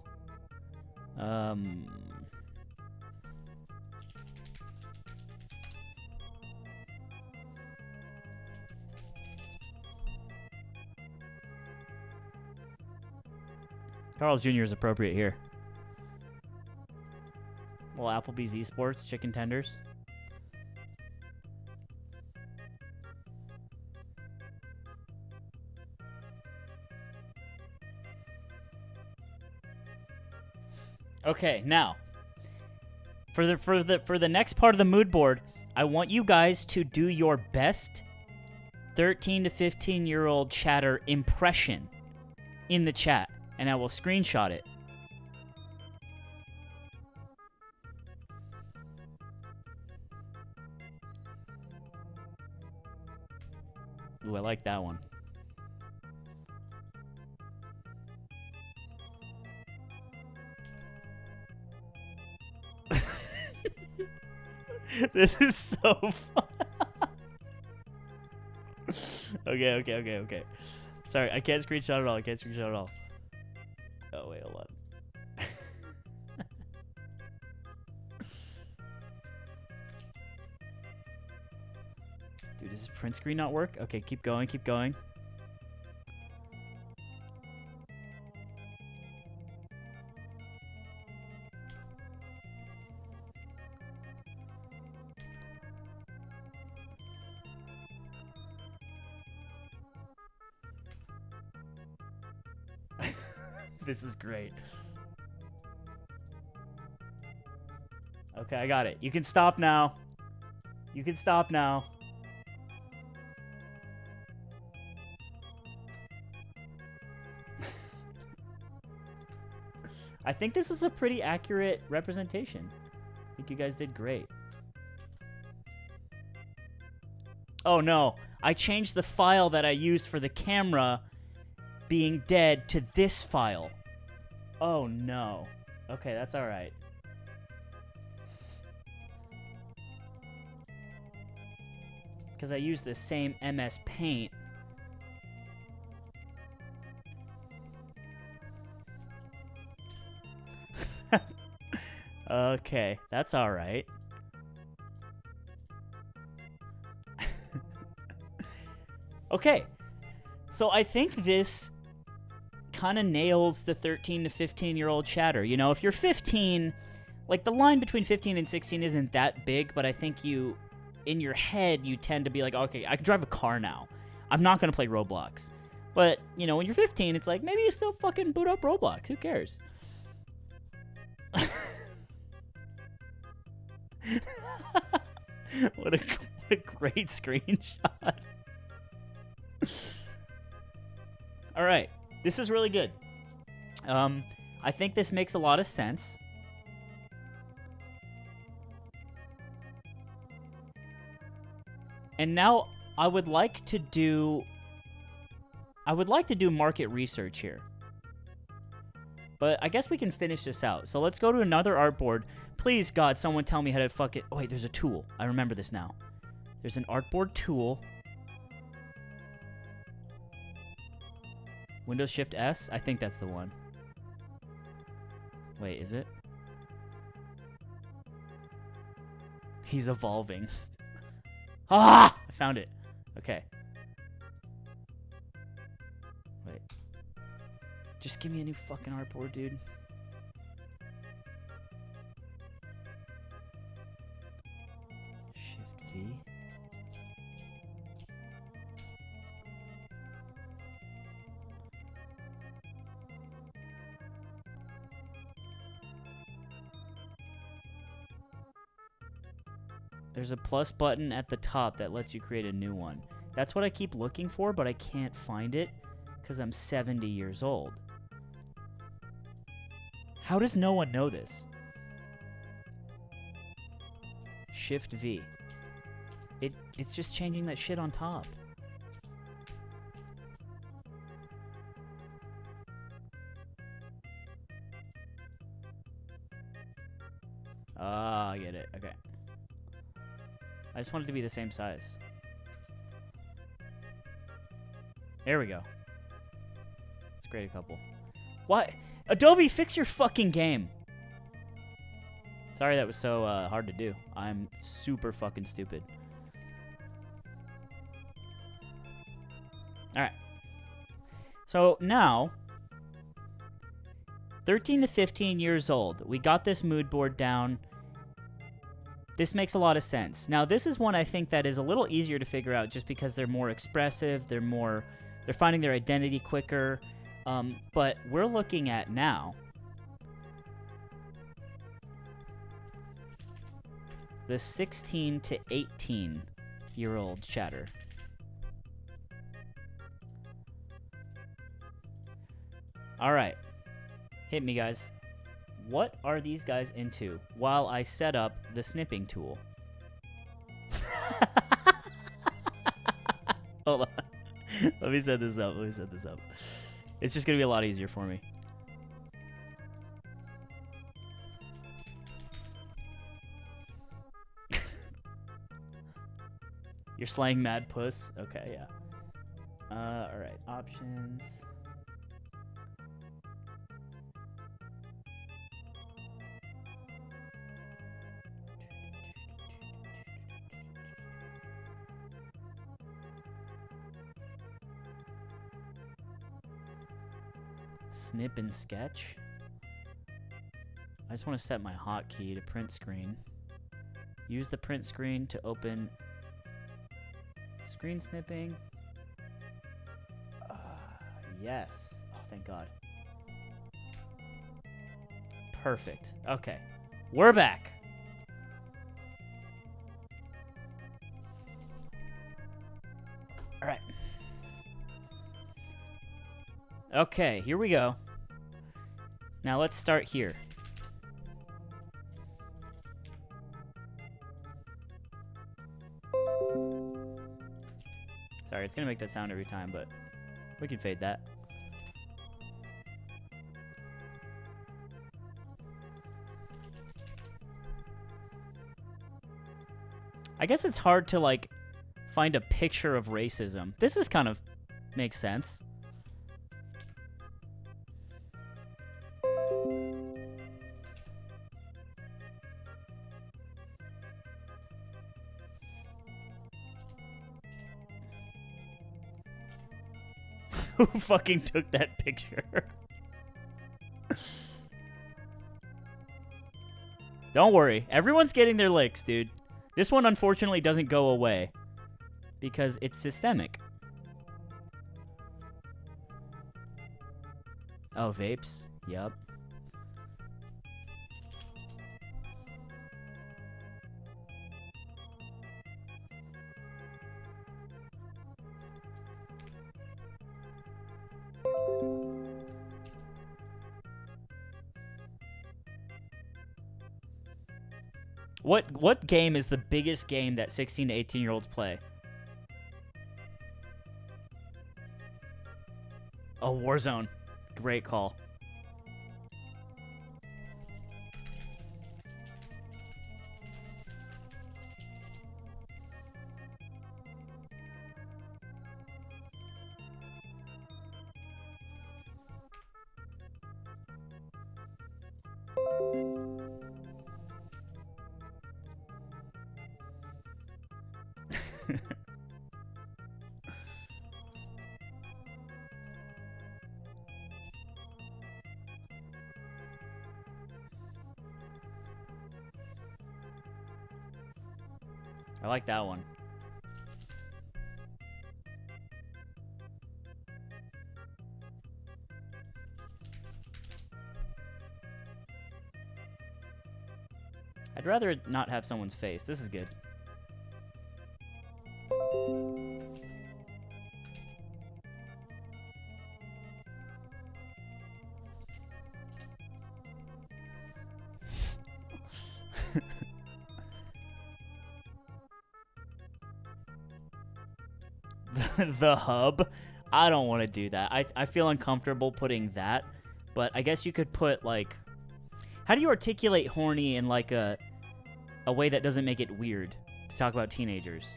Carl's Jr. is appropriate here. Well, Applebee's Esports, chicken tenders. Okay, now for the next part of the mood board, I want you guys to do your best 13 to 15-year-old chatter impression in the chat, and I will screenshot it. Ooh, I like that one. This is so fun. Okay. Sorry, I can't screenshot it all. Oh, wait, hold on. Dude, does this print screen not work? Okay, keep going. This is great. Okay, I got it. You can stop now. I think this is a pretty accurate representation. I think you guys did great. Oh no, I changed the file that I used for the camera being dead to this file. Oh no. Okay, that's all right. Because I used the same MS Paint. Okay, that's all right. Okay, so I think this kind of nails the 13 to 15-year-old chatter. You know, if you're 15, like the line between 15 and 16 isn't that big, but I think you, in your head, you tend to be like, okay, I can drive a car now. I'm not going to play Roblox. But, you know, when you're 15, it's like, maybe you still fucking boot up Roblox. Who cares? What a great screenshot. All right. This is really good. I think this makes a lot of sense. And now I would like to do market research here. But I guess we can finish this out. So let's go to another artboard. Please, God, someone tell me how to fuck it. Oh, wait, there's a tool. I remember this now. There's an artboard tool. Windows Shift S? I think that's the one. Wait, is it? He's evolving. Ah! I found it. Okay. Wait. Just give me a new fucking artboard, dude. Shift V. There's a plus button at the top that lets you create a new one. That's what I keep looking for, but I can't find it because I'm 70 years old. How does no one know this? Shift V. It's just changing that shit on top. Ah, I get it. Okay. I just want it to be the same size. There we go. Let's grade a couple. What? Adobe, fix your fucking game. Sorry that was so hard to do. I'm super fucking stupid. Alright. So now, 13 to 15 years old. We got this mood board down. This makes a lot of sense. Now, this is one I think that is a little easier to figure out just because they're more expressive, they're finding their identity quicker. But we're looking at now the 16 to 18-year-old chatter. All right. Hit me, guys. What are these guys into while I set up the snipping tool? Hold on. Let me set this up. It's just going to be a lot easier for me. You're slaying mad puss? Okay, yeah. All right. Options. Snip and sketch. I just want to set my hotkey to print screen. Use the print screen to open screen snipping. Yes. Oh, thank God. Perfect. Okay. We're back. All right. Okay, here we go. Now let's start here. Sorry, it's gonna make that sound every time, but we can fade that. I guess it's hard to, like, find a picture of racism. This is kind of makes sense. Who fucking took that picture? Don't worry. Everyone's getting their licks, dude. This one, unfortunately, doesn't go away because it's systemic. Oh, vapes? Yup. What game is the biggest game that 16 to 18-year-olds play? Oh, Warzone. Great call. I like that one. I'd rather not have someone's face. This is good. The hub? I don't want to do that. I feel uncomfortable putting that, but I guess you could put, like... How do you articulate horny in, like, a way that doesn't make it weird to talk about teenagers?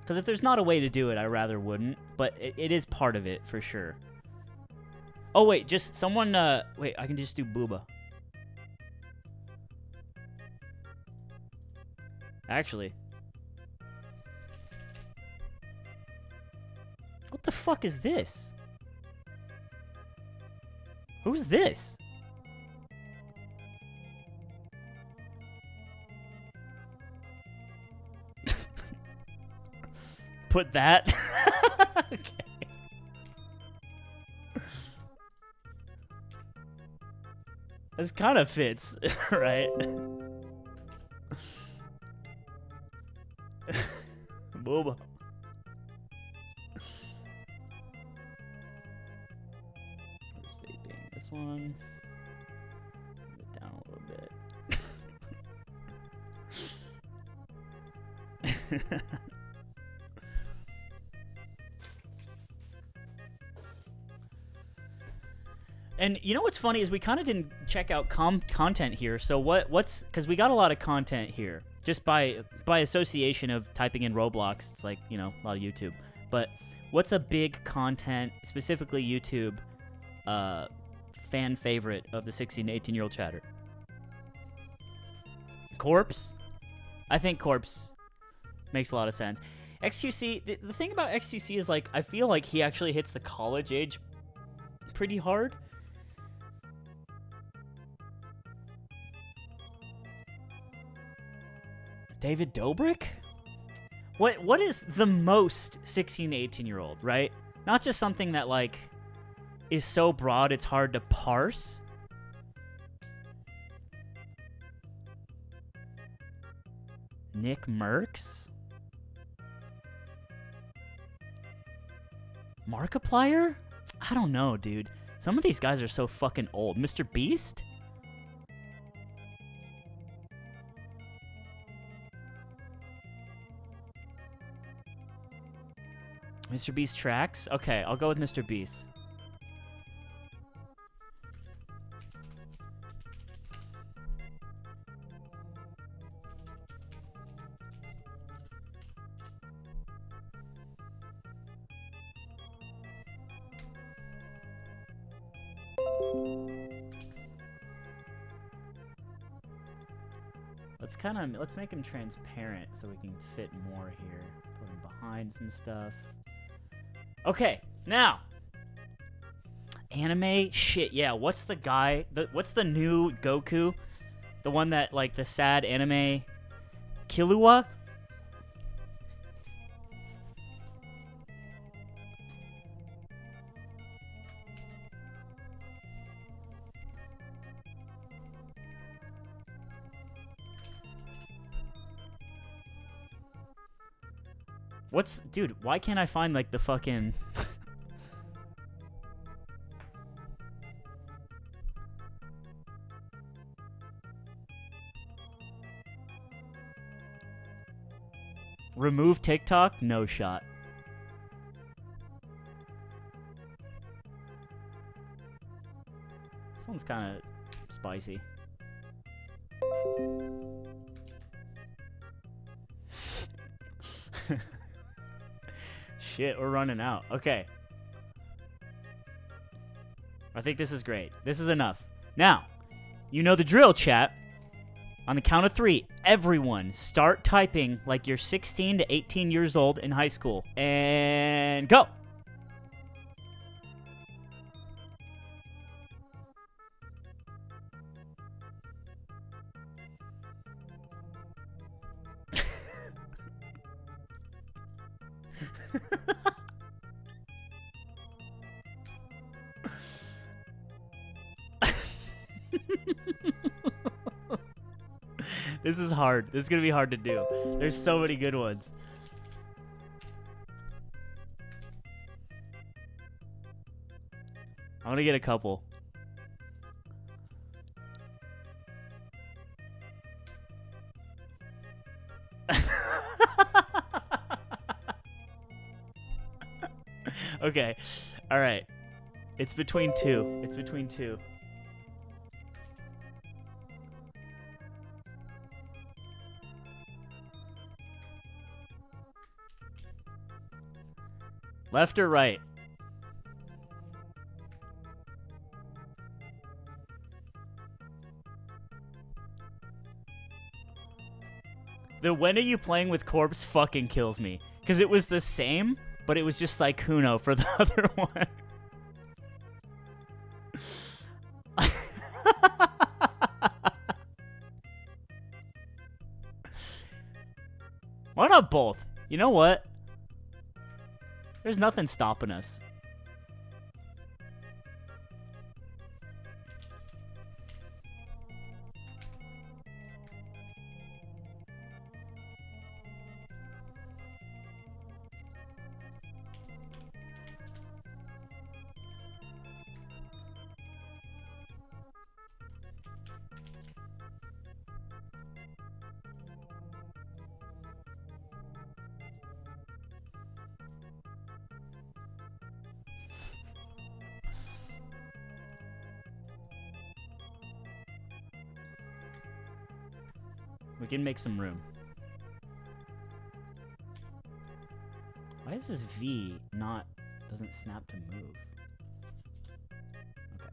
Because if there's not a way to do it, I rather wouldn't, but it is part of it, for sure. Oh, wait, just someone... Wait, I can just do booba. Actually... What the fuck is this? Who's this? Put that? Okay. This kind of fits, right? Booba. This one. Move it down a little bit. And you know what's funny is we kind of didn't check out content here. So what's because we got a lot of content here just by association of typing in Roblox. It's like, you know, a lot of YouTube. But what's a big content, specifically YouTube, fan favorite of the 16 to 18-year-old chatter? Corpse? I think Corpse makes a lot of sense. XQC, the thing about XQC is, like, I feel like he actually hits the college age pretty hard. David Dobrik? What is the most 16 to 18-year-old, right? Not just something that, like, is so broad it's hard to parse. Nick Merckx? Markiplier? I don't know, dude. Some of these guys are so fucking old. Mr. Beast? Mr. Beast tracks? Okay, I'll go with Mr. Beast. Let's make him transparent so we can fit more here. Put him behind some stuff. Okay, now. Anime shit. Yeah, what's the guy? What's the new Goku? The one that, like, the sad anime Killua? Dude, why can't I find, like, the fucking... Remove TikTok? No shot. This one's kind of spicy. Shit, we're running out. Okay. I think this is great. This is enough. Now, you know the drill, chat. On the count of 3, everyone start typing like you're 16 to 18 years old in high school. And go! This is hard. This is going to be hard to do. There's so many good ones. I'm going to get a couple. Okay. All right. It's between two. It's between two. Left or right? The when are you playing with corpse fucking kills me. Because it was the same, but it was just Saikuno for the other one. Why not both? You know what? There's nothing stopping us. We can make some room. Why is this V doesn't snap to move? Okay.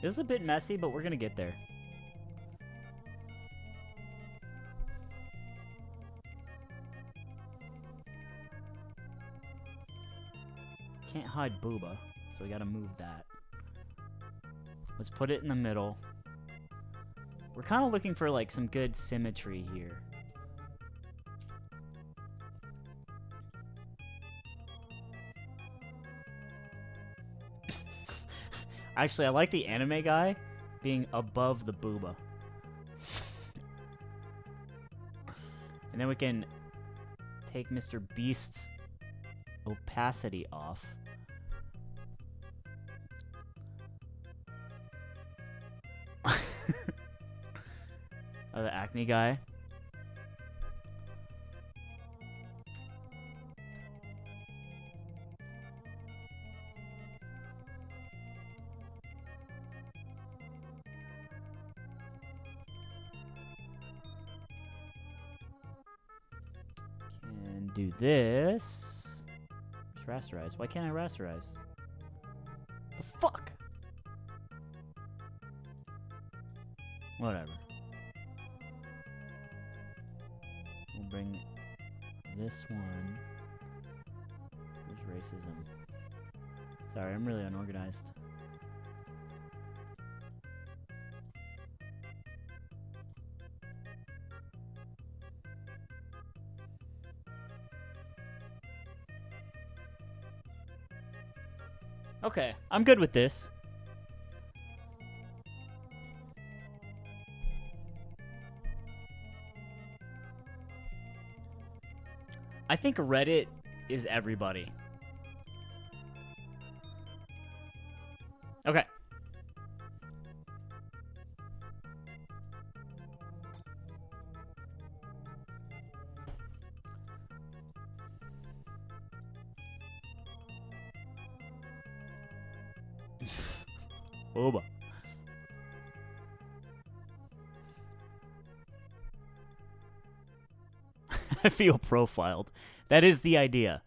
This is a bit messy, but we're gonna get there. Can't hide Booba, so we gotta move that. Let's put it in the middle. We're kind of looking for like some good symmetry here. Actually, I like the anime guy being above the Booba. And then we can take Mr. Beast's opacity off. Oh, the acne guy. Can do this. Just rasterize. Why can't I rasterize? The fuck? Whatever. We'll bring this one. There's racism. Sorry, I'm really unorganized. Okay, I'm good with this. I think Reddit is everybody. Okay. Boba. I feel profiled. That is the idea.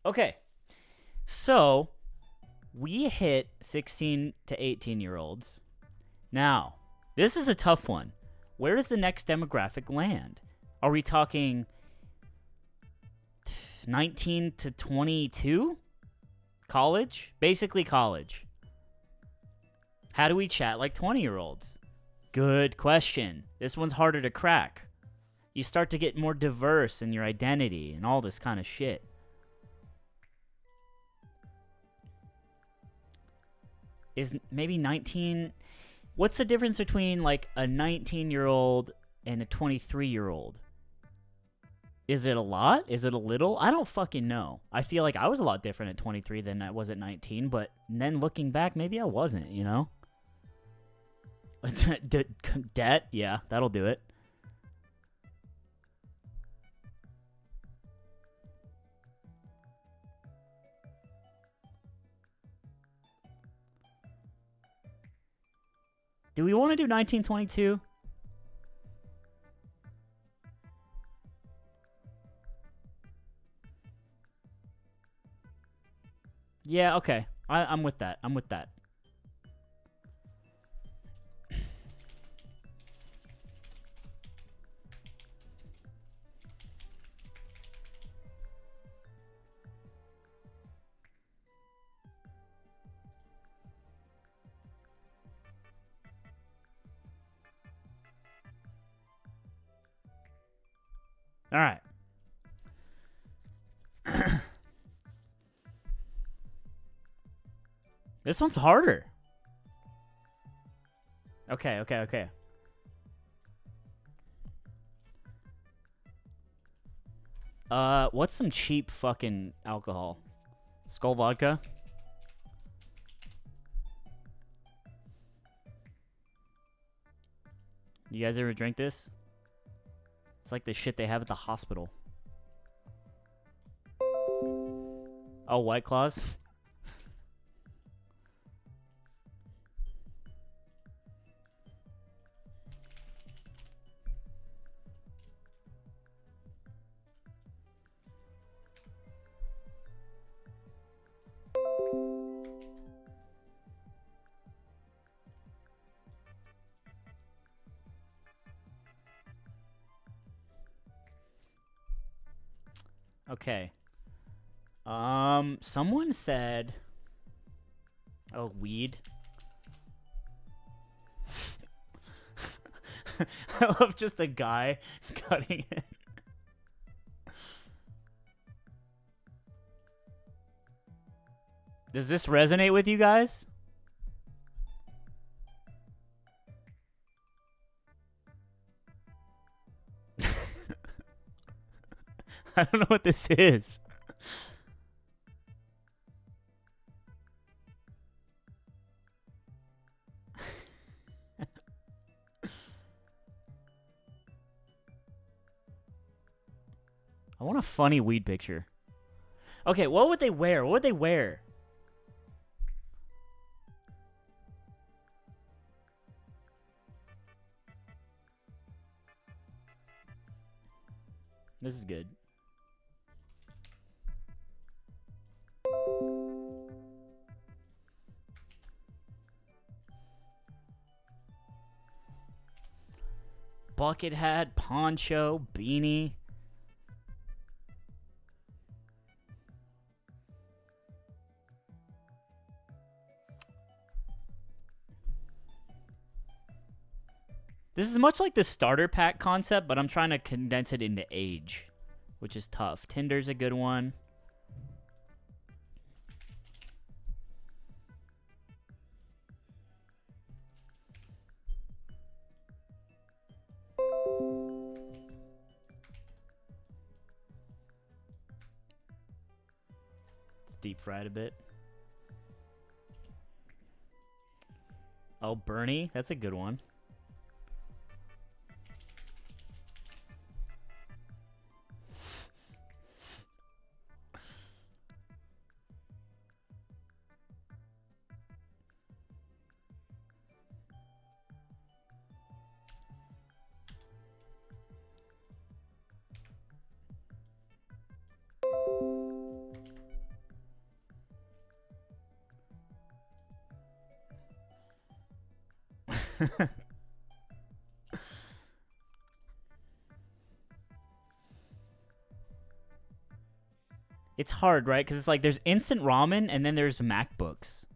Okay. So, we hit 16 to 18-year-olds. Now, this is a tough one. Where does the next demographic land? Are we talking 19 to 22? College? Basically college. How do we chat like 20-year-olds? Good question. This one's harder to crack. You start to get more diverse in your identity and all this kind of shit. Is maybe 19... What's the difference between like a 19-year-old and a 23-year-old? Is it a lot? Is it a little? I don't fucking know. I feel like I was a lot different at 23 than I was at 19, but then looking back, maybe I wasn't, you know? Debt? Yeah, that'll do it. Do we want to do 1922? Yeah, okay. I'm with that. I'm with that. All right. This one's harder. Okay. What's some cheap fucking alcohol? Skull vodka? You guys ever drink this? It's like the shit they have at the hospital. Oh, White Claws? Okay. Someone said... Oh, weed. I love just a guy cutting it. Does this resonate with you guys? I don't know what this is. I want a funny weed picture. Okay, what would they wear? What would they wear? This is good. Bucket hat, poncho, beanie. This is much like the starter pack concept, but I'm trying to condense it into age, which is tough. Tinder's a good one. It's deep fried a bit. Oh, Bernie, that's a good one. It's hard, right? Because it's like there's instant ramen and then there's MacBooks.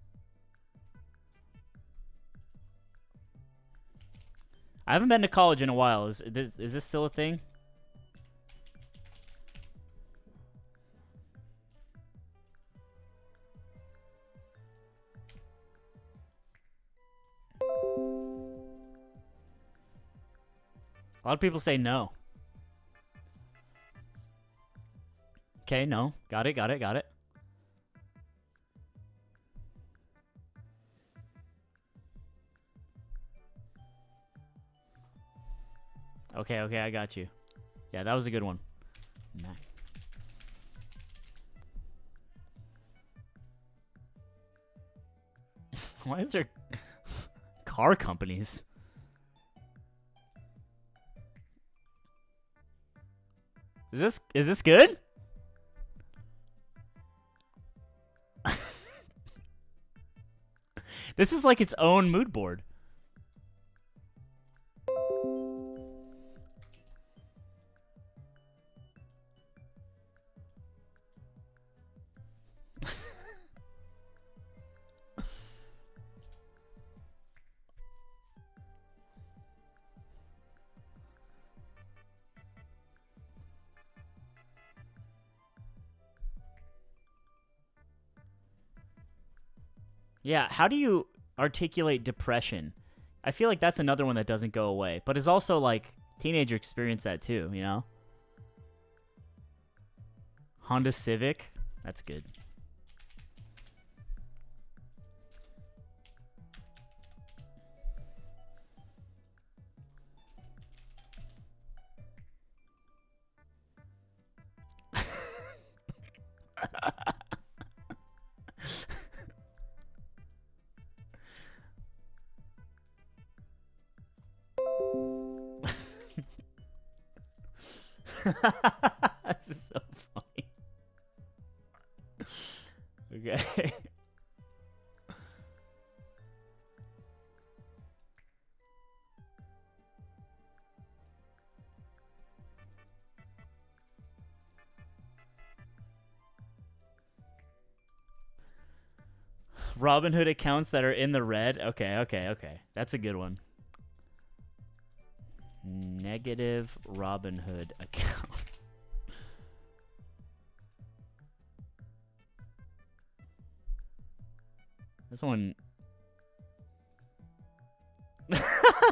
I haven't been to college in a while. Is this still a thing? A lot of people say no. Okay, no. Got it, got it, got it. Okay, okay, I got you. Yeah, that was a good one. Nah. Why is there car companies? Is this good? This is like its own mood board. Yeah, how do you articulate depression? I feel like that's another one that doesn't go away, but is also like teenager experience that too, you know? Honda Civic, that's good. This is so funny. Okay. Robinhood accounts that are in the red. Okay, okay, okay. That's a good one. Negative Robinhood account. This one.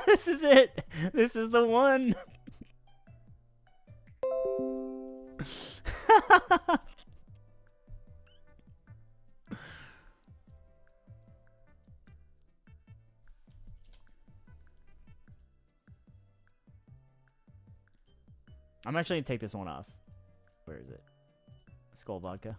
This is it. This is the one. I'm actually going to take this one off. Where is it? Skull Vodka.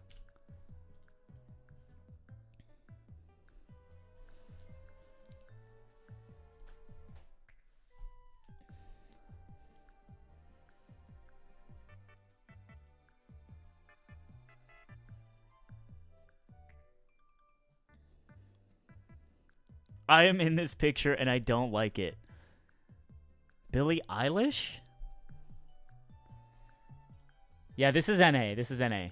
I am in this picture and I don't like it. Billie Eilish? Yeah, this is NA. This is NA.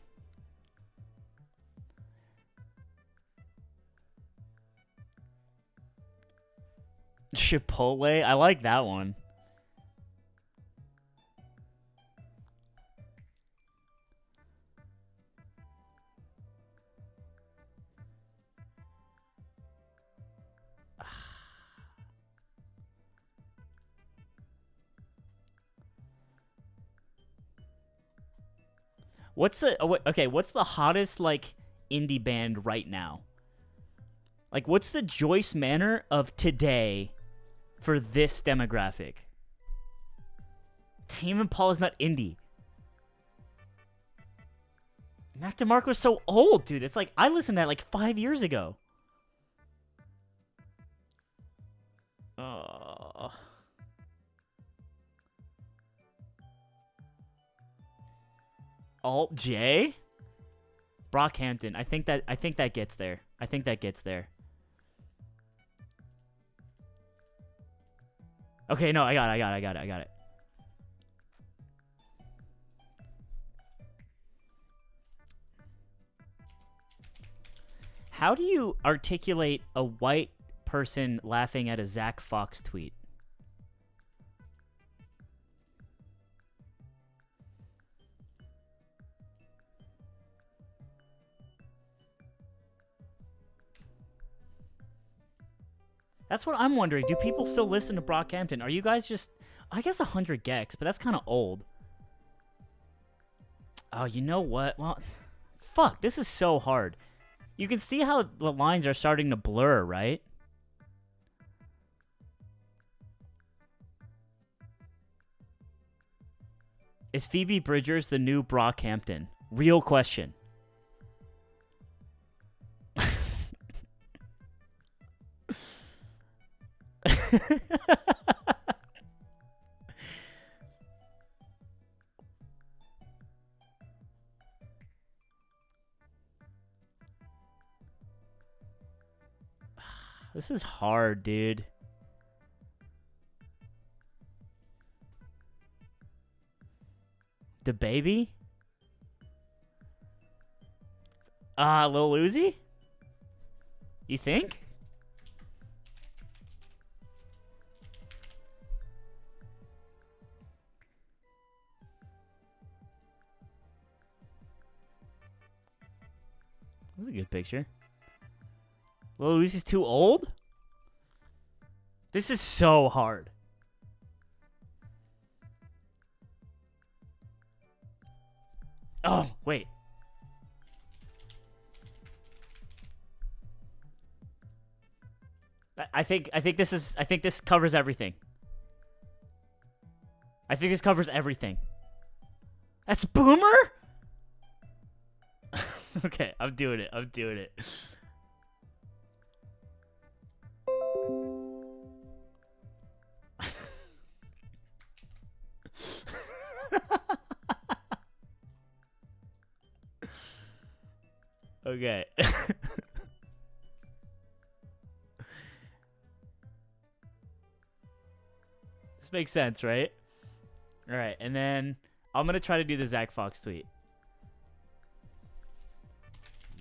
Chipotle? I like that one. What's the what's the hottest like indie band right now? Like what's the Joyce Manor of today for this demographic? Tame Impala's not indie. Mac DeMarco's so old, dude. It's like I listened to that like 5 years ago. Alt J? Brockhampton. I think that gets there. I think that gets there. Okay, no, I got it. How do you articulate a white person laughing at a Zach Fox tweet? That's what I'm wondering. Do people still listen to Brockhampton? Are you guys just... I guess 100 gex, but that's kind of old. Oh, you know what? Well, fuck, this is so hard. You can see how the lines are starting to blur, right? Is Phoebe Bridgers the new Brockhampton? Real question. This is hard, dude. The baby? Lil Uzi? You think? That's a good picture. Lil Uzi's too old? This is so hard. Oh, wait. I think this covers everything. I think this covers everything. That's Boomer? Okay, I'm doing it. I'm doing it. Okay. This makes sense, right? All right, and then I'm going to try to do the Zach Fox tweet.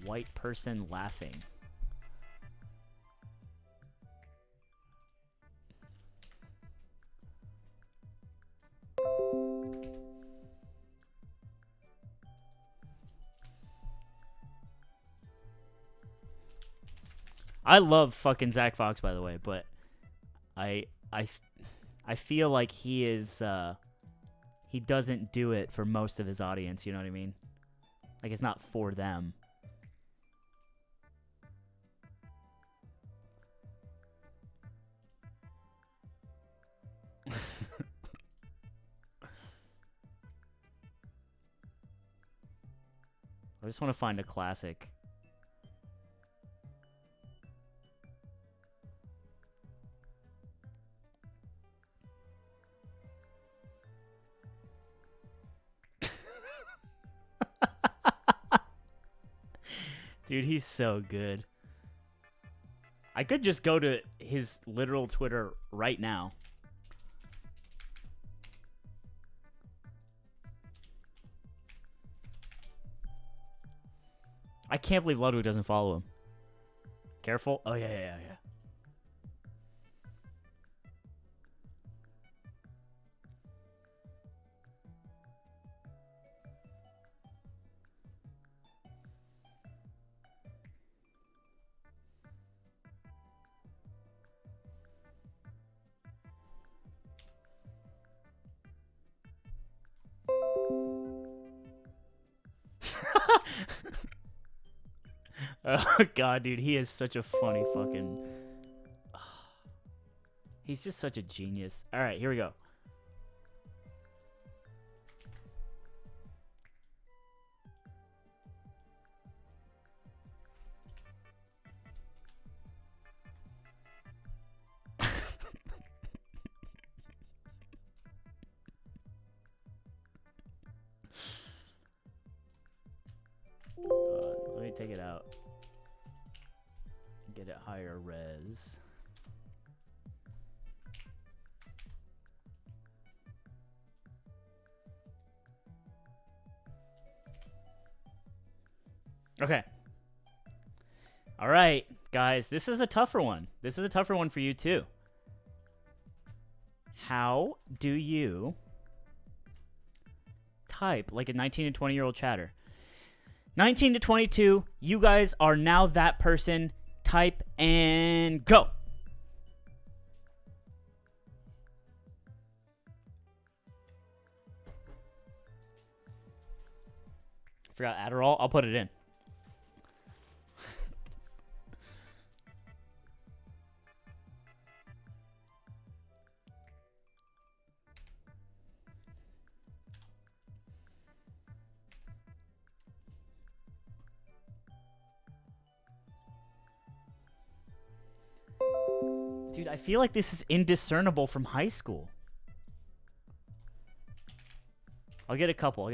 White person laughing. I love fucking Zach Fox, by the way, but I feel like he doesn't do it for most of his audience, you know what I mean? Like, it's not for them. I just want to find a classic. Dude, he's so good. I could just go to his literal Twitter right now. I can't believe Ludwig doesn't follow him. Careful. Oh, yeah. Oh, God, dude. He is such a funny fucking... He's just such a genius. All right, here we go. Let me take it out. Get it higher res. Okay. All right, guys. This is a tougher one. This is a tougher one for you, too. How do you type like a 19 to 20-year-old chatter? 19 to 22, you guys are now that person. Type and go. Forgot Adderall. I'll put it in. Dude, I feel like this is indiscernible from high school. I'll get a couple.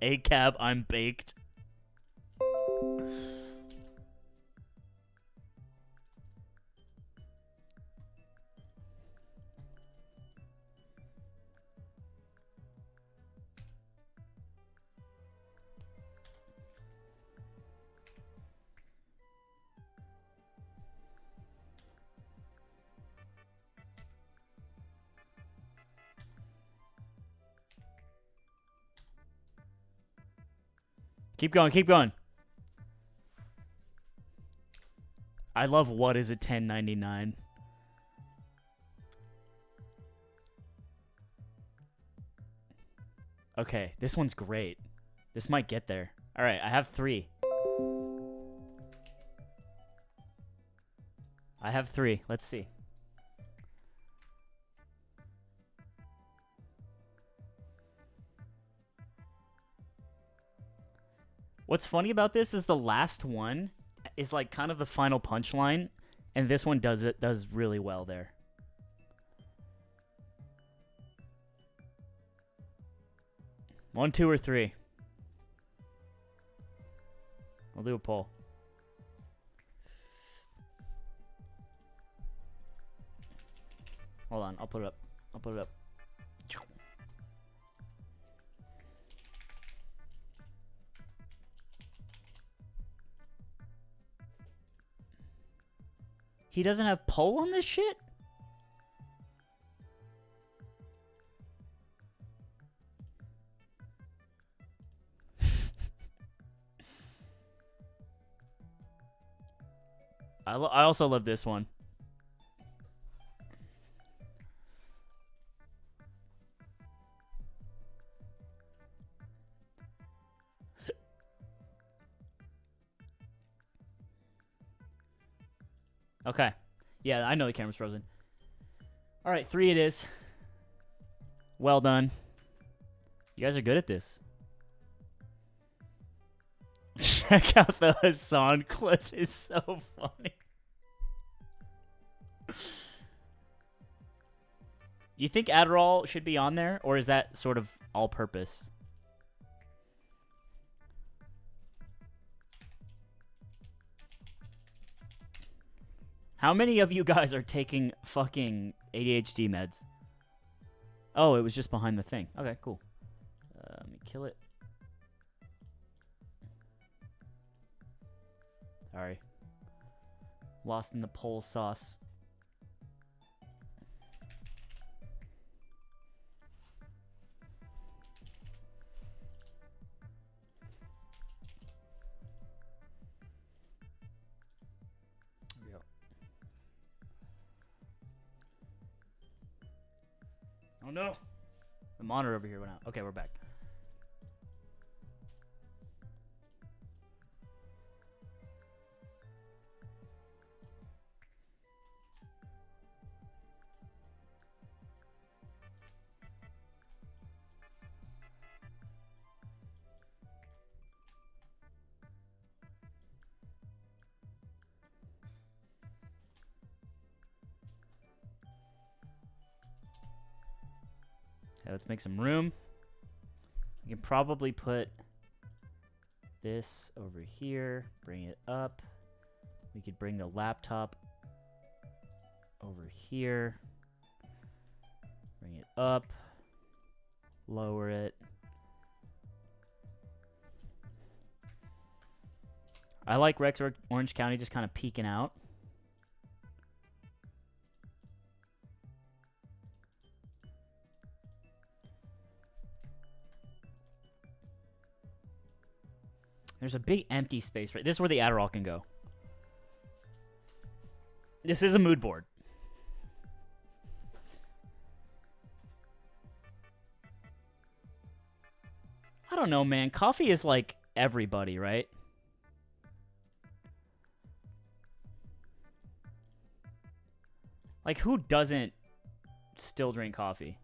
A-cab, I'm baked. Keep going. I love what is a 1099. Okay, this one's great. This might get there. All right, I have 3. Let's see. What's funny about this is the last one is like kind of the final punchline, and this one does really well there. One, 2, or 3. I'll do a poll. Hold on, I'll put it up. He doesn't have poll on this shit? I also love this one. Okay. Yeah, I know the camera's frozen. All right, 3 it is. Well done. You guys are good at this. Check out the Hassan clip. It's so funny. You think Adderall should be on there, or is that sort of all-purpose? How many of you guys are taking fucking ADHD meds? Oh, it was just behind the thing. Okay, cool. Let me kill it. Sorry. Lost in the pole sauce. There we go. Oh no! The monitor over here went out. Okay, we're back. Okay, let's make some room. We can probably put this over here, bring it up. We could bring the laptop over here, bring it up, lower it. I like Rex Orange County just kind of peeking out. There's a big empty space right. This is where the Adderall can go. This is a mood board. I don't know, man. Coffee is like everybody, right? Like, who doesn't still drink coffee?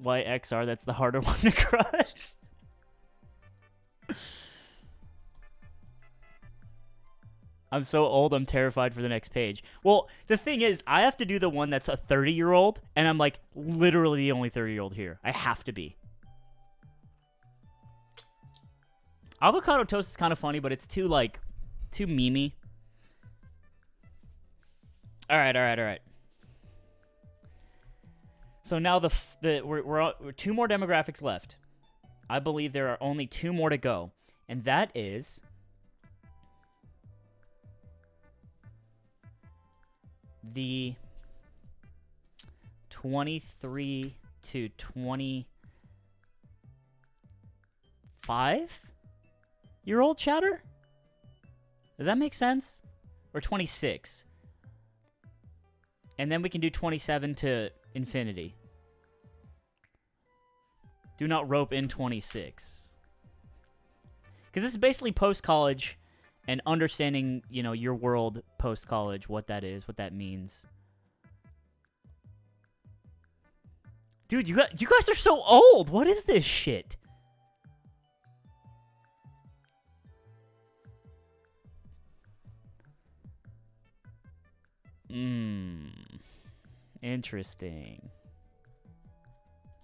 YXR, that's the harder one to crush. I'm so old, I'm terrified for the next page. Well, the thing is, I have to do the one that's a 30-year-old, and I'm like literally the only 30-year-old here. I have to be. Avocado toast is kind of funny, but it's too memey. All right. So now we're 2 more demographics left. I believe there are only 2 more to go, and that is the 23 to 25-year-old chatter. Does that make sense? Or 26? And then we can do 27 to infinity. Do not rope in 26. Because this is basically post-college and understanding, your world post-college, what that is, what that means. Dude, you guys are so old. What is this shit? Interesting.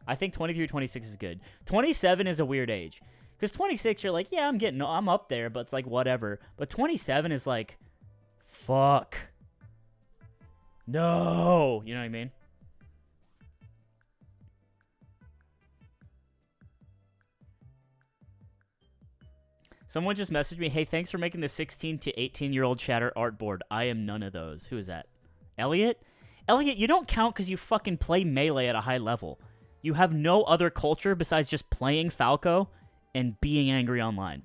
I think 23 or 26 is good. 27 is a weird age. Because 26, you're like, yeah, I'm up there, but it's like, whatever. But 27 is like, fuck. No. You know what I mean? Someone just messaged me, hey, thanks for making the 16 to 18-year-old chatter art board. I am none of those. Who is that? Elliot? Elliot, you don't count because you fucking play Melee at a high level. You have no other culture besides just playing Falco and being angry online.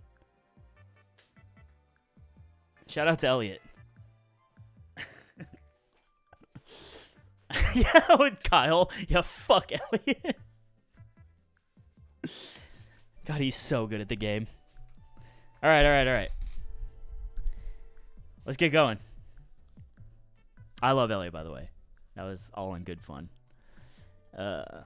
Shout out to Elliot. Yeah, with Kyle. Yeah, fuck Elliot. God, he's so good at the game. All right. Let's get going. I love Elliot, by the way. That was all in good fun. A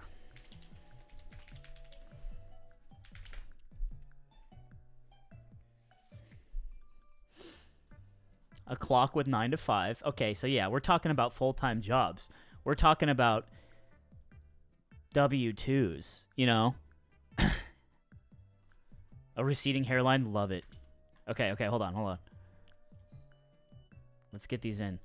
clock with 9 to 5. Okay, so yeah, we're talking about full-time jobs. We're talking about W-2s, A receding hairline, love it. Okay, hold on. Let's get these in.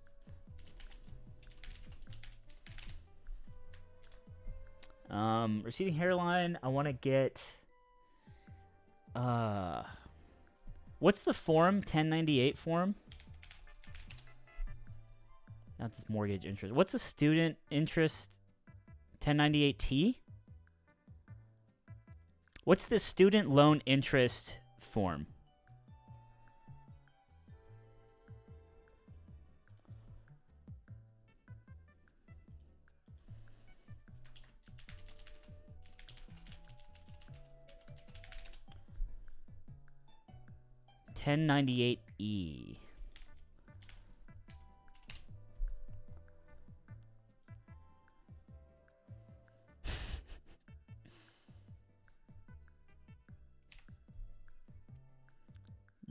Receding hairline, I want to get... what's the form? 1098 form? That's mortgage interest. What's a student interest 1098T? What's the student loan interest form? $1098E.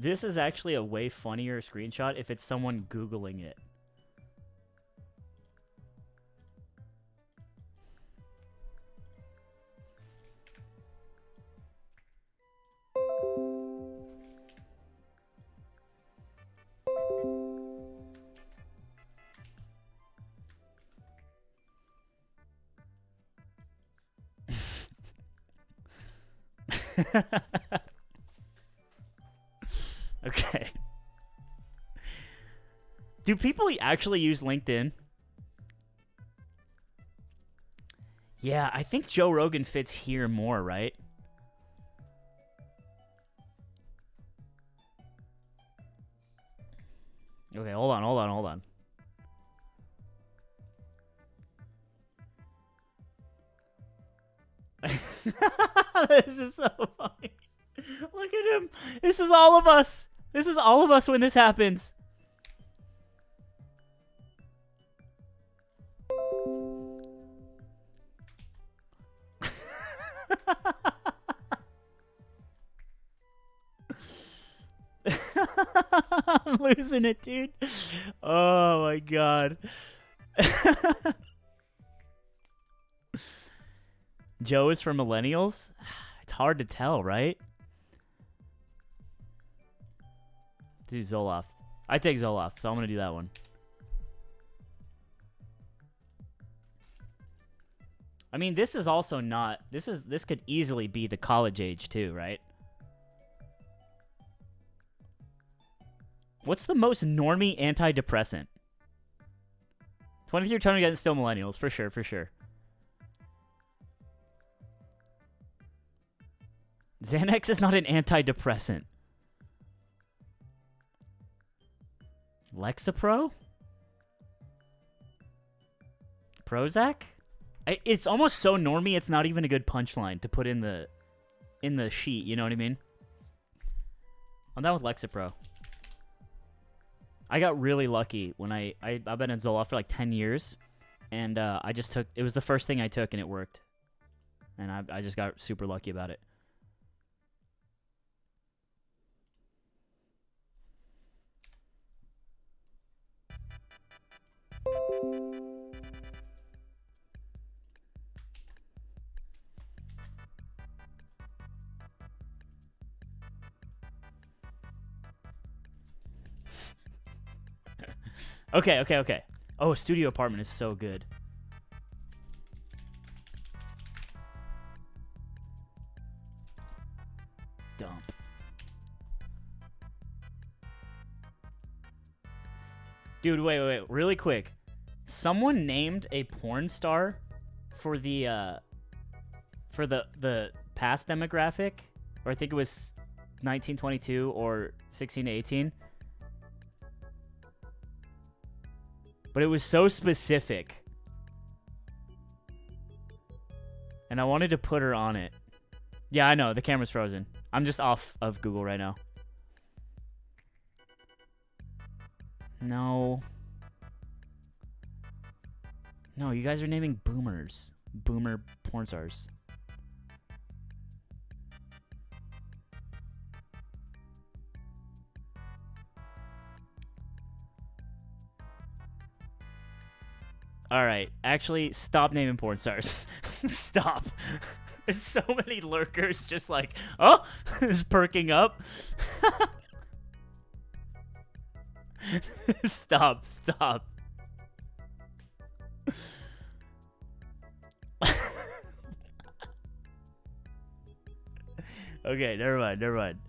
This is actually a way funnier screenshot if it's someone Googling it. Okay. Do people actually use LinkedIn? Yeah, I think Joe Rogan fits here more, right? Okay, hold on. This is so funny. Look at him. This is all of us. This is all of us when this happens. I'm losing it, dude. Oh my god. Joe is for millennials? It's hard to tell, right? Do Zoloft. I take Zoloft, so I'm gonna do that one. I mean, this is also not. This could easily be the college age too, right? What's the most normie antidepressant? 23 tone against still millennials, for sure, for sure. Xanax is not an antidepressant. Lexapro? Prozac? It's almost so normie it's not even a good punchline to put in the sheet, you know what I mean? I'm down with Lexapro. I got really lucky when I've been in Zoloft for like 10 years, and I just took, it was the first thing I took and it worked. And I just got super lucky about it. Okay. Oh, studio apartment is so good. Dump. Dude, wait, really quick. Someone named a porn star for the past demographic, or I think it was 1922 or 16 to 18. But it was so specific. And I wanted to put her on it. Yeah, I know. The camera's frozen. I'm just off of Google right now. No. No, you guys are naming boomers. Boomer porn stars. All right. Actually, stop naming porn stars. Stop. There's so many lurkers just like, oh, is perking up. Stop. Okay, never mind.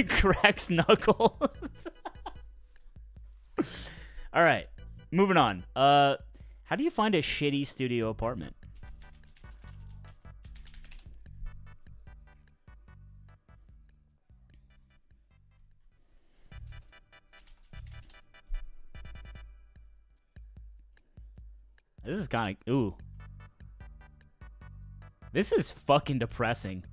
Cracks knuckles. All right. Moving on. How do you find a shitty studio apartment? This is kind of... Ooh. This is fucking depressing.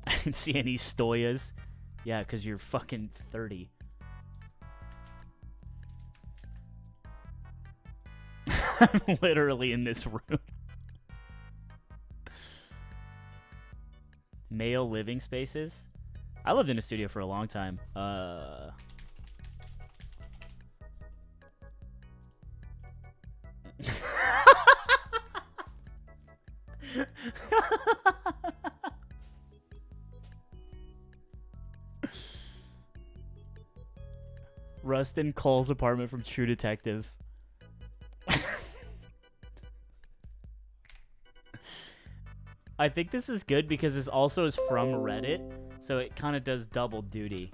I didn't see any Stoyas. Yeah, because you're fucking 30. I'm literally in this room. Male living spaces. I lived in a studio for a long time. Rustin Cole's apartment from True Detective. I think this is good because this also is from Reddit, so it kind of does double duty.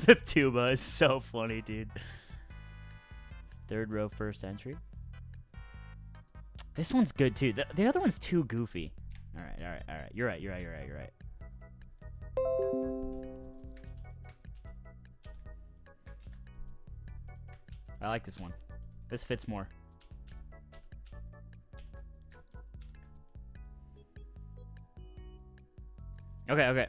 The tuba is so funny, dude. Third row, first entry. This one's good too. The other one's too goofy. All right. You're right. I like this one. This fits more. Okay.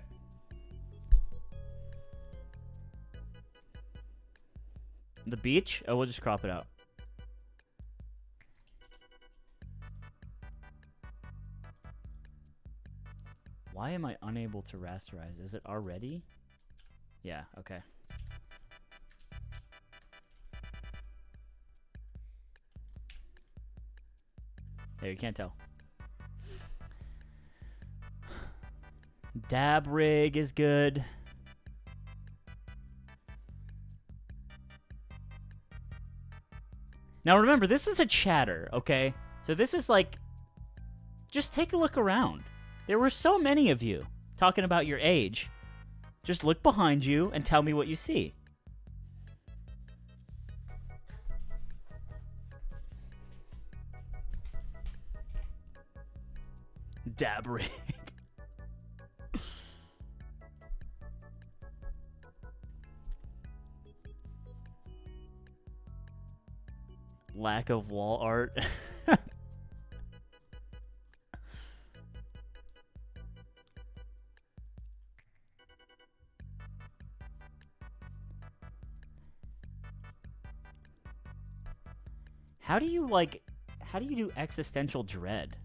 The beach? Oh, we'll just crop it out. Why am I unable to rasterize? Is it already? Yeah, okay. There, you can't tell. Dab rig is good. Now remember, this is a chatter, okay? So this is like, just take a look around. There were so many of you talking about your age. Just look behind you and tell me what you see. Dab rig. Lack of wall art. How do you do existential dread?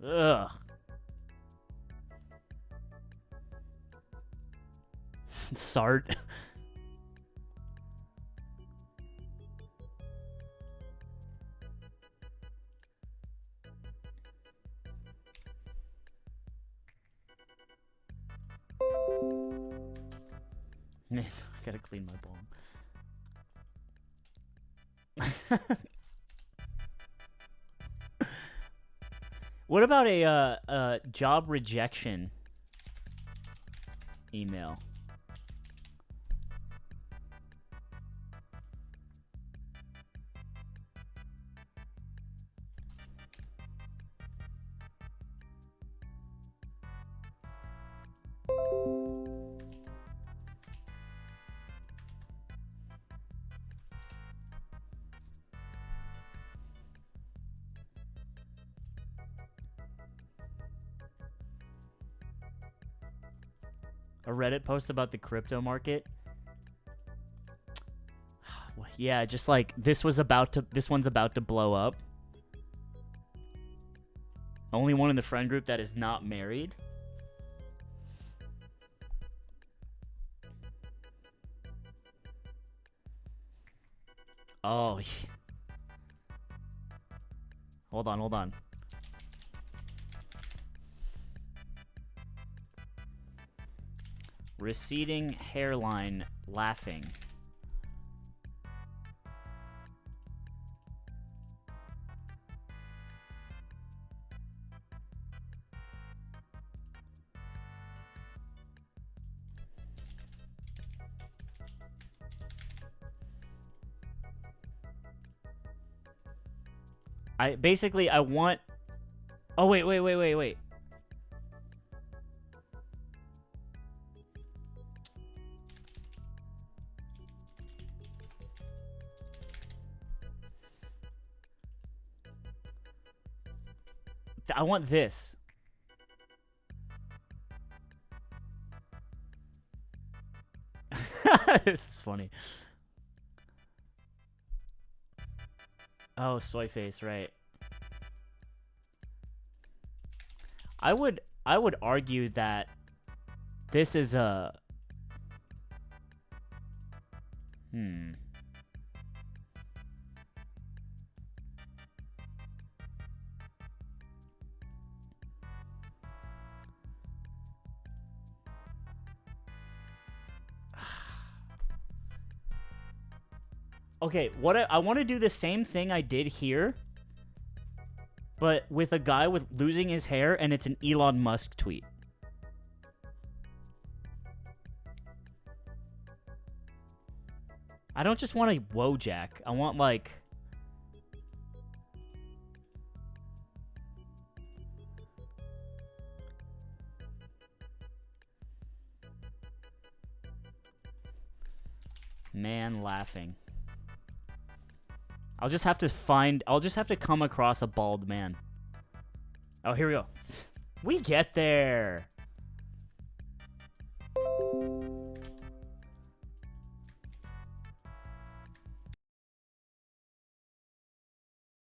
Ugh. Sart. Man, I gotta clean my bong. What about a job rejection email? A Reddit post about the crypto market. Yeah, just like this one's about to blow up. Only one in the friend group that is not married. Oh. Hold on. Receding hairline laughing. I want Oh, wait. I want this. This is funny. Oh, soy face, right. I would argue that this is a Okay, I want to do the same thing I did here, but with a guy with losing his hair, and it's an Elon Musk tweet. I don't just want a Wojak. I want, like... Man laughing. I'll just have to come across a bald man. Oh, here we go. We get there.